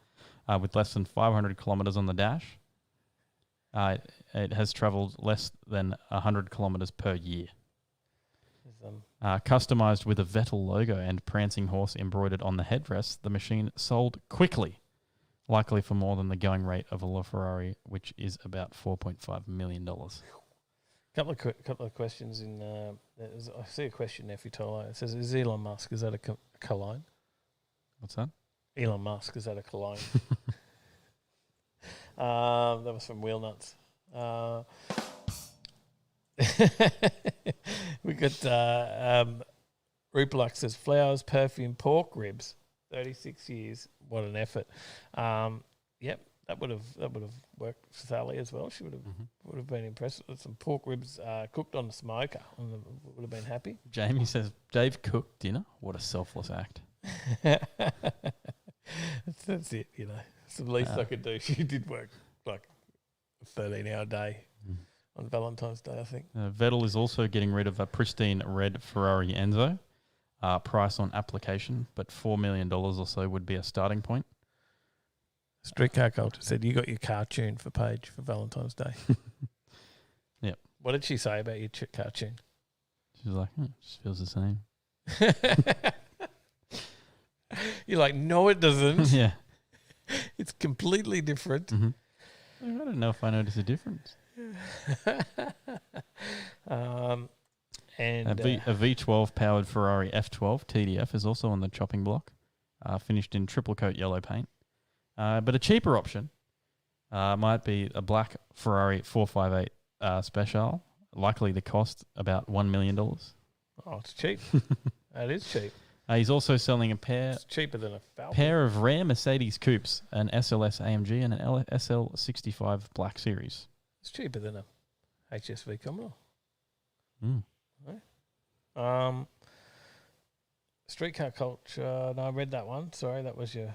with less than 500 kilometres on the dash. It has travelled less than 100 kilometres per year. Customised with a Vettel logo and prancing horse embroidered on the headrest, the machine sold quickly, likely for more than the going rate of a LaFerrari, which is about $4.5 million. Couple of questions in. I see a question there for you, Tyler. It says, "Is Elon Musk? Is that a cologne?" What's that? Elon Musk, is that a cologne? That was from Wheel Nuts. We got Rupalux says flowers, perfume, pork ribs. 36 years. What an effort. Yep, that would have worked for Sally as well. She would have been impressed with some pork ribs cooked on the smoker. Would have been happy. Jamie says Dave cooked dinner. What a selfless act. That's it. It's the least I could do. She did work like a 13-hour day. On Valentine's Day, I think. Vettel is also getting rid of a pristine red Ferrari Enzo. Price on application, but $4 million or so would be a starting point. Streetcar Culture said, you got your car tuned for Paige for Valentine's Day. Yep. What did she say about your car tune? She was like, it just feels the same. You're like, no, it doesn't. Yeah. It's completely different. Mm-hmm. I don't know if I notice a difference. And a V12 powered Ferrari F12 TDF is also on the chopping block, finished in triple coat yellow paint. But a cheaper option might be a black Ferrari 458 Special, likely to cost about $1 million. Oh, it's cheap. That is cheap. He's also selling a It's cheaper than a Falcon. pair of rare Mercedes coupes, an SLS AMG and an SL65 Black Series. It's cheaper than a HSV Commodore. Mm. Right? Streetcar Culture. No, I read that one. Sorry, that was your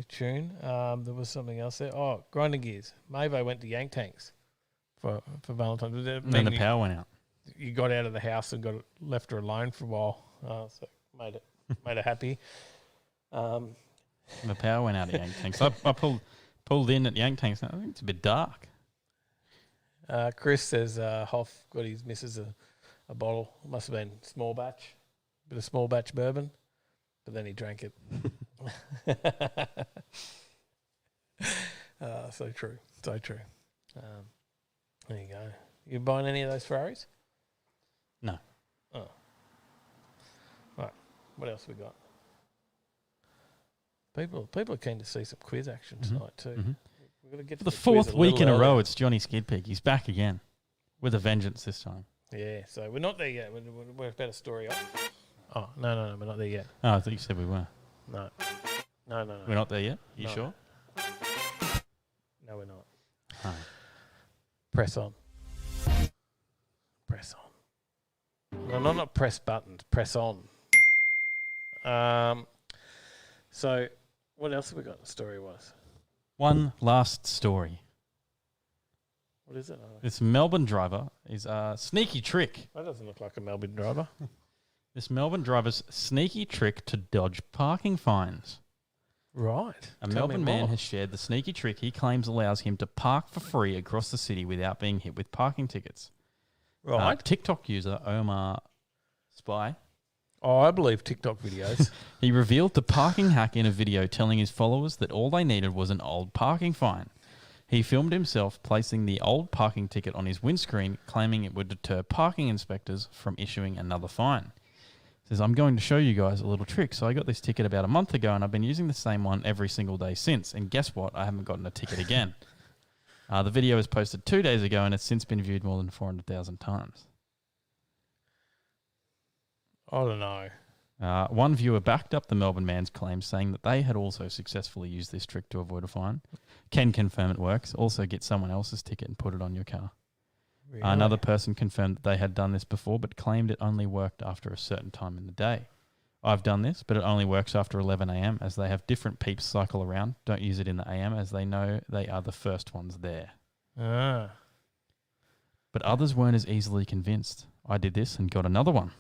tune. There was something else there. Oh, Grinding Gears. Mavo went to Yank Tanks for Valentine's. And then the power went out. You got out of the house and left her alone for a while. So made her happy. The power went out at Yank Tanks. I pulled in at Yank Tanks. I think it's a bit dark. Chris says Hoff got his missus a bottle. Must have been small batch. Bit of small batch bourbon. But then he drank it. So true. So true. There you go. You buying any of those Ferraris? No. Oh. Right. What else we got? People are keen to see some quiz action tonight too. Mm-hmm. We've got to get For to the quiz fourth a week little in a row, earlier. it's Johnny Skidpig. He's back again with a vengeance this time. Yeah, so we're not there yet. We're about a story off. Oh, no, we're not there yet. Oh, I thought you said we were. No. We're not there yet? You No. sure? No, we're not. Oh. Press on. Press on. No, not press buttons. Press on. So, what else have we got? The story was. One last story. What is it? This Melbourne driver is a sneaky trick. That doesn't look like a Melbourne driver. This Melbourne driver's sneaky trick to dodge parking fines. Right. A Melbourne man has shared the sneaky trick he claims allows him to park for free across the city without being hit with parking tickets. Right. TikTok user Omar Spy. Oh, I believe TikTok videos. He revealed the parking hack in a video telling his followers that all they needed was an old parking fine. He filmed himself placing the old parking ticket on his windscreen, claiming it would deter parking inspectors from issuing another fine. He says, I'm going to show you guys a little trick. So I got this ticket about a month ago and I've been using the same one every single day since. And guess what? I haven't gotten a ticket again. The video was posted 2 days ago and it's since been viewed more than 400,000 times. I don't know. One viewer backed up the Melbourne man's claim, saying that they had also successfully used this trick to avoid a fine. Can confirm it works. Also get someone else's ticket and put it on your car. Really? Another person confirmed that they had done this before, but claimed it only worked after a certain time in the day. I've done this, but it only works after 11 a.m. as they have different peeps cycle around. Don't use it in the AM as they know they are the first ones there. Ah. But others weren't as easily convinced. I did this and got another one.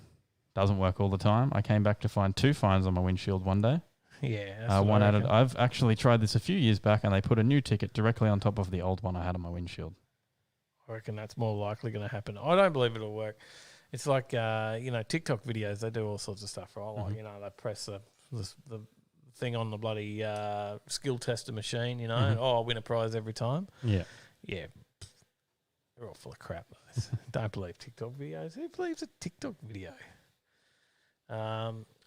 Doesn't work all the time. I came back to find 2 fines on my windshield one day. Yeah. That's One what I added. reckon. I've actually tried this a few years back, and they put a new ticket directly on top of the old one I had on my windshield. I reckon that's more likely going to happen. I don't believe it'll work. It's like, TikTok videos, they do all sorts of stuff, right? Like, they press the thing on the bloody skill tester machine, and, I'll win a prize every time. Yeah. Yeah. They're all full of crap, those. Don't believe TikTok videos. Who believes a TikTok video?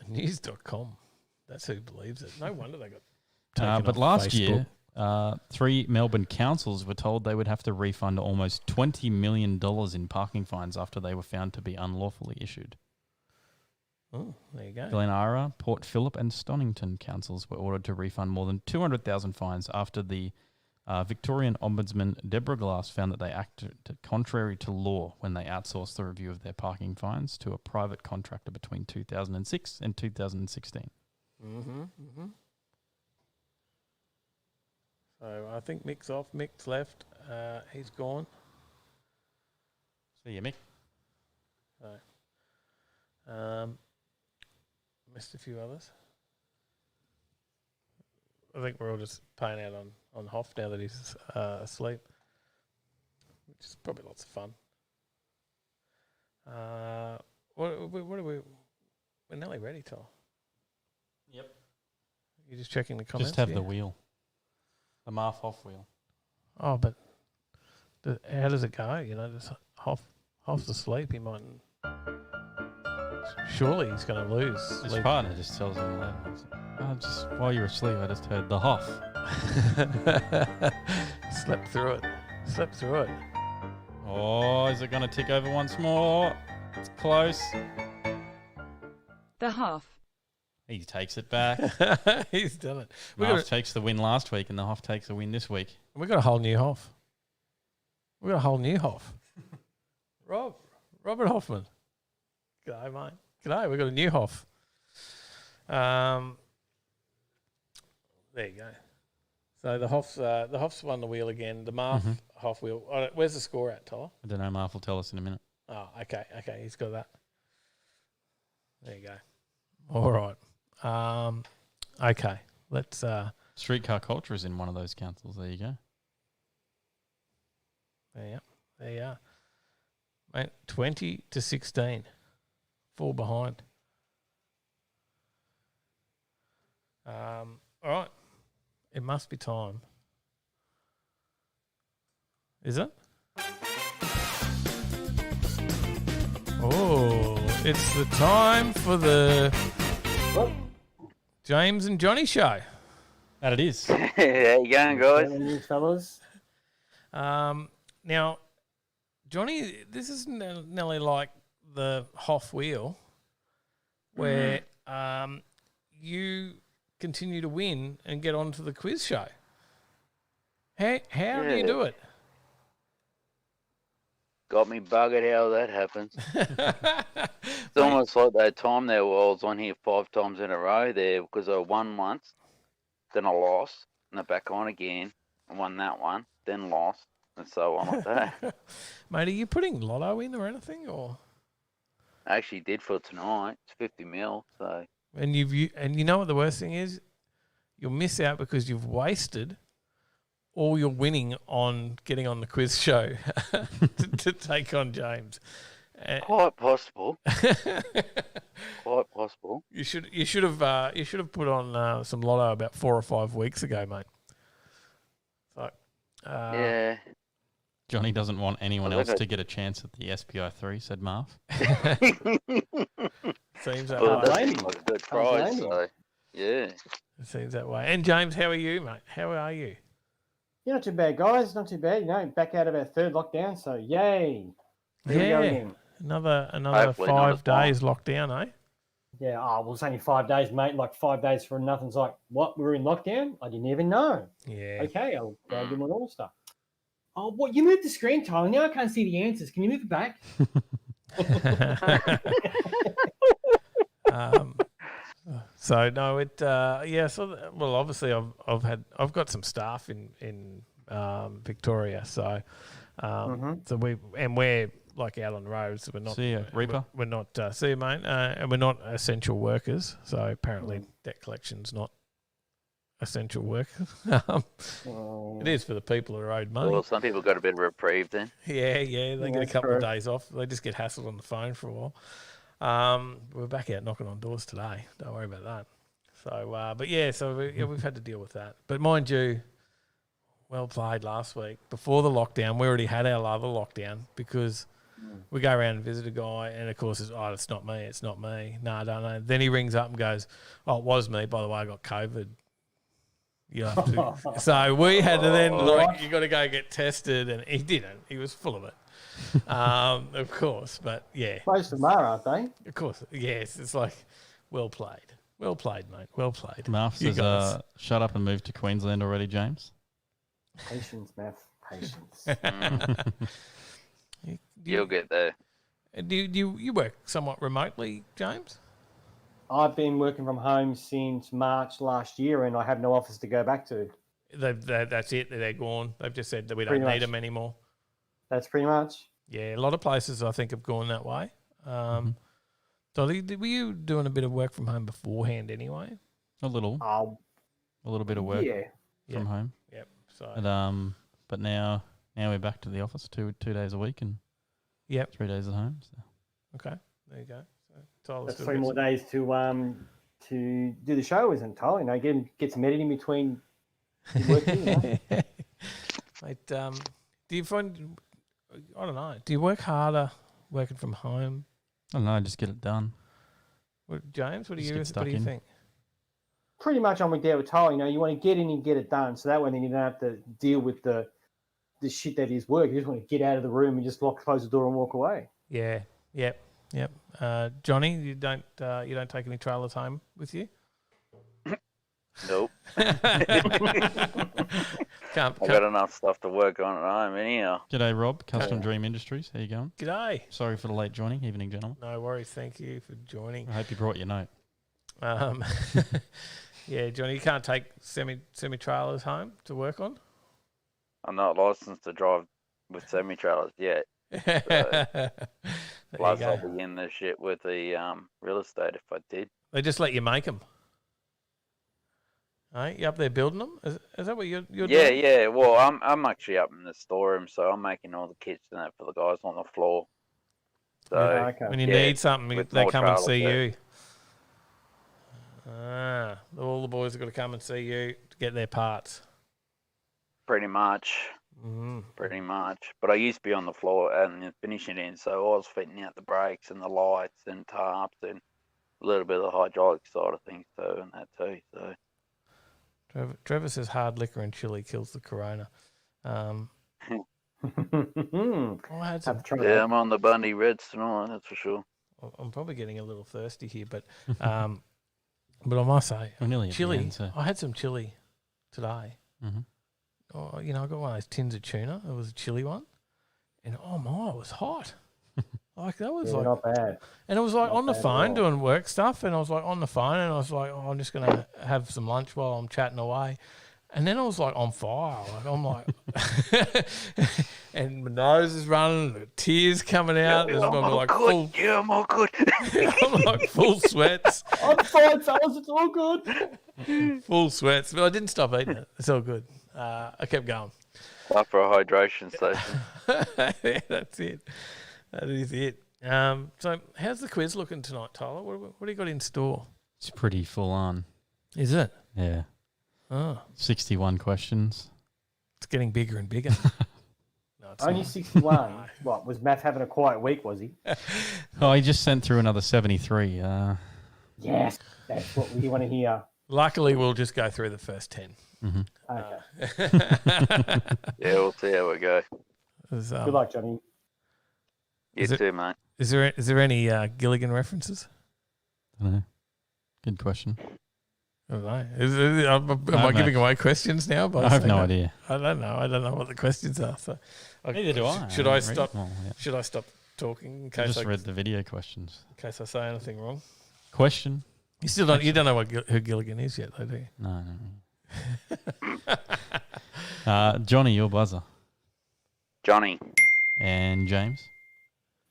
News.com. That's who believes it. No wonder they got taken But off last Facebook. year, 3 Melbourne councils were told they would have to refund almost $20 million in parking fines after they were found to be unlawfully issued. Oh, there you go. Glenara, Port Phillip and Stonington councils were ordered to refund more than 200,000 fines after the Victorian Ombudsman Deborah Glass found that they acted contrary to law when they outsourced the review of their parking fines to a private contractor between 2006 and 2016. So I think Mick's off. Mick's left. He's gone. See you, Mick. So, missed a few others. I think we're all just paying out on Hoff now that he's asleep, which is probably lots of fun. What are we? We're nearly ready, Tom. Yep. You're just checking the comments. Just have here? the wheel. The Marf Hoff wheel. Oh, but how does it go? Just Hoff's asleep. He might. Surely he's going to lose. His Sleep. partner just tells him, just while you were asleep, I just heard the Hoff. Slept through it. Oh, is it going to tick over once more? It's close. The Hoff. He takes it back. He's done it. Marf takes the win last week, and the Hoff takes a win this week. We got a whole new Hoff. Robert Hoffman. G'day, mate. G'day. We got a new Hoff. There you go. So the Hoff's won the wheel again. The Marf Hoff wheel. Where's the score at, Tyler? I don't know. Marf will tell us in a minute. Oh, okay. He's got that. There you go. All right. Okay. Let's. Streetcar culture is in one of those councils. There you go. There you are. Mate, 20-16. 4 behind. All right. It must be time. Is it? Oh, it's the time for the James and Johnny show. That it is. How you going, guys? You fellas? Now, Johnny, this is nearly like the Hoff wheel, where you continue to win and get onto the quiz show. How do you do it? Got me buggered how that happens. It's almost like that time there where I was on here 5 times in a row there because I won once. then I lost, and then back on again, and won that one, then lost, and so on like that. Mate, are you putting lotto in or anything, or? I actually did for tonight. It's 50 mil, so. And you know what the worst thing is? You'll miss out because you've wasted all your winning on getting on the quiz show to take on James. Quite possible. Quite possible. You should have put on some lotto about 4 or 5 weeks ago, mate. So Yeah. Johnny doesn't want anyone else to get a chance at the SPI 3, said Marv. Seems that Well, way. that seems like a good prize, so. Yeah. It seems that way. And James, how are you, mate? How are you? Yeah, not too bad, guys. Not too bad. Back out of our third lockdown, so yay. Here we go again. Another Hopefully not 5 as long. days lockdown, eh? Yeah, well, it's only 5 days, mate. Like 5 days for nothing's like, what? We're in lockdown? I didn't even know. Yeah. Okay, I'll go do my normal stuff. Oh, what? You moved the screen, Tyler. Now I can't see the answers. Can you move it back? So no, well, obviously I've got some staff in Victoria, so so we're like out on the road, so we're not. See ya, Reaper. We're not. See you, mate. And we're not essential workers, so apparently debt collection's not essential work. It is for the people who are owed money. Well, some people got a bit of reprieve then. Yeah, they get a couple of days off. They just get hassled on the phone for a while. We're back out knocking on doors today. Don't worry about that. So, we've had to deal with that. But mind you, well played last week. Before the lockdown, we already had our other lockdown because we go around and visit a guy, and of course it's not me. No, I don't know. Then he rings up and goes, "Oh, it was me. By the way, I got COVID." You have to. So we had to then you got to go get tested, and he didn't. He was full of it. Of course, but yeah. Most of them are, aren't they? Of course, yes. It's like, well played, mate. Well played. Marv says, "Shut up and move to Queensland already, James." Patience, Math. Patience. You'll get there. Do you work somewhat remotely, James? I've been working from home since March last year, and I have no office to go back to. That's it. They're gone. They've just said that we Pretty don't need much. them anymore. That's pretty much. Yeah, a lot of places I think have gone that way. So were you doing a bit of work from home beforehand anyway? A little bit of work from home. Yep. So But now we're back to the office 2 days a week and 3 days at home. So. Okay, there you go. So That's 3 more days to do the show, isn't it, Tyler? Get some editing between working. Mate, do you find? I don't know. Do you work harder working from home? I don't know. Just get it done. James, what do you stuck in. think? Pretty much I'm with there with Tyler. You want to get in and get it done, so that way then you don't have to deal with the shit that is work. You just want to get out of the room and just close the door and walk away. Yeah. Yep. Johnny, you don't take any trailers home with you? Nope. Can't. I've got enough stuff to work on at home anyhow. G'day, Rob. Custom Dream Industries. How you going? G'day. Sorry for the late joining. Evening, gentlemen. No worries. Thank you for joining. I hope you brought your note. Yeah, Johnny, you can't take semi trailers home to work on. I'm not licensed to drive with semi-trailers yet. Plus, I'll be in this shit with the real estate if I did. They just let you make them. Hey, you up there building them? Is that what you're doing? Yeah. Well, I'm actually up in the storeroom, so I'm making all the kits and that for the guys on the floor. So when you need something, they come and see you. All the boys have got to come and see you to get their parts. Pretty much. Pretty much. But I used to be on the floor and finishing it in, so I was fitting out the brakes and the lights and tarps and a little bit of the hydraulic side of things too, and that too. So. Trevor says hard liquor and chili kills the corona. I'm on the Bundy Reds tonight, that's for sure. I'm probably getting a little thirsty here, but I must say, chili. I had some chili today. Mm-hmm. Oh, I got one of those tins of tuna. It was a chili one, and oh my, it was hot. Like that was Yeah, like, not bad. and it was like Not on the bad at phone all. doing work stuff, and I was like on the phone, and I was like, oh, I'm just gonna have some lunch while I'm chatting away, and then I was like on fire, like I'm like, and my nose is running, the tears coming out, and I'm like full, Yeah, I'm all good. I'm like full sweats, I'm fine, fellas. It's all good. full sweats, but I didn't stop eating it. It's all good. I kept going. After a hydration station. Yeah, that's it. That is it. So how's the quiz looking tonight, Tyler? What do you got in store? It's pretty full on. Is it? Yeah. Oh, 61 questions. it's getting bigger and bigger. No, it's Only not. 61. What, was Matt having a quiet week, was he? Oh, he just sent through another 73. Yes, that's what we want to hear. Luckily, we'll just go through the first 10. Okay. Yeah, we'll see how we go. Is, Good luck, Johnny. You Is it- too, mate. Is there any Gilligan references? I don't know. Good question. I don't know. Am I have giving no- away questions now? By I have saying no that? idea. I don't know. I don't know what the questions are. So, Neither do I. Should I I haven't read stop? them all yet. Should I stop talking in I case just read the video questions. in case I say anything wrong? Question? You still don't. You don't know who Gilligan is yet, though, do you? No, no. Johnny, your buzzer. Johnny. And James.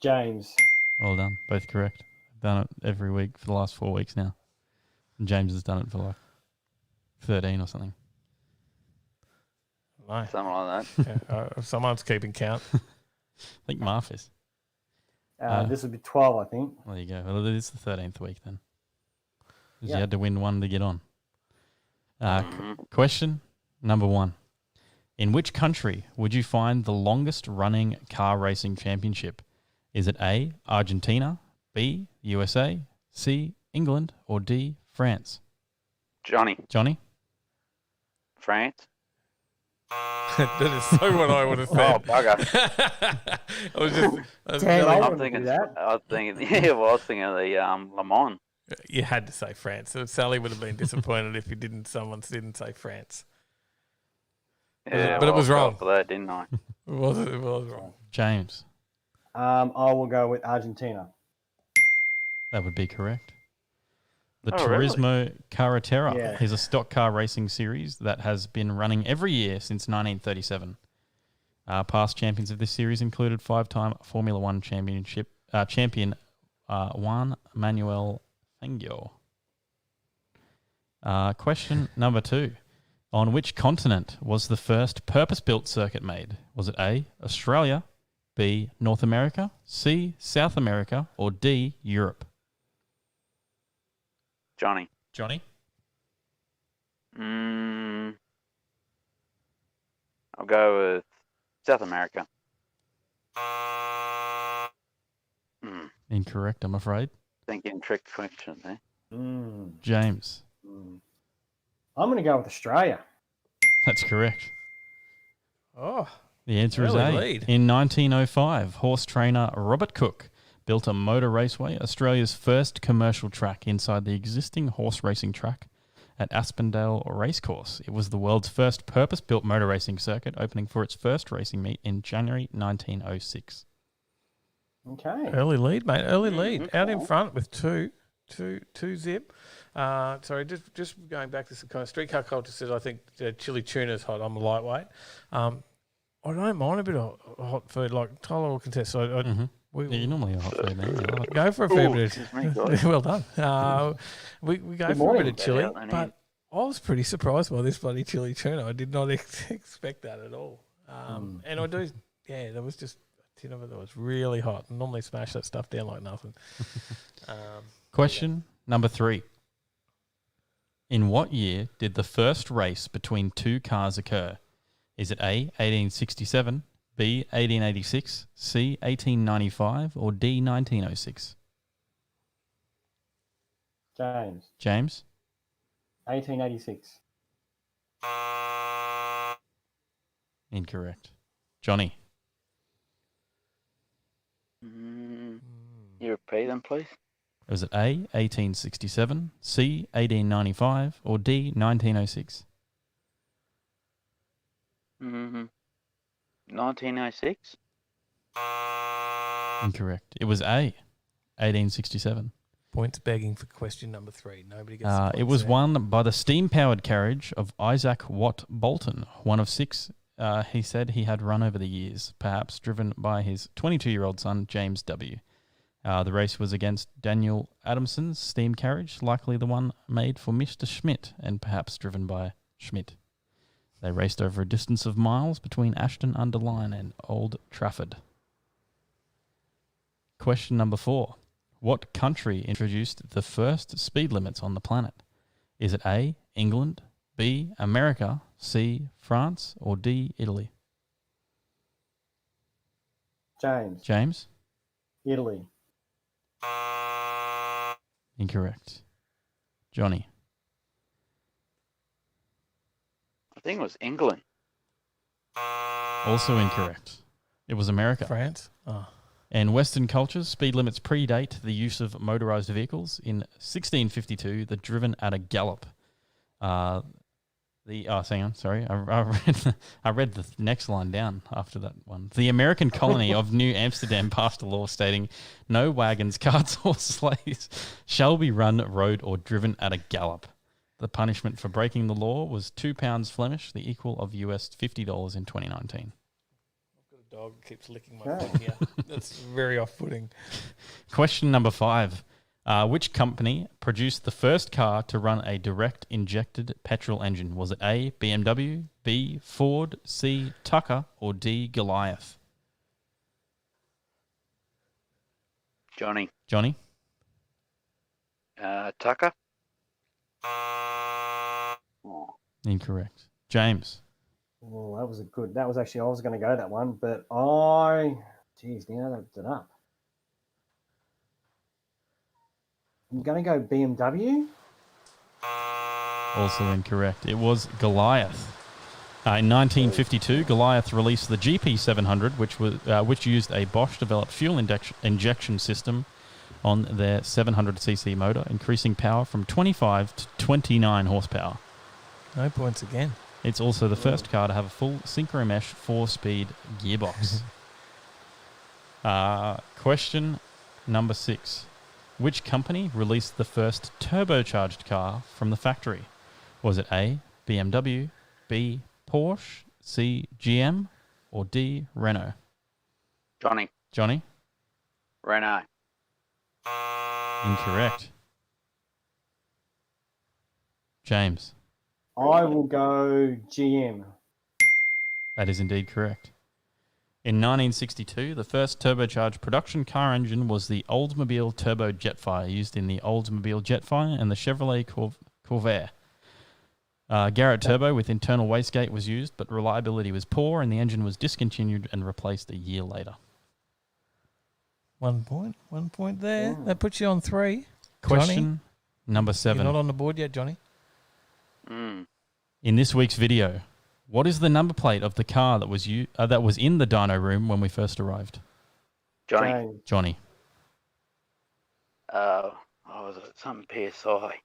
James. Well done. Both correct. I've done it every week for the last 4 weeks now. And James has done it for like 13 or something. No. Something like that. Yeah, if someone's keeping count. I think Marf is. This would be 12, I think. Well, there you go. Well, it is the 13th week then. 'Cause Yeah. you had to win one to get on. Mhm. Question number 1. In which country would you find the longest running car racing championship? Is it A, Argentina, B, USA, C, England, or D, France? Johnny. Johnny? France. That is so what I would have Oh, said. bugger. I was just. Damn, I I'm wouldn't thinking. do that. I was thinking. Yeah, well, I was thinking of the Le Mans. You had to say France. So Sally would have been disappointed if someone didn't say France. Yeah, But it well, was I fell wrong. for that, didn't I? It was wrong. James? I will go with Argentina. That would be correct. The Oh, really? Turismo Carretera Yeah. is a stock car racing series that has been running every year since 1937. Past champions of this series included 5-time Formula One champion Juan Manuel Fangio. Question number 2. On which continent was the first purpose-built circuit made? Was it A, Australia, B, North America, C, South America, or D, Europe? Johnny. Johnny? I'll go with South America. Incorrect, I'm afraid. Thinking trick question there. James? I'm going to go with Australia. That's correct. Oh, The answer is Early A. lead. In 1905, horse trainer Robert Cook built a motor raceway, Australia's first commercial track inside the existing horse racing track at Aspendale Racecourse. It was the world's first purpose-built motor racing circuit, opening for its first racing meet in January 1906. Okay. early lead, mate. Early lead. okay. Out in front with two zip. Sorry, just going back to some kind of streetcar culture says I think chili tuna's hot. I'm a lightweight. I don't mind a bit of hot food like Tyler will contest. So Yeah, you're normally a hot food man. You love it. go for a fair Ooh, bit excuse me, of guys. well done. We go for a morning. bit of chili, Yeah, I know. but I was pretty surprised by this bloody chili tuna. I did not expect that at all. And I do, yeah, there was just a tin of it that was really hot. I normally smash that stuff down like nothing. Question number 3. In what year did the first race between two cars occur? Is it A, 1867, B, 1886, C, 1895, or D, 1906? James. James? 1886. Incorrect. Johnny? You repeat them, please? Was it A, 1867, C, 1895, or D, 1906? 1906? Incorrect. It was A, 1867. Points begging for question number 3. Nobody gets the points It was there. won by the steam-powered carriage of Isaac Watt Bolton, one of 6 he said he had run over the years, perhaps driven by his 22-year-old son, James W. The race was against Daniel Adamson's steam carriage, likely the one made for Mr. Schmidt and perhaps driven by Schmidt. They raced over a distance of miles between Ashton-under-Lyne and Old Trafford. Question number 4. What country introduced the first speed limits on the planet? Is it A, England, B, America, C, France, or D, Italy? James. James? Italy. Incorrect. Johnny? I think it was England. Also incorrect. It was America. France? Oh. In Western cultures, speed limits predate the use of motorized vehicles. In 1652, they're driven at a gallop. Hang on, sorry. I read the next line down after that one. The American colony of New Amsterdam passed a law stating no wagons, carts, or sleighs shall be run, rode, or driven at a gallop. The punishment for breaking the law was £2 Flemish, the equal of US $50 in 2019. Dog keeps licking my foot here. That's very off-putting. Question number 5. Which company produced the first car to run a direct injected petrol engine? Was it A, BMW, B, Ford, C, Tucker, or D, Goliath? Johnny. Johnny? Tucker. Oh. Incorrect. James? Oh, that was actually, I was going to go that one, but geez, now I looked it up. I'm going to go BMW. Also incorrect. It was Goliath. In 1952, Goliath released the GP700, which used a Bosch-developed fuel injection system on their 700cc motor, increasing power from 25 to 29 horsepower. No points again. It's also the first car to have a full synchromesh 4-speed gearbox. Question number 6. Which company released the first turbocharged car from the factory? Was it A, BMW, B, Porsche, C, GM, or D, Renault? Johnny. Johnny? Renault. Incorrect. James? I will go GM. That is indeed correct. In 1962, the first turbocharged production car engine was the Oldsmobile Turbo Jetfire, used in the Oldsmobile Jetfire and the Chevrolet Corvair. Garrett Turbo with internal wastegate was used, but reliability was poor and the engine was discontinued and replaced a year later. 1 point. 1 point there. That puts you on 3. Question Johnny, number 7. you're not on the board yet, Johnny. In this week's video, what is the number plate of the car that was in the dyno room when we first arrived? Johnny. Johnny. Was it something PSI?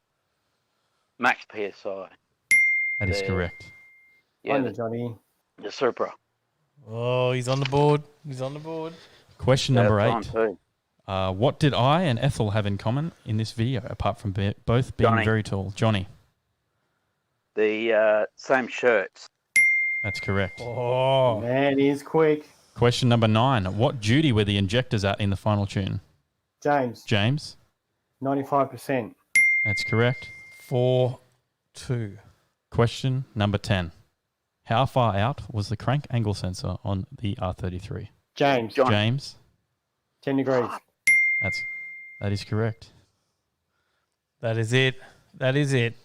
Max PSI. That is correct. Yeah, Johnny. the Supra. Oh, he's on the board. He's on the board. Question number Yeah, 8. fine too. What did I and Ethel have in common in this video, apart from both being Johnny. very tall? Johnny. The same shirts. That's correct. Oh, Man, he is quick. Question number 9. What duty were the injectors at in the final tune? James. James. 95%. That's correct. 4-2. Question number 10. How far out was the crank angle sensor on the R33? James. Johnny. James. 10 degrees. That is correct. That is it. That is it.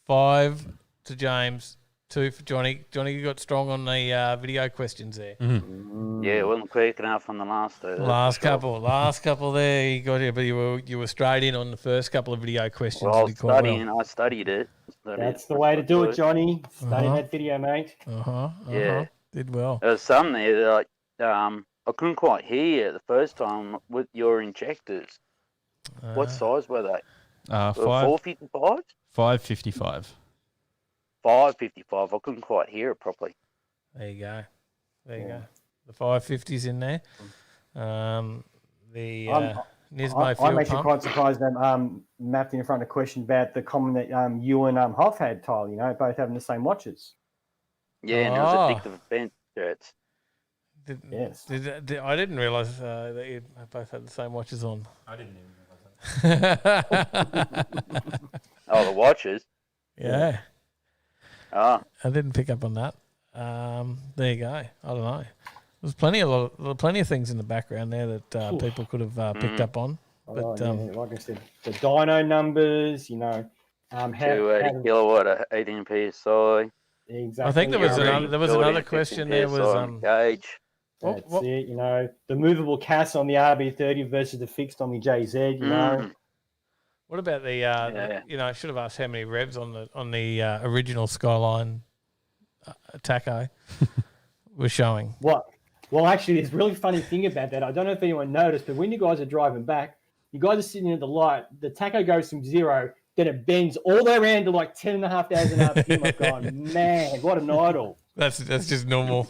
5 to James, 2 for Johnny. Johnny, you got strong on the video questions there. Yeah, it wasn't quick enough on the last two. Last couple there, you got here, but you were straight in on the first couple of video questions. Well, I You was did quite studying. I studied it. That's the way to do it, Johnny. Study that video, mate. Yeah. Did well. There was some there like I couldn't quite hear the first time with your injectors. What size were they? 455? 555. 555. I couldn't quite hear it properly. There you go. There you go. The 550's in there. The Nismo I'm fuel actually pump. quite surprised that Matt in front of the question about the comment that you and Huff had, Tyler, both having the same watches. Yeah, and it was addictive bench shirts. Yes. I didn't realise that you both had the same watches on. I didn't even realise that. Oh, the watches? Yeah. Oh. I didn't pick up on that. There you go. I don't know. There's plenty of things in the background there that people could have picked up on. But like I said, the dyno numbers, 280 kilowatt, 18 psi. Exactly. I think there was another question. There was gauge. That's it. The movable CAS on the RB30 versus the fixed on the JZ. What about the? I should have asked how many revs on the original Skyline Taco was showing. What? Well, actually, there's a really funny thing about that. I don't know if anyone noticed, but when you guys are driving back, you guys are sitting at the light. The Taco goes from 0, then it bends all the way around to like 10,500 RPM. I'm going, man, what an idol! That's just normal.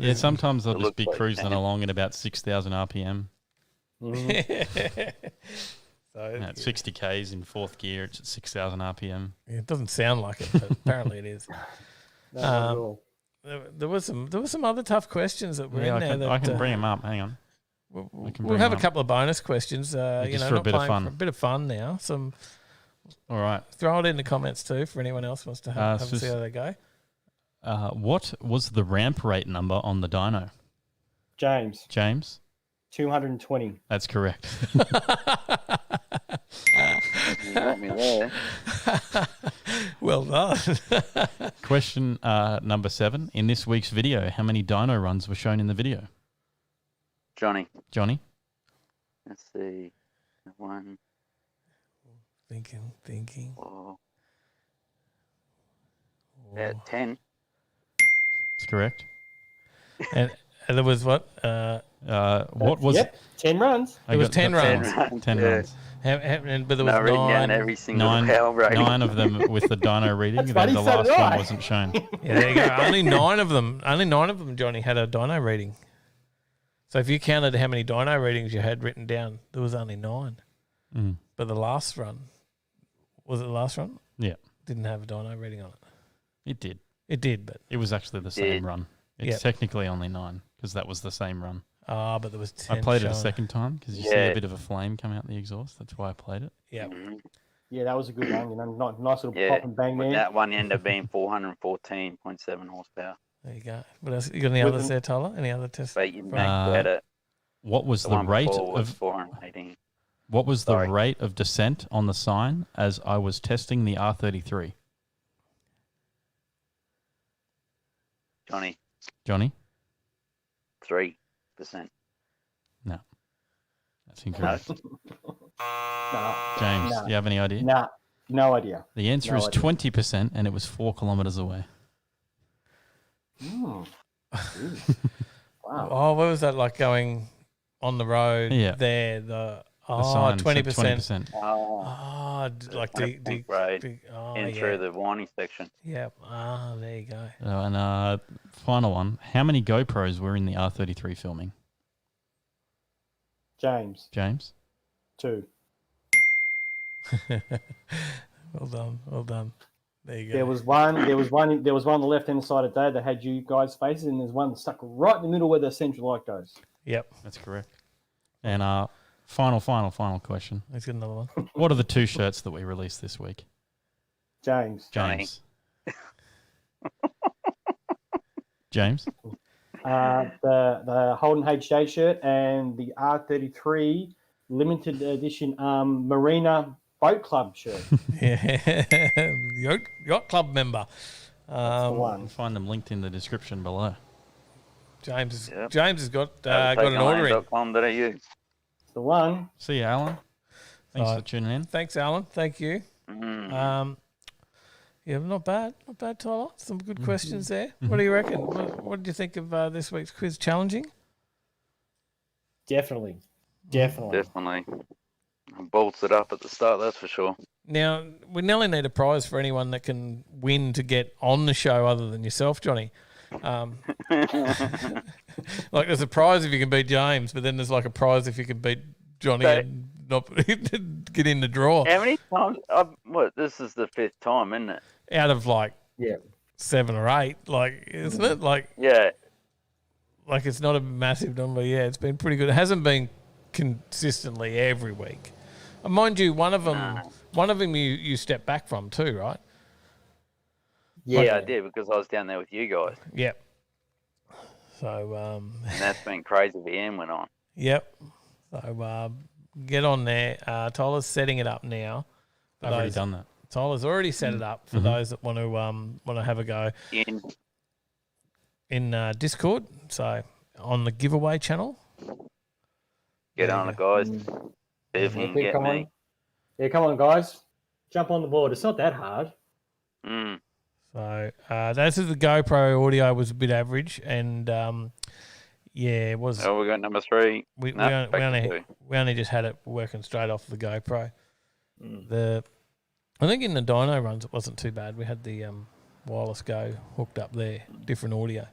Yeah, sometimes I'll just be cruising along at about 6,000 RPM. So at 60 Ks in fourth gear, it's at 6,000 RPM. Yeah, it doesn't sound like it, but apparently it is. There was some other tough questions that were in there. I can bring them up. Hang on. We'll have a couple of bonus questions. Just for a bit of fun. For a bit of fun now. All right. Throw it in the comments too for anyone else wants to have a see how they go. What was the ramp rate number on the dyno? James. 220. That's correct. You got me there. Well done. Question number 7. In this week's video, how many dyno runs were shown in the video? Johnny. Let's see. 1. Thinking. About 10. That's correct. And there was what? What was it? 10 runs. It was 10 runs. 10 runs. But there was 9. Every single power rating. 9 of them with the dyno reading, That's then funny, the so last did I. one wasn't shown. Yeah, there you go. Only 9 of them, Johnny, had a dyno reading. So if you counted how many dyno readings you had written down, there was only 9. Mm. But the last run, was it the last run? Yeah. Didn't have a dyno reading on it. It did. It did, but it was actually the same run. It's technically only 9 because that was the same run. But there was 10. I played it a second time because you see a bit of a flame come out the exhaust. That's why I played it. Yeah. Yeah, that was a good one. Nice little pop and bang there. That one ended up being 414.7 horsepower. There you go. What else? You got any others there, Tyler? Any other tests? But you had it. What was the rate of 418? What was the rate of descent on the sign as I was testing the R33? Johnny? 3%. No. That's incorrect. No. James, do you have any idea? Nah, no idea. The answer is 20%, and it was 4 kilometres away. Wow. Oh, what was that like going on the road there? The sign said 20%. 20%. Like through the warning section. Yeah. There you go. And final one. How many GoPros were in the R33 filming? James. 2. Well done. There you go. There was one on the left hand side of Dave that had you guys' faces, and there's one stuck right in the middle where the central light goes. Yep. That's correct. And final question. Let's get another one. What are the 2 shirts that we released this week? James. James. The Holden HJ shirt and the R33 limited edition Marina Boat Club shirt. Yeah. Yacht Club member. That's the one. You can find them linked in the description below. James has got an order in. Overtaking The one. See you, Alan. Thanks for tuning in. Thanks, Alan. Thank you. Yeah, not bad, Tyler. Some good questions there. What do you reckon? What did you think of this week's quiz? Challenging? Definitely. Bolts it up at the start, that's for sure. Now, we nearly need a prize for anyone that can win to get on the show other than yourself, Johnny. Like there's a prize if you can beat James, but then there's like a prize if you can beat Johnny So- and not get in the draw. How many times? This is the 5th time, isn't it? Out of like Yeah. 7 or 8, like isn't it? Like Yeah. it's not a massive number. Yeah, it's been pretty good. It hasn't been consistently every week. And mind you, one of them you step back from too, right? Yeah, I did because I was down there with you guys. Yep. So And that's been crazy. The end went on. yep. So get on there. Tyler's setting it up now. I've already done that. Tyler's already set it up for those that want to have a go in Discord. So on the giveaway channel. Get on it, guys. See if you can get come me. on. Yeah, come on, guys. Jump on the board. It's not that hard. Mm. So this is the GoPro audio was a bit average, and it was. Oh, we got number 3. We back to only 2. we only just had it working straight off the GoPro. I think in the Dyno runs it wasn't too bad. We had the wireless Go hooked up there, different audio.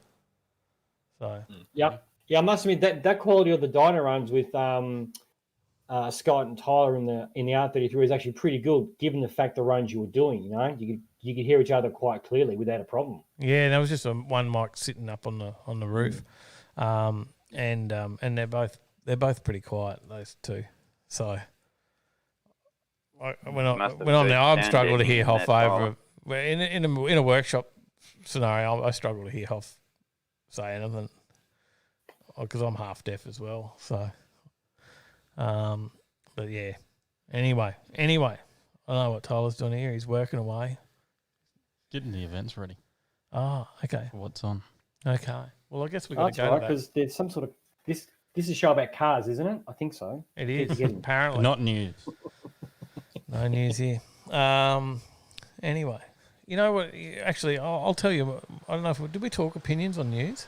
So Yep. Yeah, I must admit that quality of the Dyno runs with Scott and Tyler in the R33 is actually pretty good, given the fact the runs you were doing. You know, you could hear each other quite clearly without a problem. yeah, there was just one mic sitting up on the roof, and they're both pretty quiet, those two. So when I'm there, I'm struggling to hear half over. In a workshop scenario, I struggle to hear half say anything because I'm half deaf as well. So, but yeah. Anyway, I know what Tyler's doing here. He's working away. Getting the events ready. Oh, okay. For what's on? Okay. Well, I guess we've got That's to go right, to that. because there's some sort of this is a show about cars, isn't it? I think so. It is, Keep forgetting. apparently. Not news. No news here. Anyway, you know what? Actually, I'll tell you. I don't know if did we talk opinions on news?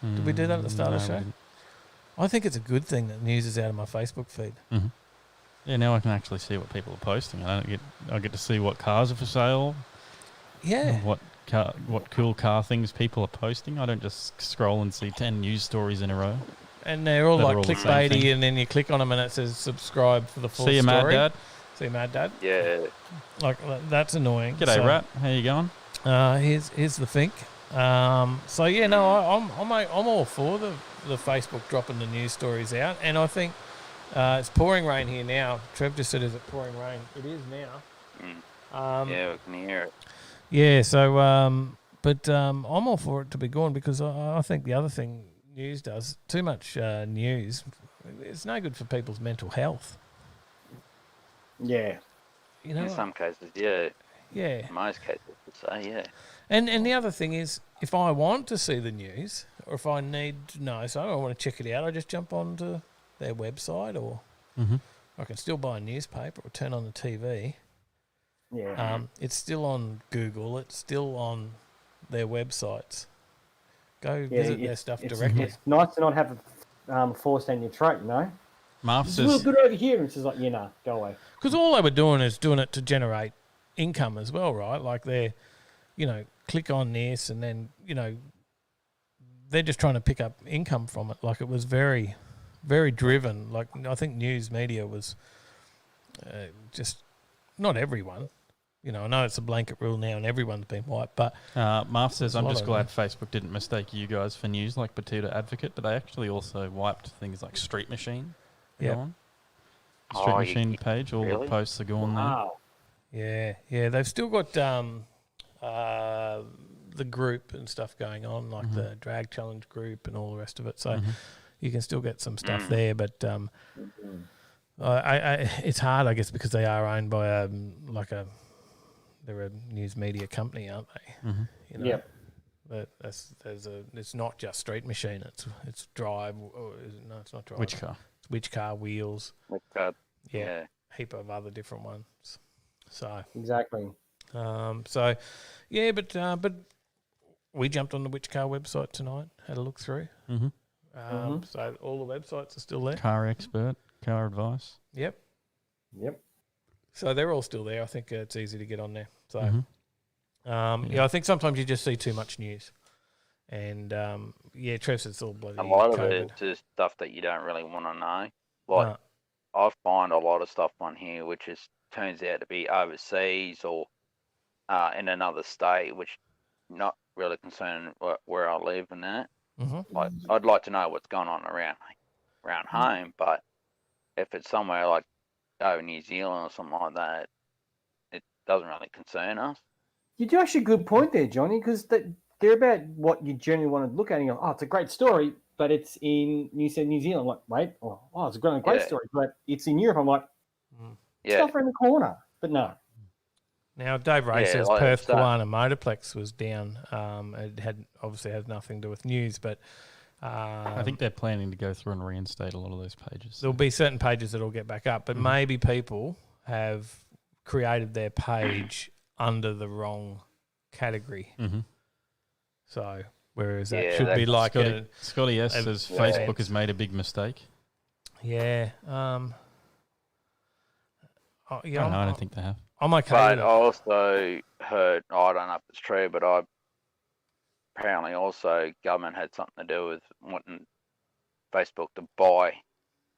Did we do that at the start of the show? I think it's a good thing that news is out of my Facebook feed. Mm-hmm. Yeah, now I can actually see what people are posting. I get to see what cars are for sale. Yeah. What cool car things people are posting. I don't just scroll and see 10 news stories in a row. And they're all That are like all the same clickbaity, thing. and then you click on them and it says subscribe for the full See you, story. Mad Dad. See you, Mad Dad. Yeah. Like that's annoying. G'day, So, Rat. How you going? Here's the think. So yeah, no, I'm all for the Facebook dropping the news stories out, and I think it's pouring rain here now. Trev just said, "Is it pouring rain?" It is now. Yeah, we can hear it. Yeah. So, but I'm all for it to be gone because I think the other thing news does too much news. It's no good for people's mental health. Yeah. You know. In some cases, yeah. Yeah. In most cases, I'd say, yeah. And the other thing is, if I want to see the news, or if I need to know, so I want to check it out, I just jump onto their website, or I can still buy a newspaper or turn on the TV. Yeah. It's still on Google. It's still on their websites. Go Yeah, visit their stuff it's directly. It's nice to not have it forced down your throat, you know? Marv It's a little says, good over here. And it's just like, no, go away. Because all they were doing is doing it to generate income as well, right? Like they're, click on this and then, they're just trying to pick up income from it. Like it was very, very driven. Like I think news media was just not everyone. I know it's a blanket rule now and everyone's been wiped, but Marv says, I'm There's a just lot glad Facebook didn't mistake you guys for news like Petita Advocate, but they actually also wiped things like Street Machine. Yep. Gone. Street Oh, Machine page, all really? the posts are gone Wow. yeah, they've still got the group and stuff going on, like the drag challenge group and all the rest of it. So you can still get some stuff there, but it's hard, I guess, because they are owned by they're a news media company, aren't they? Mm-hmm. Yep. But it's not just Street Machine. It's Drive. No, it's not Drive. Which car? It's Which Car, Wheels. Yeah. Heap of other different ones. So. Exactly. So, yeah, but we jumped on the Which Car website tonight, had a look through. So all the websites are still there. Car Expert, Car Advice. Yep. Yep. So they're all still there. I think it's easy to get on there. So, I think sometimes you just see too much news, And Trev said it's all bloody A lot of COVID. it's just stuff that you don't really want to know. Like, No. I find a lot of stuff on here which turns out to be overseas or in another state, which not really concerned where I live and that. Mm-hmm. Like, I'd like to know what's going on around home, but if it's somewhere like over New Zealand or something like that, it doesn't really concern us. You do actually a good point there, Johnny, because they're about what you generally want to look at and you go, oh, it's a great story, but it's in New Zealand. Like, wait, it's a great story, but it's in Europe. I'm like, it's not around the corner. But no. Now, Dave Ray says like Perth Kawana Motorplex was down. It obviously had nothing to do with news, but I think they're planning to go through and reinstate a lot of those pages. There'll be certain pages that will get back up, but maybe people have created their page under the wrong category. Mm-hmm. So, whereas that should be like Scotty S says Facebook has made a big mistake. Yeah. I don't think they have. I'm okay. But I also heard, I don't know if it's true, but apparently also government had something to do with wanting Facebook to buy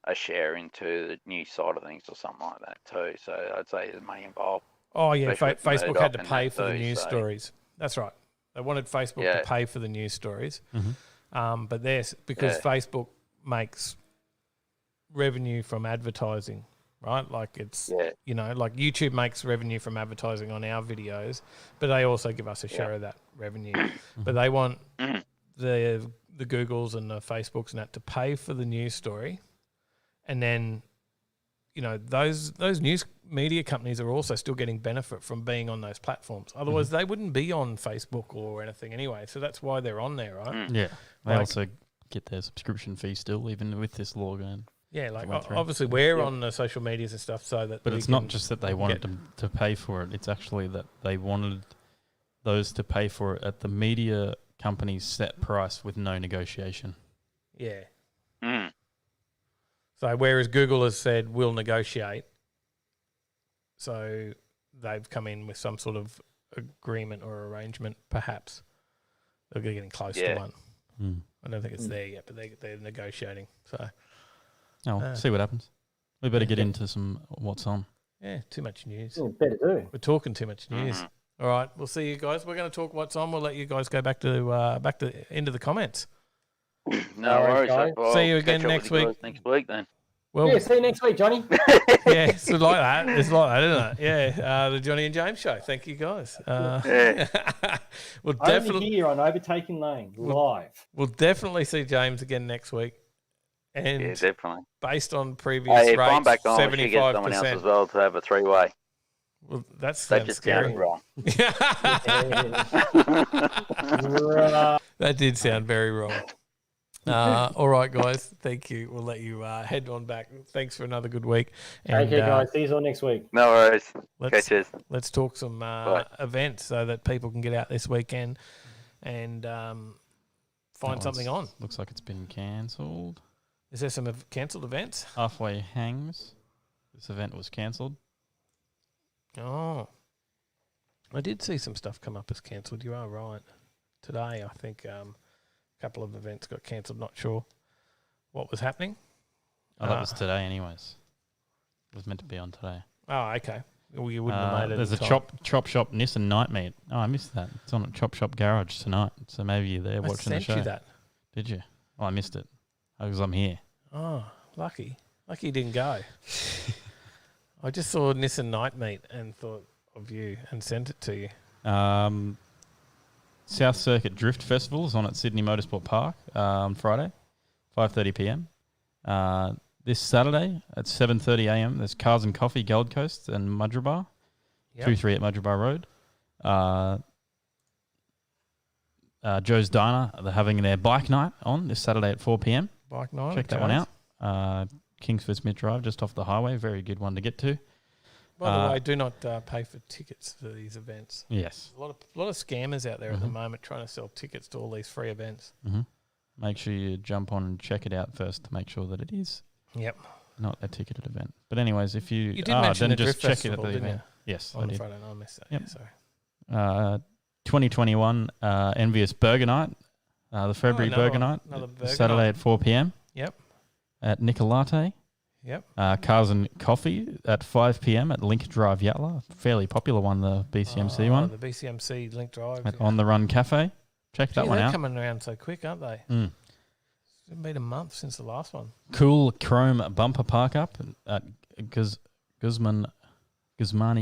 a share into the news side of things or something like that too. So I'd say there's money involved. Oh yeah, Facebook had to Murdoch pay and for the that news too, stories. That's right. They wanted Facebook to pay for the news stories, but because Facebook makes revenue from advertising, right? Like it's like YouTube makes revenue from advertising on our videos, but they also give us a share of that revenue. But they want the Googles and the Facebooks and that to pay for the news story, and then those news media companies are also still getting benefit from being on those platforms. Otherwise, they wouldn't be on Facebook or anything anyway. So that's why they're on there, right? Yeah, they also get their subscription fee still, even with this law going. Yeah, like obviously we're on the social medias and stuff, so that. But it's not just that they wanted to pay for it; it's actually that they wanted those to pay for it at the media company's set price with no negotiation. Yeah. So whereas Google has said we'll negotiate, so they've come in with some sort of agreement or arrangement. Perhaps they're getting close to one. I don't think it's there yet, but they're negotiating. So. See what happens. We better get into some what's on. Yeah, too much news. Better do. We're talking too much news. All right, we'll see you guys. We're going to talk what's on. We'll let you guys go back to into the comments. No worries. Well, see you again next week. Next week then. Well, see you next week, Johnny. Yeah, it's like that. It's like that, isn't it? Yeah, the Johnny and James show. Thank you guys. We'll definitely here on Overtaking Lane live. We'll definitely see James again next week. And definitely. Based on previous rates, if I'm back on, 75%. We should get someone else as well to have a three-way. Well, that just scary. sounded wrong. That did sound very wrong. All right, guys. Thank you. We'll let you head on back. Thanks for another good week. And, okay, guys. See you all next week. No worries. Let's talk some events so that people can get out this weekend and find something on. Looks like it's been cancelled. Is there some cancelled events? Halfway Hangs. This event was cancelled. Oh. I did see some stuff come up as cancelled. You are right. Today, I think a couple of events got cancelled. Not sure what was happening. Oh, that was today anyways. It was meant to be on today. Oh, okay. Well, you wouldn't have made it. There's a chop shop Nissan night meet. Oh, I missed that. It's on a chop shop garage tonight. So maybe you're there watching the show. I sent you that. Did you? Oh, I missed it. Because I'm here. Oh, lucky. Lucky you didn't go. I just saw Nissan night meet and thought of you and sent it to you. South Circuit Drift Festival is on at Sydney Motorsport Park on Friday, 5:30 p.m. This Saturday at 7:30 a.m. there's Cars and Coffee Gold Coast and Mudgeeraba, 2-3 at Mudgeeraba Road. Joe's Diner, they're having their bike night on this Saturday at 4 p.m. Bike night. Check that one out. Kingsford Smith Drive, just off the highway. Very good one to get to. By the way, do not pay for tickets for these events. Yes. A lot of scammers out there at the moment trying to sell tickets to all these free events. Make sure you jump on and check it out first to make sure that it is not a ticketed event. But anyways, if you did mention then the just Drift check Festival, it at the didn't event. you? Yes, on I the did. Friday night, I missed that. Yep. Yeah, sorry. 2021 Envious Burger Night The February another Burger one. Night, Another burger Saturday night. at 4 p.m. Yep. at Nicolate. Yep. Cars and Coffee at 5 p.m. at Link Drive Yatla. Fairly popular one, the BCMC one. The BCMC Link Drive. At On the Run Cafe. Check that one they're out. coming around so quick, aren't they? Mm. It's been a month since the last one. Cool Chrome Bumper Park Up at Guzmani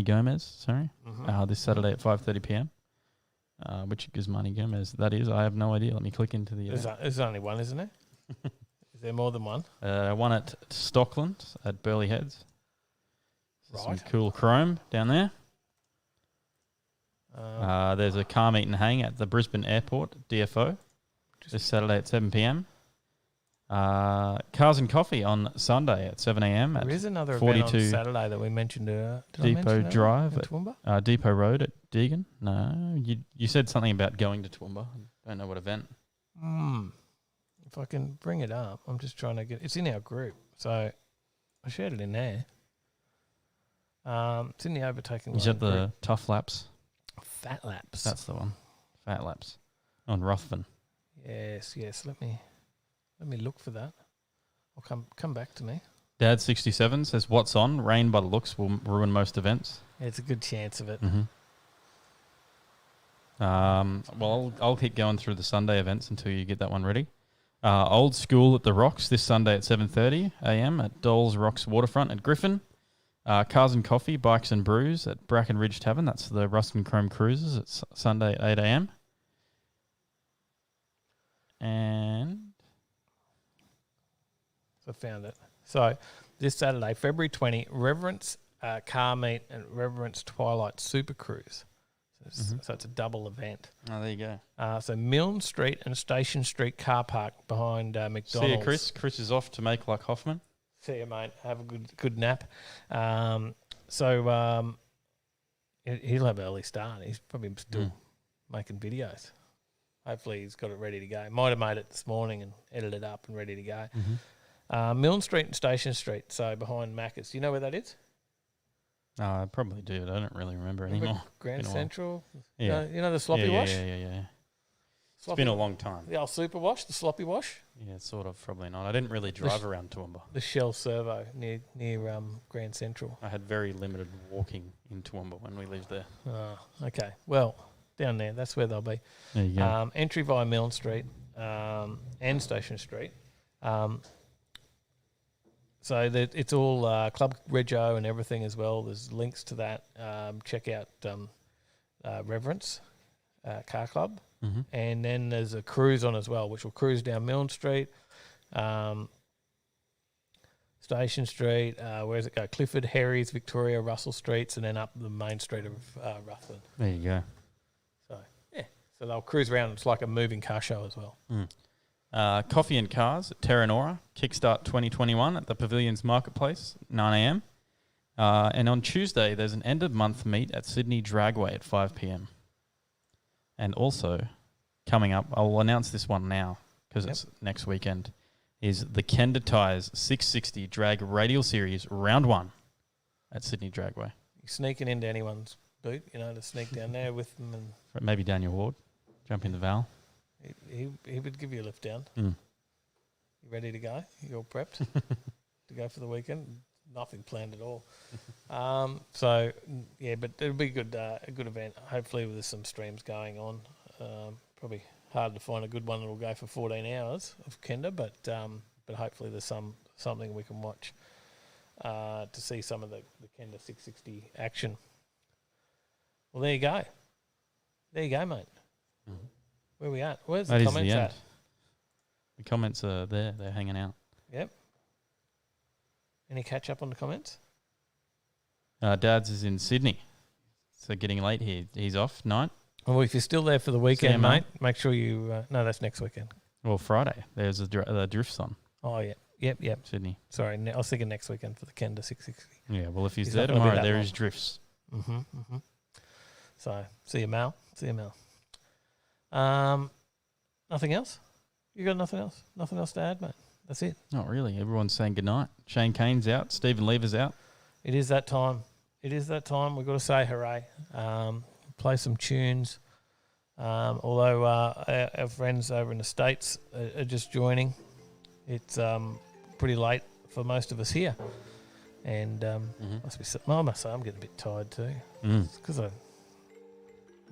Gomez. Sorry, this Saturday at 5:30 p.m. Which Guzmani Gomez that is, I have no idea. Let me click into the. There's only one, isn't there? Is there more than one? One at Stockland at Burley Heads. Right. Some cool chrome down there. There's a car meet and hang at the Brisbane Airport, DFO, this Saturday at 7 p.m. Cars and Coffee on Sunday at 7 a.m. There at is another 42 event on Saturday that we mentioned. Depot Drive in at Toowoomba? Depot Road at Deagon. No, you said something about going to Toowoomba. I don't know what event. If I can bring it up, I'm just trying to get. It's in our group, so I shared it in there. It's in the Overtaking Lane. Is that the group. Tough Laps? Fat Laps? That's the one. Fat Laps on Ruthven. Yes. Let me look for that. I'll come back to me. Dad 67 says, "What's on? Rain by the looks will ruin most events." Yeah, it's a good chance of it. Well, I'll keep going through the Sunday events until you get that one ready. Old School at the Rocks this Sunday at 7:30 a.m. at Dole's Rocks Waterfront at Griffin. Cars and Coffee, Bikes and Brews at Bracken Ridge Tavern. That's the Ruskin Chrome Cruisers at Sunday at 8 a.m. And So I found it. So this Saturday, February 20, Reverence Car Meet and Reverence Twilight Super Cruise. So it's a double event. oh, there you go. So Milne Street and Station Street car park behind McDonald's. See you, Chris. Chris is off to make like Hoffman. See you, mate. Have a good nap. He'll have an early start. He's probably still making videos. Hopefully he's got it ready to go. Might have made it this morning and edited it up and ready to go. Milne Street and Station Street, so behind Macca's. Do you know where that is? I probably do. I don't really remember anymore. Grand Been a while. Central? Yeah. You know the sloppy wash? Yeah. It's Sloppy, been a long time. the old super wash, the sloppy wash? Yeah, sort of, probably not. I didn't really drive around Toowoomba. The Shell Servo near Grand Central. I had very limited walking in Toowoomba when we lived there. Oh, okay. Well, down there, that's where they'll be. There you go. Entry via Milne Street and Station Street. So it's all Club Rego and everything as well. There's links to that. Check out Reverence Car Club. And then there's a cruise on as well, which will cruise down Milne Street, Station Street, where does it go? Clifford, Herries, Victoria, Russell Streets, and then up the main street of Ruthven. There you go. So, yeah. So they'll cruise around. It's like a moving car show as well. Coffee and Cars at Terranora, Kickstart 2021 at the Pavilions Marketplace, 9 a.m. And on Tuesday, there's an end-of-month meet at Sydney Dragway at 5 p.m. And also, coming up, I'll announce this one now because it's next weekend, is the Kenda Tyres 660 Drag Radial Series Round 1 at Sydney Dragway. You're sneaking into anyone's boot, to sneak down there with them. And Maybe Daniel Ward, jump in the Val. he would give you a lift down. You ready to go? You all prepped to go for the weekend? Nothing planned at all. So yeah, but it'll be a good event. Hopefully, with some streams going on. Probably hard to find a good one that'll go for 14 hours of Kenda, but hopefully there's something we can watch to see some of the Kenda 660 action. Well, there you go. There you go, mate. Where we at? Where's the comments at? The comments are there. They're hanging out. Yep. Any catch up on the comments? Dad's is in Sydney, so getting late here. He's off night. Well, if you're still there for the weekend, mate, make sure you... no, that's next weekend. Well, Friday. There's the drifts on. Oh, yeah. Yep. Sydney. Sorry, I was thinking next weekend for the Kenda 660. Yeah, well, if he's there tomorrow, there is drifts. So, see you, Mal. Nothing else? You got nothing else? Nothing else to add, mate? That's it? Not really. Everyone's saying goodnight. Shane Kane's out. Stephen Lever's out. It is that time. We've got to say hooray. Play some tunes. Although our friends over in the States are just joining, it's pretty late for most of us here. And must be. I must say, I'm getting a bit tired too. Because I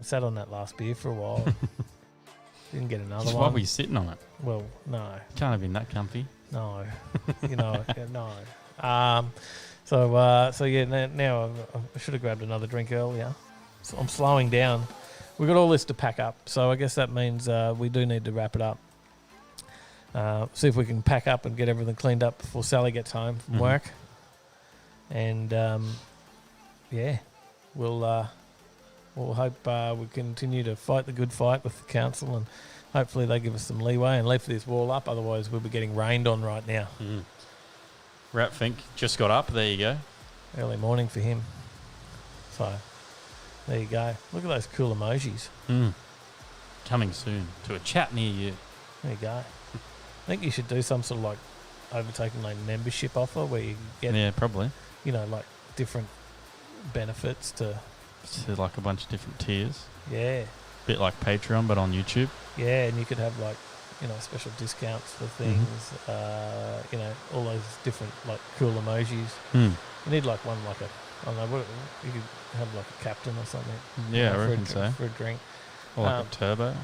sat on that last beer for a while. Didn't get another Just one. why were you sitting on it? Well, no. Can't have been that comfy. No. No. So yeah, now I should have grabbed another drink earlier. So I'm slowing down. We've got all this to pack up, so I guess that means we do need to wrap it up. See if we can pack up and get everything cleaned up before Sally gets home from work. And yeah, we'll hope we continue to fight the good fight with the council, and hopefully they give us some leeway and leave this wall up. Otherwise, we'll be getting rained on right now. Rat Fink just got up. There you go. Early morning for him. So there you go. Look at those cool emojis. Coming soon to a chat near you. There you go. I think you should do some sort of like Overtaking Lane membership offer where you get, probably. Like different benefits to like a bunch of different tiers. Yeah. Bit like Patreon, but on YouTube. Yeah, and you could have like, special discounts for things. All those different like cool emojis. You need like one like I don't know, you could have like a captain or something. Yeah, I reckon so. For a drink. Or like a turbo.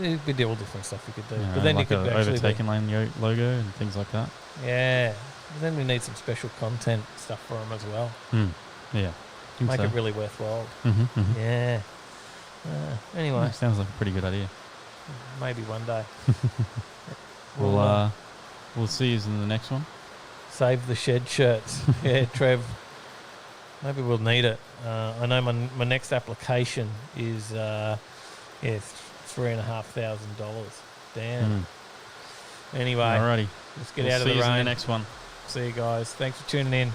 It could be all different stuff you could do. Yeah, but then like you could actually Overtaking Lane logo and things like that. Yeah. But then we need some special content stuff for them as well. Yeah. Make it really worthwhile. Yeah. Anyway. Sounds like a pretty good idea. Maybe one day. We'll see you in the next one. Save the shed shirts. Yeah, Trev. Maybe we'll need it. I know my next application is $3,500. Damn. Anyway, alrighty. let's get out of the rain. See you in the next one. See you guys. Thanks for tuning in.